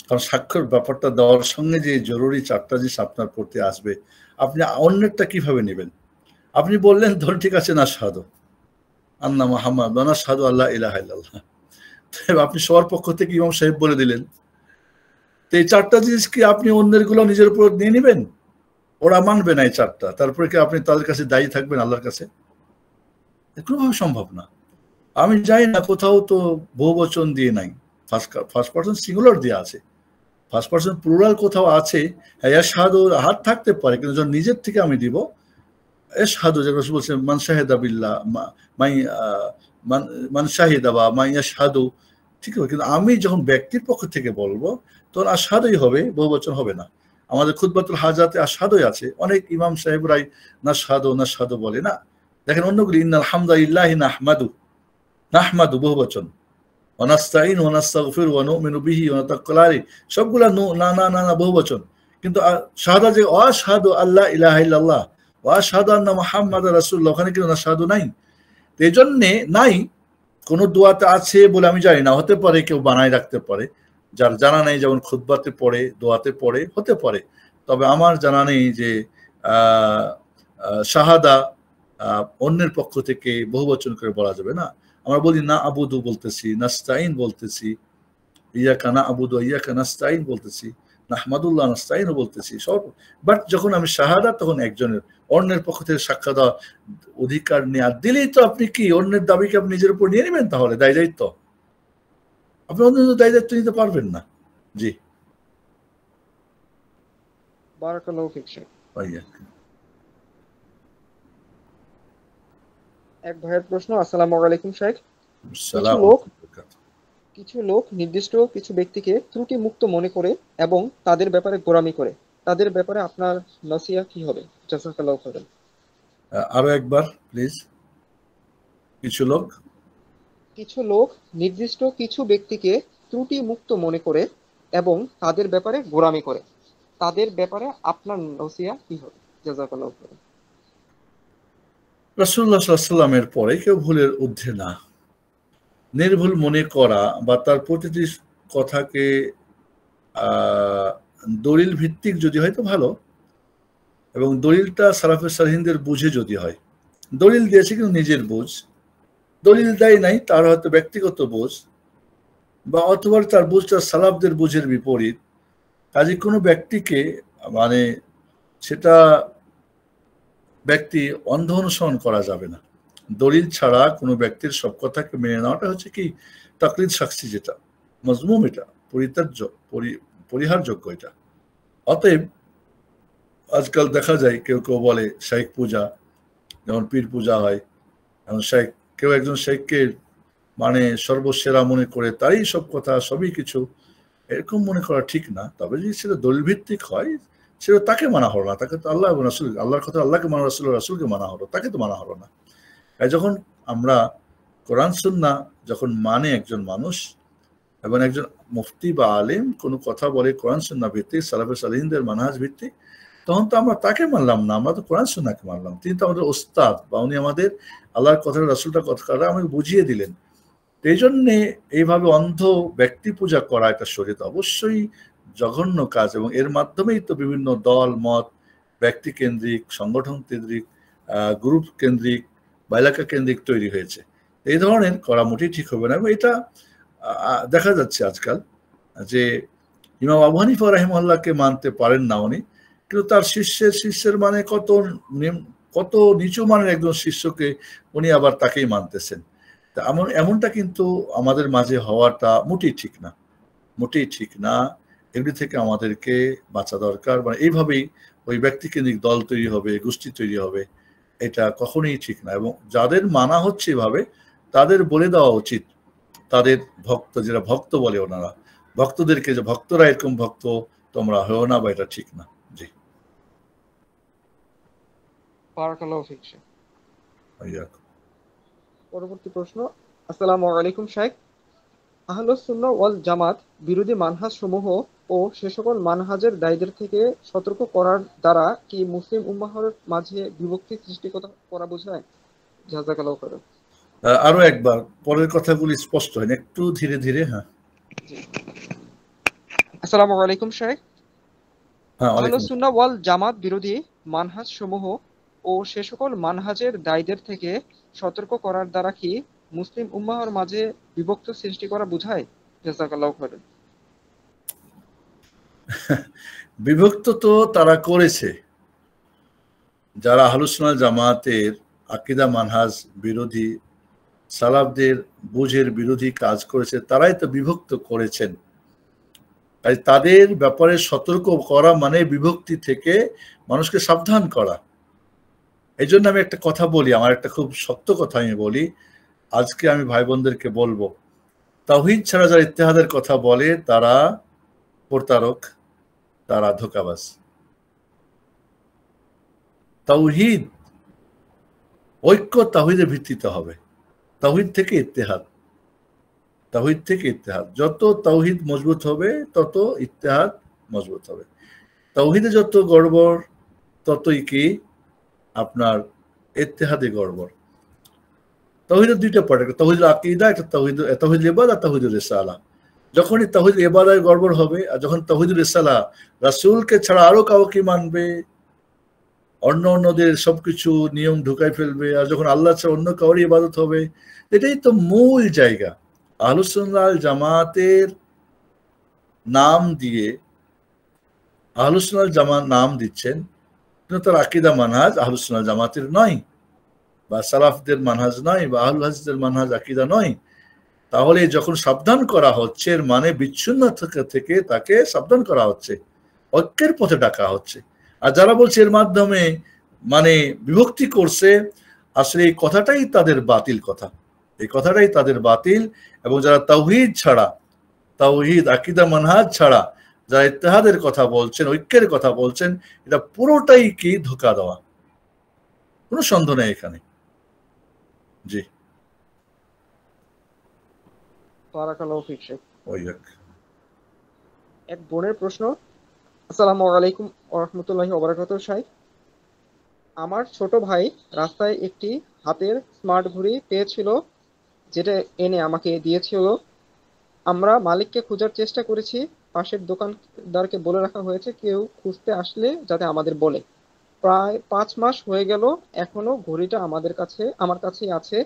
কারণ সাক্ষ্যের ব্যাপারটা দেওয়ার সঙ্গে যে জরুরি চারটা জিনিস আপনার প্রতি আসবে, আপনি অন্যেরটা কিভাবে নেবেন? আপনি বললেন ধর ঠিক আছে নাশহাদু আন্না মুহাম্মাদ ওয়া নাশহাদু আল্লা ইলাহা ইল্লাল্লাহ, আপনি সবার পক্ষ থেকে ইমাম সাহেব বলে দিলেন, তো এই চারটা জিনিস কি আপনি অন্যের গুলো নিজের উপর নিয়ে নেবেন? ওরা মানবে না এই চারটা, তারপরে কি আপনি তাদের কাছে দায়ী থাকবেন আল্লাহর কাছে? কোনোভাবে সম্ভব না। আমি জানি না, কোথাও তো বহুবচন দিয়ে নাই, ফার্স্ট পারসন সিঙ্গুলার দিয়ে আছে, ফার্স্ট পারসন প্লুরাল কোথাও আছে, ইয়াশহাদু হাত থাকতে পারে, কিন্তু যখন নিজের থেকে আমি দিব ইয়াশহাদু, যে রাসূল বলছেন মান শাহিদা বিল্লাহ মান শাহিদা বা মান ইয়াশহাদু, ঠিক আছে, কিন্তু আমি যখন ব্যক্তির পক্ষ থেকে বলবো তখন আশহাদুই হবে, বহুবচন হবে না। আমাদের খুতবাতুল হাজাতে আশহাদুই আছে, অনেক ইমাম সাহেবরাই নাশহাদু বলে না। দেখেন অন্যগুলি ইন্নাল হামদালিল্লাহি নাহমাদু বহুবচন, ওয়া নাস্তাঈনু ওয়া নাস্তাগফিরু ওয়া নু'মিনু বিহি ওয়া নাতাওয়াক্কালু আলাইহি, সবগুলা না বহুবচন। কিন্তু শাহাদা যে আশহাদু আল্লা ইলাহা ইল্লাল্লাহ ওয়া আশহাদু আন্না মুহাম্মাদার রাসূলুল্লাহ, ওখানে কিন্তু নাশহাদু নাই। এই জন্যে নাই, কোন দোয়াতে আছে বলে আমি জানি না, হতে পারে কেউ বানায় রাখতে পারে, যার জানা নেই, যেমন খুতবাতে পড়ে দোয়াতে পড়ে হতে পারে, তবে আমার জানা নেই যে শাহাদা অন্যের পক্ষ থেকে বহুবচন করে বলা যাবে না। আমরা বলি না আবুদু বলতেছি, নাস্তাইন বলতেছি, ইয়াকা না আবুদু ইয়াকা নাস্তাইন বলতেছি, নাহমাদুল্লাহ নাস্তাইনও বলতেছি সব, বাট যখন আমি শাহাদা তখন একজনের, অন্যের পক্ষ থেকে সাক্ষ্য দেওয়ার অধিকার নেই। আর দিলেই তো আপনি কি অন্যের দাবিকে আপনি নিজের উপর নিয়ে নেবেন? তাহলে দায় দায়িত্ব আপনি অন্য দায় দায়িত্ব নিতে পারবেন না। জি, বারাকাল্লাহু ফিক শেখ। এক ভাইয়ের প্রশ্ন। আসসালামু আলাইকুম শেখ। কিছু লোক নির্দিষ্ট কিছু ব্যক্তিকে ত্রুটি মুক্ত মনে করে এবং তাদের ব্যাপারে গোঁড়ামি করে, তাদের ব্যাপারে আপনার নসিহত কি হবে? জাযাকাল্লাহু খাইরান। আরো একবার প্লিজ। কিছু লোক নির্দিষ্ট কিছু ব্যক্তিকে ত্রুটি মুক্ত মনে করে এবং তাদের ব্যাপারে গোঁড়ামি করে, তাদের ব্যাপারে আপনার নসিহত কি হবে? জাযাকাল্লাহু খাইরান। রাসূলুল্লাহ সাল্লাল্লাহু আলাইহি ওয়াসাল্লামের পরে কেউ ভুলের ঊর্ধ্বে না, নির্ভুল মনে করা বা তার প্রতিটি কথাকে দলিল ভিত্তিক যদি হয় তো ভালো, এবং দলিলটা সালাফে সালেহিনদের বুঝে যদি হয়, দলিল দিয়েছে কিন্তু নিজের বুঝ, দলিল দেয় নাই তার হয়তো ব্যক্তিগত বুঝ, বা অথবা তার বুঝটা সালাফদের বুঝের বিপরীত, কাজে কোনো ব্যক্তিকে মানে সেটা ব্যক্তি অন্ধ অনুসরণ করা যাবে না। দলিল ছাড়া কোনো ব্যক্তির সব কথাকে মেনে নেওয়াটা হচ্ছে কি তাকলিদ শাখসি, যেটা মজমুম, এটা পরিহারযোগ্য এটা। অতএব আজকাল দেখা যায় কেউ কেউ বলে শেখ পূজা, যেমন পীর পূজা হয়, এখন শেখ, কেউ একজন শেখকে মানে সর্বসেরা মনে করে তারই সব কথা সবই কিছু, এরকম মনে করা ঠিক না। তবে যদি সেটা দলিল ভিত্তিক হয় সেটা তাকে মানা হলো না, তাকে তো আল্লাহ এবং রাসূল, আল্লাহর কথা আল্লাহকে মানা, রাসূলকে মানা হলো, তাকে তো মানা হলো না। যখন আমরা কোরআন সুন্নাহ যখন মানে একজন মানুষ এবং একজন মুফতি বা আলেম কোনো কথা বলে কোরআন সুন্নাহ ভিত্তিক, সালাফে সালেহিনদের মানহাজ ভিত্তিক, তখন তো আমরা তাকে মানলাম না, আমরা তো কোরআন সুন্নাহকে মানলাম। তিনি তো আমাদের ওস্তাদ, বা উনি আমাদের আল্লাহর কথা রাসূলটার কথা আমাকে বুঝিয়ে দিলেন। এই জন্যে এইভাবে অন্ধ ব্যক্তি পূজা করা এটা শরীয়তে অবশ্যই জঘন্য কাজ, এবং এর মাধ্যমেই তো বিভিন্ন দল মত, ব্যক্তি কেন্দ্রিক, সংগঠন কেন্দ্রিক, গ্রুপ কেন্দ্রিক বা এলাকা কেন্দ্রিক তৈরি হয়েছে। এই ধরনের করা মোটেই ঠিক হবে না। এবং এটা দেখা যাচ্ছে আজকাল যে ইমাম আবু হানিফা রাহিমাহুল্লাহকে মানতে পারেন না উনি, কিন্তু তার শিষ্যের মানে কত নিচু মানের একজন শিষ্যকে উনি আবার তাকেই মানতেছেন। তা এমনটা কিন্তু আমাদের মাঝে হওয়াটা মোটেই ঠিক না, মোটেই ঠিক না। এগুলি থেকে আমাদেরকে বাঁচা দরকার। মানে এইভাবেই ওই ব্যক্তিকেন্দ্রিক দল তৈরি হবে, গোষ্ঠী তৈরি হবে, এটা কখনোই ঠিক না। এবং যাদের মানা হচ্ছে এভাবে তাদের বলে দেওয়া উচিত তাদের ভক্ত, যেটা ভক্ত বলে ওনারা, ভক্তদেরকে যে ভক্তরা এরকম ভক্ত তোমরা হও না, বা এটা ঠিক না। জি, বারাকাল্লাহু ফিক শেখ। ওয়াইয়াকুম। পরবর্তী প্রশ্ন। আসসালামু আলাইকুম শেখ। আহলুস সুন্নাহ ওয়াল জামাত বিরোধী মানহাজ সমূহ ও সে সকল মানহাজের দায়ীদের থেকে সতর্ক করার দ্বারা কি মুসলিম উম্মাহর মাঝে বিভক্তি সৃষ্টি করা বোঝায়? জাযাকাল্লাহু খাইরান। আরো একবার পরের কথাগুলি স্পষ্ট হয় না, একটু ধীরে ধীরে। হ্যাঁ, আসসালামু আলাইকুম শেখ। হ্যাঁ, আহলুস সুন্নাহ ওয়াল জামাত বিরোধী মানহাজ সমূহ ও সে সকল মানহাজের দায়ীদের থেকে সতর্ক করার দ্বারা কি মুসলিম উম্মাহর মাঝে বিভক্ত সৃষ্টি করা বোঝায়? জাযাকাল্লাহু খাইরান। বিভক্ত তো তারা করেছে, যারা আহলুস সুন্নাহ জামাতের আকীদা মানহাজ বিরোধী, সালাফদের বুঝের বিরোধী কাজ করেছে, তারাই তো বিভক্ত করেছেন। তাই তাদের ব্যাপারে সতর্ক করা মানে বিভক্তি থেকে মানুষকে সাবধান করা। এই জন্য আমি একটা কথা বলি, আমার একটা খুব সত্য কথা আমি বলি, আজকে আমি ভাই বোনদেরকে বলবো, তাওহীদ ছাড়া যারা ইত্তেহাদের কথা বলে তারা প্রতারক, তারা ধোঁকাবাজ। তাওহীদ, ঐক্য তাওহীদের ভিত্তিতে হবে, তাওহীদ থেকে ইত্তেহাদ, তাওহীদ থেকে ইত্তেহাদ। যত তাওহীদ মজবুত হবে তত ইত্তেহাদ মজবুত হবে। তাওহীদে যত গড়বড় ততই কি আপনার ইত্তেহাদে গড়বড়। তাওহীদের দুইটা পার্ট, একটা তাওহীদুল আকীদা, একটা তাওহীদুল ইবাদা, তাওহীদুল রিসালা। যখনই তাওহীদুল ইবাদায় গড়বড় হবে, আর যখন তাওহীদুল রিসালা, রাসূলকে ছাড়া আরো কাউকে মানবে, অন্য অন্যদের সবকিছু নিয়ম ঢুকাই ফেলবে, আর যখন আল্লাহ ছাড়া অন্য কাউর ইবাদত হবে, এটাই তো মূল জায়গা। আহলুস সুন্নাহ ওয়াল জামাতের নাম দিয়ে আহলুস সুন্নাহ ওয়াল জামাত নাম দিচ্ছেন, কিন্তু তার আকীদা মানহাজ আহলুস সুন্নাহ ওয়াল জামাতের নয়, বা সালাফদের মানহাজ নয়, বা আহলুল হাদিসদের মানহাজ আকীদা নয়। তাহলে যখন সাবধান করা হচ্ছে, এর মানে বিচ্ছিন্নতা থেকে তাকে সাবধান করা হচ্ছে, ঐক্যের পথে ডাকা হচ্ছে। আর যারা বলছে এর মাধ্যমে মানে বিভক্তি করছে, আসলে এই কথাটাই তাদের বাতিল কথা, এই কথাটাই তাদের বাতিল। এবং যারা তাওহীদ ছাড়া, তাওহীদ আকীদা মানহাজ ছাড়া যারা ইত্তেহাদের কথা বলছেন, ঐক্যের কথা বলছেন, এটা পুরোটাই কি ধোঁকা দেওয়া, কোনো সন্দেহ নেই এখানে। জি, বারাকাল্লাহু ফিক শেখ। ওয়াইয়াক। এক বোনের প্রশ্ন। আসসালামু আলাইকুম ওয়া রাহমাতুল্লাহি ওয়া বারাকাতুহু শেখ। আমার ছোট ভাই রাস্তায় একটি হাতের স্মার্ট ঘড়ি পেয়েছিল, যেটা এনে আমাকে দিয়েছিল। আমরা মালিককে খোঁজার চেষ্টা করেছি, পাশের দোকানদারকে বলে রাখা হয়েছে কেউ খুঁজতে আসলে যাতে আমাদের বলে। প্রায় 5 মাস হয়ে গেল, এখনো ঘড়িটা আমার কাছেই আছে,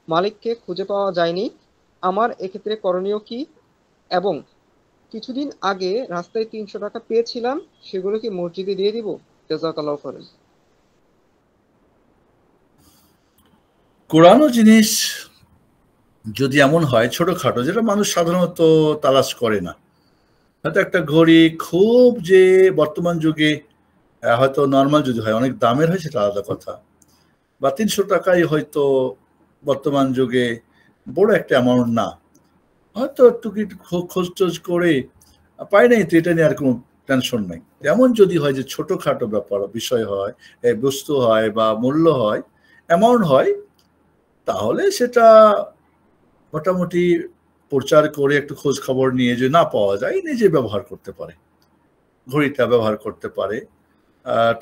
মালিককে খুঁজে পাওয়া যায়নি। আমার এক্ষেত্রে করণীয় কি? এবং কিছুদিন আগে রাস্তায় 300 টাকা পেয়েছিলাম, সেগুলো কি মসজিদে দিয়ে দিব? জাযাকাল্লাহু খাইরান। কোরআন জিনিস যদি এমন হয় ছোটখাটো, যেটা মানুষ সাধারণত তালাশ করে না, হয়তো একটা ঘড়ি খুব যে বর্তমান যুগে হয়তো নর্মাল যদি হয়, অনেক দামের হয়, সেটা আলাদা কথা, বা 300 টাকাই হয়তো বর্তমান যুগে বড় একটা অ্যামাউন্ট না, হয়তো একটু খোঁজ টোজ করে পাই নাই, তো এটা নিয়ে আর কোনো টেনশন নাই। এমন যদি হয় যে ছোটখাটো ব্যাপার বিষয় হয়, বস্তু হয় বা মূল্য হয়, অ্যামাউন্ট হয়, তাহলে সেটা মোটামুটি প্রচার করে একটু খোঁজ খবর নিয়ে যদি না পাওয়া যায়, নিজে ব্যবহার করতে পারে, ঘড়িটা ব্যবহার করতে পারে,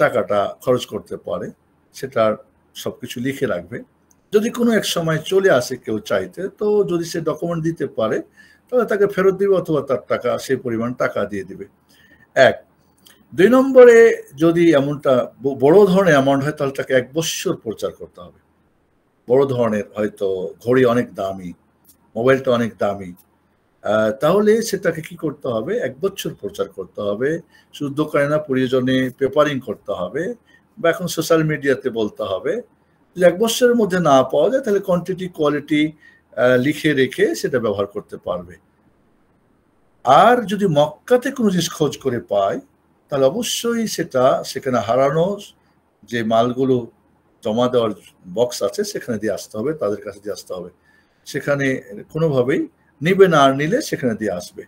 টাকাটা খরচ করতে পারে, সেটার সবকিছু লিখে রাখবে। যদি কোনো এক সময় চলে আসে কেউ চাইতে, তো যদি সে ডকুমেন্ট দিতে পারে, তাহলে তাকে ফেরত দিবে, অথবা তার টাকা সেই পরিমাণ টাকা দিয়ে দিবে। 1। 2 নম্বরে, যদি এমনটা বড় ধরনের অ্যামাউন্ট হয়, তাহলে তাকে 1 বছর প্রচার করতে হবে। বড় ধরনের হয়তো ঘড়ি অনেক দামি, মোবাইলটা অনেক দামি, তাহলে সেটাকে কি করতে হবে? 1 বছর প্রচার করতে হবে। শুধু দোকানে না, প্রয়োজনে পেপারিং করতে হবে, বা এখন সোশ্যাল মিডিয়াতে বলতে হবে। যদি 1 বছরের মধ্যে না পাওয়া যায়, তাহলে কোয়ান্টিটি কোয়ালিটি লিখে রেখে সেটা ব্যবহার করতে পারবে। আর যদি মক্কাতে কোনো জিনিস খোঁজ করে পায়, তাহলে অবশ্যই সেটা সেখানে হারানো যে মালগুলো জমা দেওয়ার বক্স আছে সেখানে দিয়ে আসতে হবে, তাদের কাছে দিয়ে আসতে হবে। সেখানে কোনোভাবেই নিবে না, আর নিলে সেখানে দিয়ে আসবে।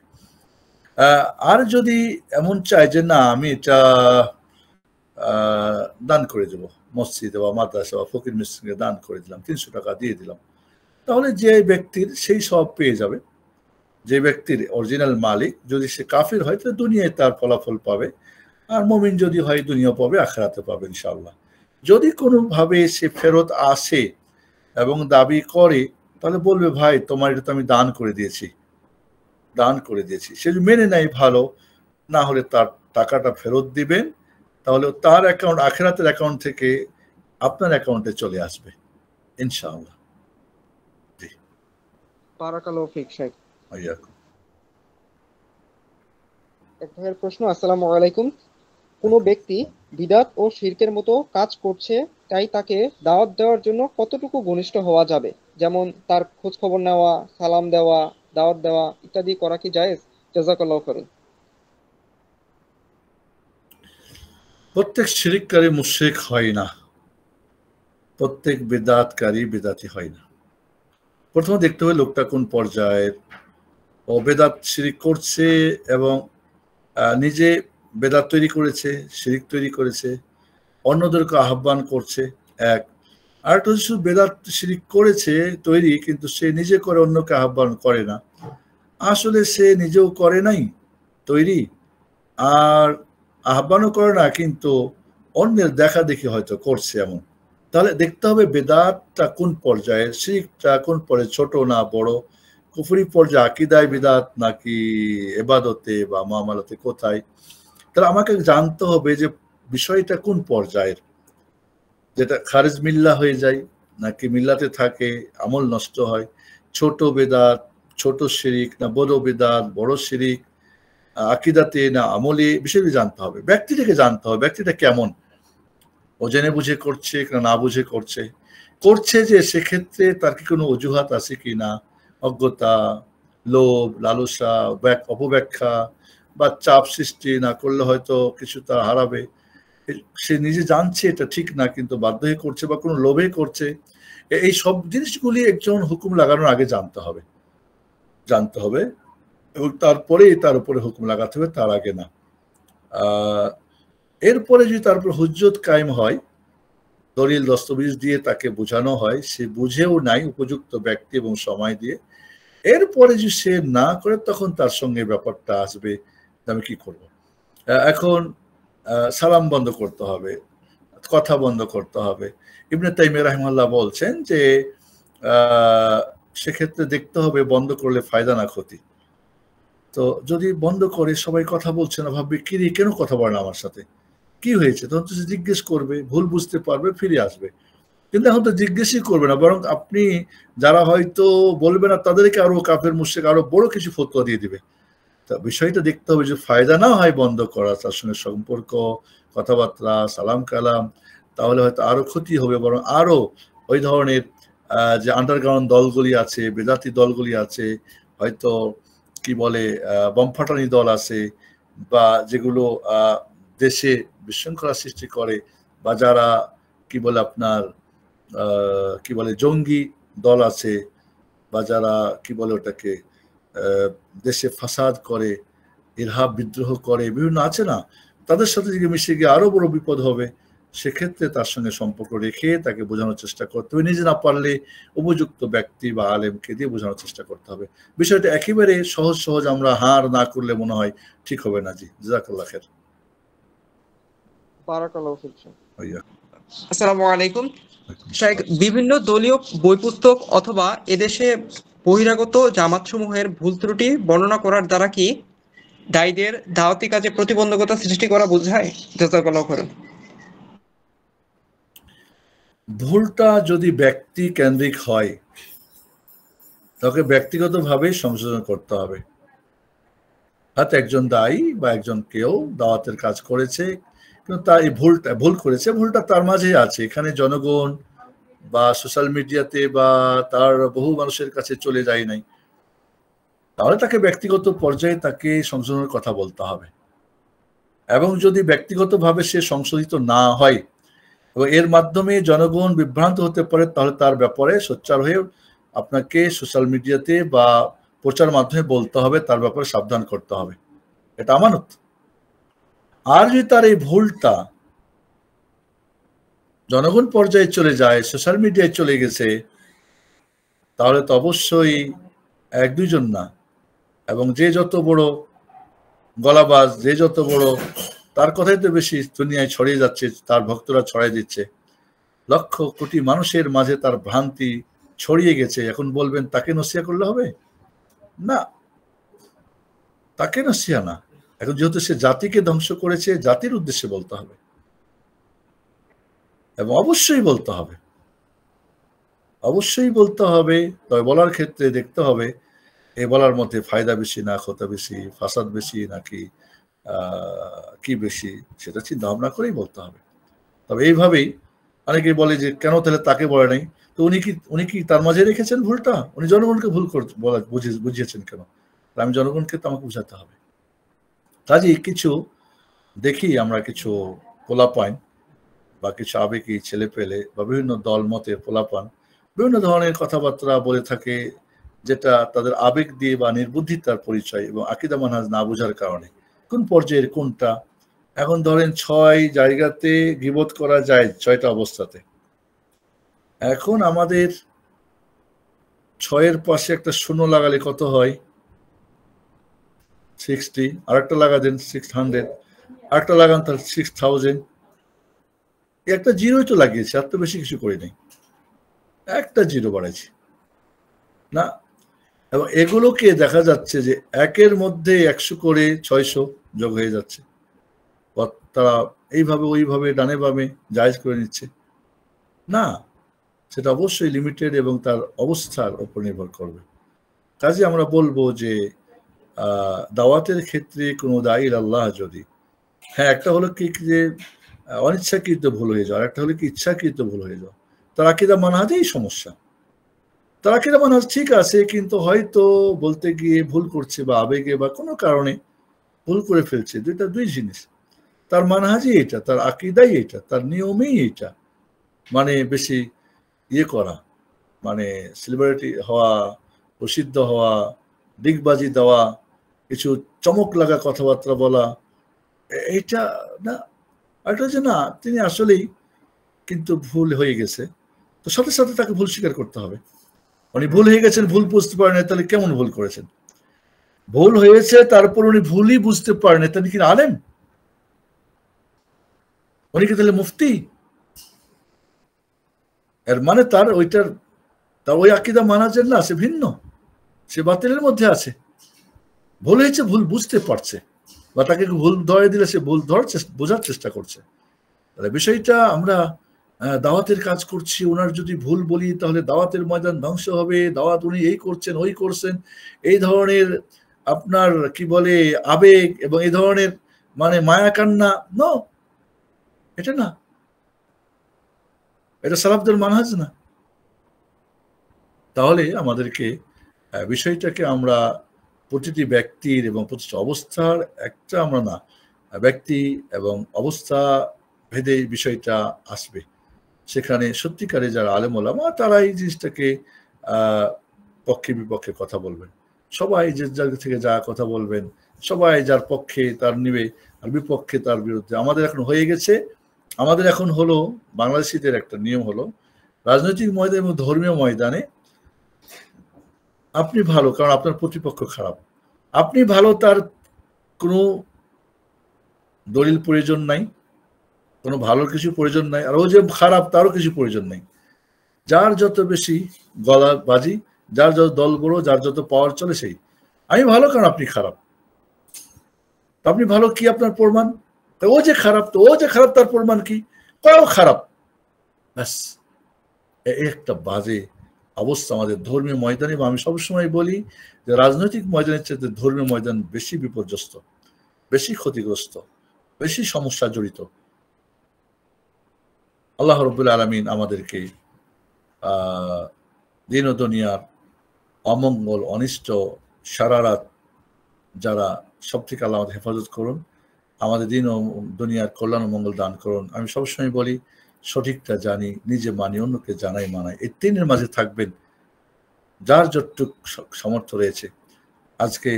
আর যদি এমন চায় যে না আমি এটা দান করে দেব, মসজিদে বা মাদ্রাসা বা ফকির মিসকিনকে দান করে দিলাম, 300 টাকা দিয়ে দিলাম, তাহলে যে ব্যক্তির সেই সব পেয়ে যাবে। যে ব্যক্তির অরিজিনাল মালিক যদি সে কাফির হয় তাহলে দুনিয়ায় তার ফলাফল পাবে, আর মুমিন যদি হয় দুনিয়া পাবে, আখিরাতে পাবে ইনশাআল্লাহ। যদি কোনোভাবে সে ফেরত আসে এবং দাবি করে, তাহলে বলবে ভাই তোমার এটা তো আমি দান করে দিয়েছি, সে যদি মেনে নেয় ভালো, না হলে তার টাকাটা ফেরত দিবেন, তাহলে তার অ্যাকাউন্ট আখিরাতের অ্যাকাউন্ট থেকে আপনার অ্যাকাউন্টে চলে আসবে ইনশাআল্লাহ। জি, বারাকাল্লাহু ফিক শেখ। আইয়াকুম। এক ভাইয়ের প্রশ্ন, আসসালামু আলাইকুম। কোনো ব্যক্তি বিদআত ও শিরকের মতো কাজ করছে, তাই তাকে দাওয়াত দেওয়ার জন্য কতটুকু ঘনিষ্ঠ হওয়া যাবে? যেমন তার খোঁজ খবর নেওয়া, সালাম দেওয়া, দাওয়াত দেওয়া ইত্যাদি করা কি জায়েজ? জাযাকাল্লাহু খাইরান। প্রত্যেক শিরিককারী মুশরিক হয় না, প্রত্যেক বেদাতকারী বেদাতি হয় না। প্রথমে দেখতে হবে লোকটা কোন পর্যায়ের, ও বেদাত শিরিক করছে এবং নিজে বেদাত তৈরি করেছে, শিরিক তৈরি করেছে, অন্যদেরকে আহ্বান করছে এক। আরেকটা হচ্ছে শুধু বেদাত শিরিক করেছে তৈরি, কিন্তু সে নিজে করে অন্যকে আহ্বান করে না, আসলে সে নিজেও করে নাই তৈরি, আর আহ্বানও করে না, কিন্তু অন্যের দেখা দেখি হয়তো করছে এমন। তাহলে দেখতে হবে বেদাতটা কোন পর্যায়ে, শিরকটা কোন পর্যায়ে, ছোট না বড়, কুফরি পর্যায়ে আকীদায় বিদাত নাকি ইবাদতে বা মুআমালাতে, কোথায়। তাহলে আমাকে জানতে হবে যে বিষয়টা কোন পর্যায়ের, যেটা খারিজ মিল্লাহ হয়ে যায় নাকি মিল্লাতে থাকে, আমল নষ্ট হয়, ছোট বেদাত, ছোট শিরিক না বড় বেদাত, বড় শিরিক, আকীদাতে না আমলে, বিষয়টি জানতে হবে। ব্যক্তিটাকে জানতে হবে ব্যক্তিটা কেমন, ও জেনে বুঝে করছে না বুঝে করছে যে সেক্ষেত্রে তার কি কোনো অজুহাত আছে কি না, অজ্ঞতা, লোভ, লালসা, অপব্যাখ্যা বা চাপ সৃষ্টি না করলে হয়তো কিছু তা হারাবে, সে নিজে জানছে এটা ঠিক না কিন্তু বাধ্য হয়ে করছে বা কোনো লোভে করছে। এই সব জিনিসগুলি একজন হুকুম লাগানোর আগে জানতে হবে এবং তারপরেই তার উপরে হুকুম লাগাতে হবে, তার আগে না। এরপরে যদি তার উপর হুজ্জত কায়েম হয়, দলিল দস্তবিজ দিয়ে তাকে বোঝানো হয়, সে বুঝেও নাই উপযুক্ত ব্যক্তি এবং সময় দিয়ে, এরপরে যদি সে না করে তখন তার সঙ্গে ব্যাপারটা আসবে আমি কি করব। এখন সালাম বন্ধ করতে হবে, কথা বন্ধ করতে হবে। ইবনে তাইমিয়া রাহিমাহুল্লাহ বলছেন যে সেক্ষেত্রে দেখতে হবে বন্ধ করলে ফায়দা না ক্ষতি। তো যদি বন্ধ করে সবাই কথা বলছে না, ভাববে কি রে কেন কথা বলে না আমার সাথে, কি হয়েছে, তখন তো জিজ্ঞেস করবে, ভুল বুঝতে পারবে, ফিরে আসবে। কিন্তু এখন তো জিজ্ঞেসই করবে না, বরং আপনি যারা হয়তো বলবে না তাদেরকে আরো কাফের মুশরিক আরো বড় কিছু ফতোয়া দিয়ে দিবে। তা বিষয়টা দেখতে হবে যে ফায়দা না হয় বন্ধ করা, তার সঙ্গে সম্পর্ক, কথাবার্তা, সালাম কালাম, তাহলে হয়তো আরো ক্ষতি হবে, বরং আরো ওই ধরনের যে আন্ডারগ্রাউন্ড দলগুলি আছে, বেদাতি দলগুলি আছে, হয়তো কি বলে বমফাটানি দল আছে, বা যেগুলো দেশে বিশৃঙ্খলা সৃষ্টি করে, বা যারা কি বলে আপনার কি বলে জঙ্গি দল আছে, বা যারা কি বলে ওটাকে দেশে ফাসাদ করে, ইরহাব বিদ্রোহ করে, বিভিন্ন আছে না, তাদের সাথে যদি মিশে গিয়ে আরো বড় বিপদ হবে। সেক্ষেত্রে তার সঙ্গে সম্পর্ক রেখে তাকে বোঝানোর চেষ্টা করতে হবে, নিজে না পারলে উপযুক্ত ব্যক্তি বা আলেমকে দিয়ে বোঝানোর চেষ্টা করতে হবে। বিষয়টা একেবারে সহজ আমরা হার না করলে মনে হয় ঠিক হবে না। জি, জাযাকাল্লাহ খায়ের। বারাকাল্লাহু ফিক। আসসালামু আলাইকুম শাইখ, বিভিন্ন দলীয় বই পুস্তক অথবা এদেশে বহিরাগত জামাতসমূহের ভুল ত্রুটি বর্ণনা করার দ্বারা কি দায়ীদের দাওয়াতি কাজে প্রতিবন্ধকতা সৃষ্টি করা বোঝায়? জাযাকাল্লাহু খাইরান। ভুলটা যদি ব্যক্তি কেন্দ্রিক হয় তাকে ব্যক্তিগতভাবে সংশোধন করতে হবে। হয়তো একজন দায়ী বা একজন কেউ দাওয়াতের কাজ করেছে, কিন্তু তার এই ভুল করেছে, ভুলটা তার মাঝেই আছে, এখানে জনগণ বা সোশ্যাল মিডিয়াতে বা তার বহু মানুষের কাছে চলে যায় নাই, তাহলে তাকে ব্যক্তিগত পর্যায়ে তাকে সংশোধনের কথা বলতে হবে। এবং যদি ব্যক্তিগতভাবে সে সংশোধিত না হয় এবং এর মাধ্যমে জনগণ বিভ্রান্ত হতে পারে, তাহলে তার ব্যাপারে সোচ্চার হয়ে আপনাকে সোশ্যাল মিডিয়াতে বা প্রচার মাধ্যমে বলতে হবে, তার ব্যাপারে সাবধান করতে হবে, এটা আমানত। আর যদি তার এই ভুলটা জনগণ পর্যায়ে চলে যায়, সোশ্যাল মিডিয়ায় চলে গেছে, তাহলে তো অবশ্যই এক দুইজন না, এবং যে যত বড় গলাবাজ, যে যত বড়, তার কথাই তো বেশি দুনিয়ায় ছড়িয়ে যাচ্ছে, তার ভক্তরা ছড়াই দিচ্ছে, লক্ষ কোটি মানুষের মাঝে তার ভ্রান্তি ছড়িয়ে গেছে। এখন বলবেন তাকে নসিহা করলে হবে? না, তাকে নসিহা না। এখন যেহেতু সে জাতিকে ধ্বংস করেছে, জাতির উদ্দেশ্যে বলতে হবে, এবং অবশ্যই বলতে হবে, অবশ্যই বলতে হবে। তবে বলার ক্ষেত্রে দেখতে হবে এই বলার মধ্যে ফায়দা বেশি না ক্ষতি বেশি, ফাসাদ বেশি নাকি কি বেশি, সেটা চিন্তা ভাবনা করেই বলতে হবে। তবে এইভাবেই অনেকেই বলে যে কেন তাহলে তাকে বলে নাই, তো উনি কি তার মাঝে রেখেছেন ভুলটা? উনি জনগণকে ভুল বুঝিয়েছেন কেন? আমি জনগণকে তো আমাকে বুঝাতে হবে। কাজেই কিছু দেখি আমরা কিছু পোলাপান বা কিছু আবেগী ছেলে পেলে বা বিভিন্ন দল মতের পোলাপান বিভিন্ন ধরনের কথাবার্তা বলে থাকে, যেটা তাদের আবেগ দিয়ে বা নির্বুদ্ধিতার পরিচয় এবং আকীদা মানহাজ না বোঝার কারণে। কোন পর্যায়ের কোনটা? এখন ধরেন 6 জায়গাতে গীবত করা যায় 6টা অবস্থাতে। এখন আমাদের 6-এর পাশে একটা শূন্য লাগালে কত হয়? 60। আরেকটা লাগা দেন 600, আরেকটা লাগান তাহলে 6000। একটা জিরোই তো লাগিয়েছে, আর তো বেশি কিছু করি নাই, একটা জিরো বাড়াইছি না। এবং এগুলোকে দেখা যাচ্ছে যে 1-এর মধ্যে 100 করে 600 যোগ হয়ে যাচ্ছে। তারা এইভাবে ওইভাবে ডানে বামে জায়েজ করে নিচ্ছে না, সেটা অবশ্যই লিমিটেড এবং তার অবস্থার উপর নির্ভর করবে। কাজে আমরা বলবো যে দাওয়াতের ক্ষেত্রে কোনো দায়ী আল্লাহ যদি, হ্যাঁ, একটা হলো কি যে অনিচ্ছাকৃত ভুল হয়ে যাওয়া, একটা হলো কি ইচ্ছাকৃত ভুল হয়ে যাওয়া। তার আকীদা মানহাজেই সমস্যা। তার আকীদা মানহাজ ঠিক আছে, কিন্তু হয়তো বলতে গিয়ে ভুল করছে বা আবেগে বা কোনো কারণে ভুল করে ফেলছে। দুই জিনিস। তার মানহাজই এটা, তার আকীদাই এটা, তার নিয়মেই এটা। মানে বেশি ইয়ে করা, মানে সেলিব্রিটি হওয়া, প্রসিদ্ধ হওয়া, ডিগবাজি দেওয়া, কিছু চমক লাগা কথাবার্তা বলা, এইটা না। একটা যে না, তিনি আসলেই কিন্তু ভুল হয়ে গেছে, তো সাথে সাথে তাকে ভুল স্বীকার করতে হবে। উনি ভুল হয়ে গেছেন, ভুল বুঝতে পারেন, তাহলে কেমন ভুল করেছেন? ভুল হয়েছে তারপর উনি ভুলই বুঝতে পারেন, তিনি কি আলেম? উনি কি তাহলে মুফতি? এর মানে তার ওই আকীদা মানহাজের না, সে ভিন্ন, সে বাতিলের মধ্যে আছে। ভুল হয়েছে, ভুল বুঝতে পারছে, বা তাকে ভুল ধরে দিলে সে ভুল বোঝার চেষ্টা করছে। তাহলে বিষয়টা আমরা দাওয়াতের কাজ করছি, ওনার যদি ভুল বলি তাহলে দাওয়াতের ময়দান ধ্বংস হবে, দাওয়াত উনি এই করছেন ওই করছেন, এই ধরনের আপনার কি বলে আবেগ এবং এই ধরনের মানে মায়া কান্না, নো, এটা না, এটা সালাফদের মানহাজ না। তাহলে আমাদেরকে বিষয়টাকে আমরা প্রতিটি ব্যক্তির এবং প্রতিটি অবস্থার একটা আমরা না, ব্যক্তি এবং অবস্থা ভেদে বিষয়টা আসবে। সেখানে সত্যিকারে যারা আলেম ওলামা তারা এই জিনিসটাকে পক্ষে বিপক্ষে কথা বলবেন। সবাই যে জায়গা থেকে যা কথা বলবেন, সবাই যার পক্ষে তার নিবে আর বিপক্ষে তার বিরুদ্ধে। আমাদের এখন হয়ে গেছে, আমাদের এখন হলো বাংলাদেশিদের একটা নিয়ম হলো, রাজনৈতিক ময়দানে এবং ধর্মীয় ময়দানে আপনি ভালো কারণ আপনার প্রতিপক্ষ খারাপ, আপনি ভালো তার কোনো দলিল প্রয়োজন নাই, কোনো ভালো কিছু প্রয়োজন নাই, আর ও যে খারাপ তারও কিছু প্রয়োজন নেই। যার যত বেশি গলাবাজি, যার যত দল বড়, যার যত পাওয়ার চলে সেই। আমি ভালো কারণ আপনি খারাপ, আপনি ভালো কি আপনার প্রমাণ? ও যে খারাপ, তো ও যে খারাপ তার প্রমাণ কি? ও খারাপ, ব্যাস। একটা বাজে অবস্থা আমাদের ধর্মীয় ময়দানে। এবং আমি সবসময় বলি যে রাজনৈতিক ময়দানের চেয়ে ধর্মীয় ময়দান বেশি বিপর্যস্ত, বেশি ক্ষতিগ্রস্ত, বেশি সমস্যা জড়িত। আল্লাহ রাব্বুল আলামিন আমাদেরকে দিন ও দুনিয়ার অমঙ্গল, অনিষ্ট, শারারাত যারা সব থেকে আল্লাহ আমাদের হেফাজত করুন, আমাদের দিন ও দুনিয়ার কল্যাণ ও মঙ্গল দান করুন। আমি সবসময় বলি সঠিকটা জানি, নিজে মানি, অন্যকে জানাই মানাই, এই তিনের মাঝে থাকবেন। যার যতটুক সামর্থ্য রয়েছে আজকে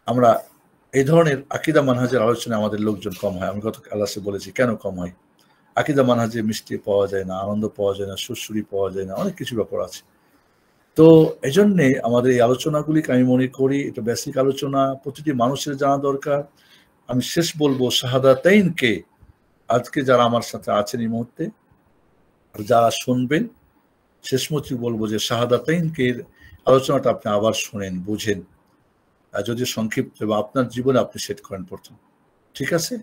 আমরা এই ধরনের আকীদা মানহাজের আলোচনায় আমাদের লোকজন কম হয়। আমি গত ক্লাসে বলেছি কেন কম হয়। আকীদা মানহাজে মিষ্টি পাওয়া যায় না, আনন্দ পাওয়া যায় না, সুরসুরি পাওয়া যায় না, অনেক কিছু ব্যাপার আছে। তো এই জন্যে আমাদের এই আলোচনাগুলিকে আমি মনে করি এটা বেসিক আলোচনা, প্রতিটি মানুষের জানা দরকার। আমি শেষ বলবো শাহাদাতাইনকে আজকে যারা আমার সাথে আছেন এই মুহূর্তে, যারা শুনবেন, শেষ মতো বলবো যে শাহাদাতাইনকে আলোচনাটা আপনি আবার শোনেন, বুঝেন, যদি সংক্ষিপ্ত এবং আপনার জীবনে আপনি সেট করেন প্রথম। ঠিক আছে?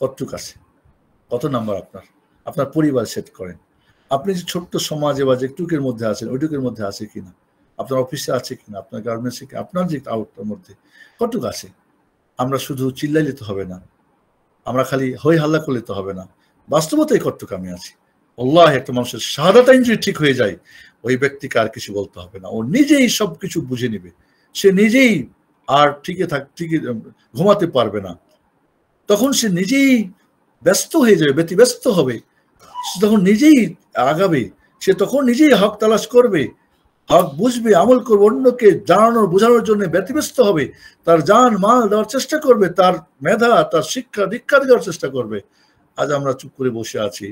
কতটুক আছে, কত নাম্বার আপনার পরিবার সেট করেন। আপনি যে ছোট্ট সমাজে বা যেটুকের মধ্যে আছেন ওইটুকের মধ্যে আছে কিনা, আপনার অফিসে আছে কিনা, আপনার গার্মেন্টসে কিনা, আপনার যে আউটটার মধ্যে কতটুক আছে। আমরা শুধু চিল্লাইলে তো হবে না, আমরা খালি হই হাল্লা করলে তো হবে না, বাস্তবতাই কতটুক আমি আছি। আল্লাহ একটা মানুষের শাহাদাতাইন যদি ঠিক হয়ে যায়, ওই ব্যক্তিকে আর কিছু বলতে হবে না, ও নিজেই সবকিছু বুঝে নিবে। সে নিজেই আর ঠিকই ঘুমাতে পারবে না, তখন সে নিজেই ব্যস্ত হয়ে যাবে, ব্যতিব্যস্ত হবে, তখন নিজেই আগাবে, সে তখন নিজেই হক তালাশ করবে, হক বুঝবে, আমল করবে, অন্যকে জানানোর বোঝানোর জন্য ব্যতিব্যস্ত হবে, তার জান মাল দেওয়ার চেষ্টা করবে, তার মেধা তার শিক্ষা দীক্ষা দেওয়ার চেষ্টা করবে। আজ আমরা চুপ করে বসে আছি,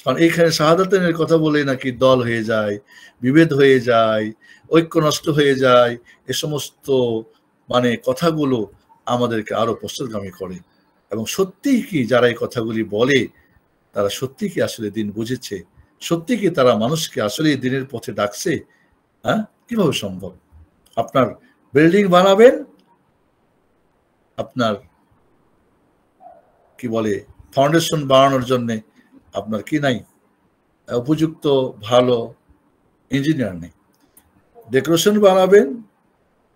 কারণ এইখানে শাহাদাতের কথা বলে নাকি দল হয়ে যায়, বিভেদ হয়ে যায়, ঐক্য নষ্ট হয়ে যায়। এ সমস্ত কথাগুলো আমাদেরকে আরো পশ্চাৎগামী করে। এবং সত্যিই কি যারা এই কথাগুলি বলে তারা সত্যি কি আসলে দিন বুঝেছে? সত্যি কি তারা মানুষকে আসলে দিনের পথে ডাকছে? হ্যাঁ, কিভাবে সম্ভব? আপনার বিল্ডিং বানাবেন, আপনার কি বলে ফাউন্ডেশন বানানোর জন্য আপনার কি নাই, উপযুক্ত ভালো ইঞ্জিনিয়ার নেই। ডেকোরেশন বানাবেন,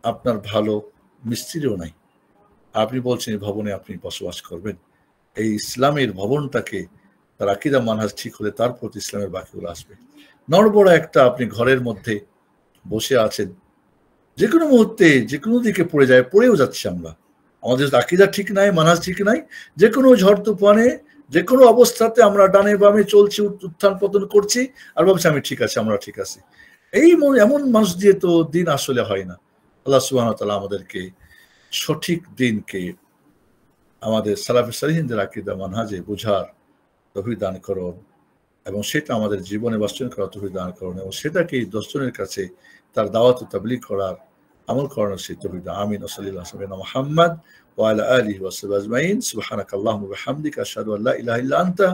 আপনার ভালো মিস্ত্রিও নাই। আপনি বলছেন এই ভবনে আপনি বসবাস করবেন। এই ইসলামের ভবনটাকে তার আকীদা মানহাজ ঠিক হলে তার প্রতি ইসলামের বাকিগুলো আসবে। নড়বড় একটা আপনি ঘরের মধ্যে বসে আছেন, যে কোনো মুহূর্তে যে কোনো দিকে পড়ে যায়, পড়েও যাচ্ছি আমরা। আমাদের আকীদা ঠিক নাই, মানহাজ ঠিক নাই, যে কোনো ঝড় তুফানে যে কোনো অবস্থাতে আমরা ডানে বামে চলছি, উত্থান পতন করছি, আর ভাবছি আমি ঠিক আছি, আমরা ঠিক আছি। এমন মানুষ দিয়ে তো দিন আসলে হয় না। আল্লাহ সুবহানাহু ওয়া তাআলা আমাদেরকে সঠিক দিনকে আমাদের সালাফে সালিহিনদের আকীদা মানহাজে বুঝার তৌফিক দান করুন, এবং সেটা আমাদের জীবনে বাস্তবায়ন করার তৌফিক দান করুন, এবং সেটাকে 10 জনের কাছে তার দাওয়াত ও তাবলীগ করার আমল করানোর সেই তৌফিক দান। আমিন। সাল্লাল্লাহু আলাইহি ওয়া মুহাম্মদ ওয়া আলা আলিহি ওয়া সাহবিহি আজমাইন। সুবহানাকাল্লাহুম্মা ওয়া বিহামদিকা আশহাদু আল্লা ইলাহা ইল্লা আনতা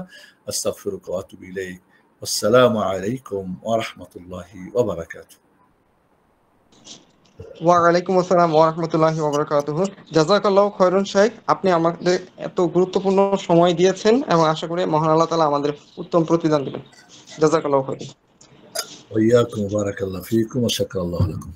আস্তাগফিরুকা ওয়া আতুবু ইলাইক। আসসালামু আলাইকুম ওয়া রাহমাতুল্লাহি ওয়া বারাকাতুহু। ওয়ালাইকুম আসসালাম ওয়া রাহমাতুল্লাহি ওয়া বারাকাতুহু। জাযাকাল্লাহু খায়রান শাইখ, আপনি আমাদের এত গুরুত্বপূর্ণ সময় দিয়েছেন এবং আশা করি মহান আল্লাহ তাআলা আমাদের উত্তম প্রতিদান দিবেন। জাযাকাল্লাহু খায়রান। ওয়া ইয়াকুম, বারাকাল্লাহু ফীকুম ওয়া শাকারাল্লাহু লাকুম।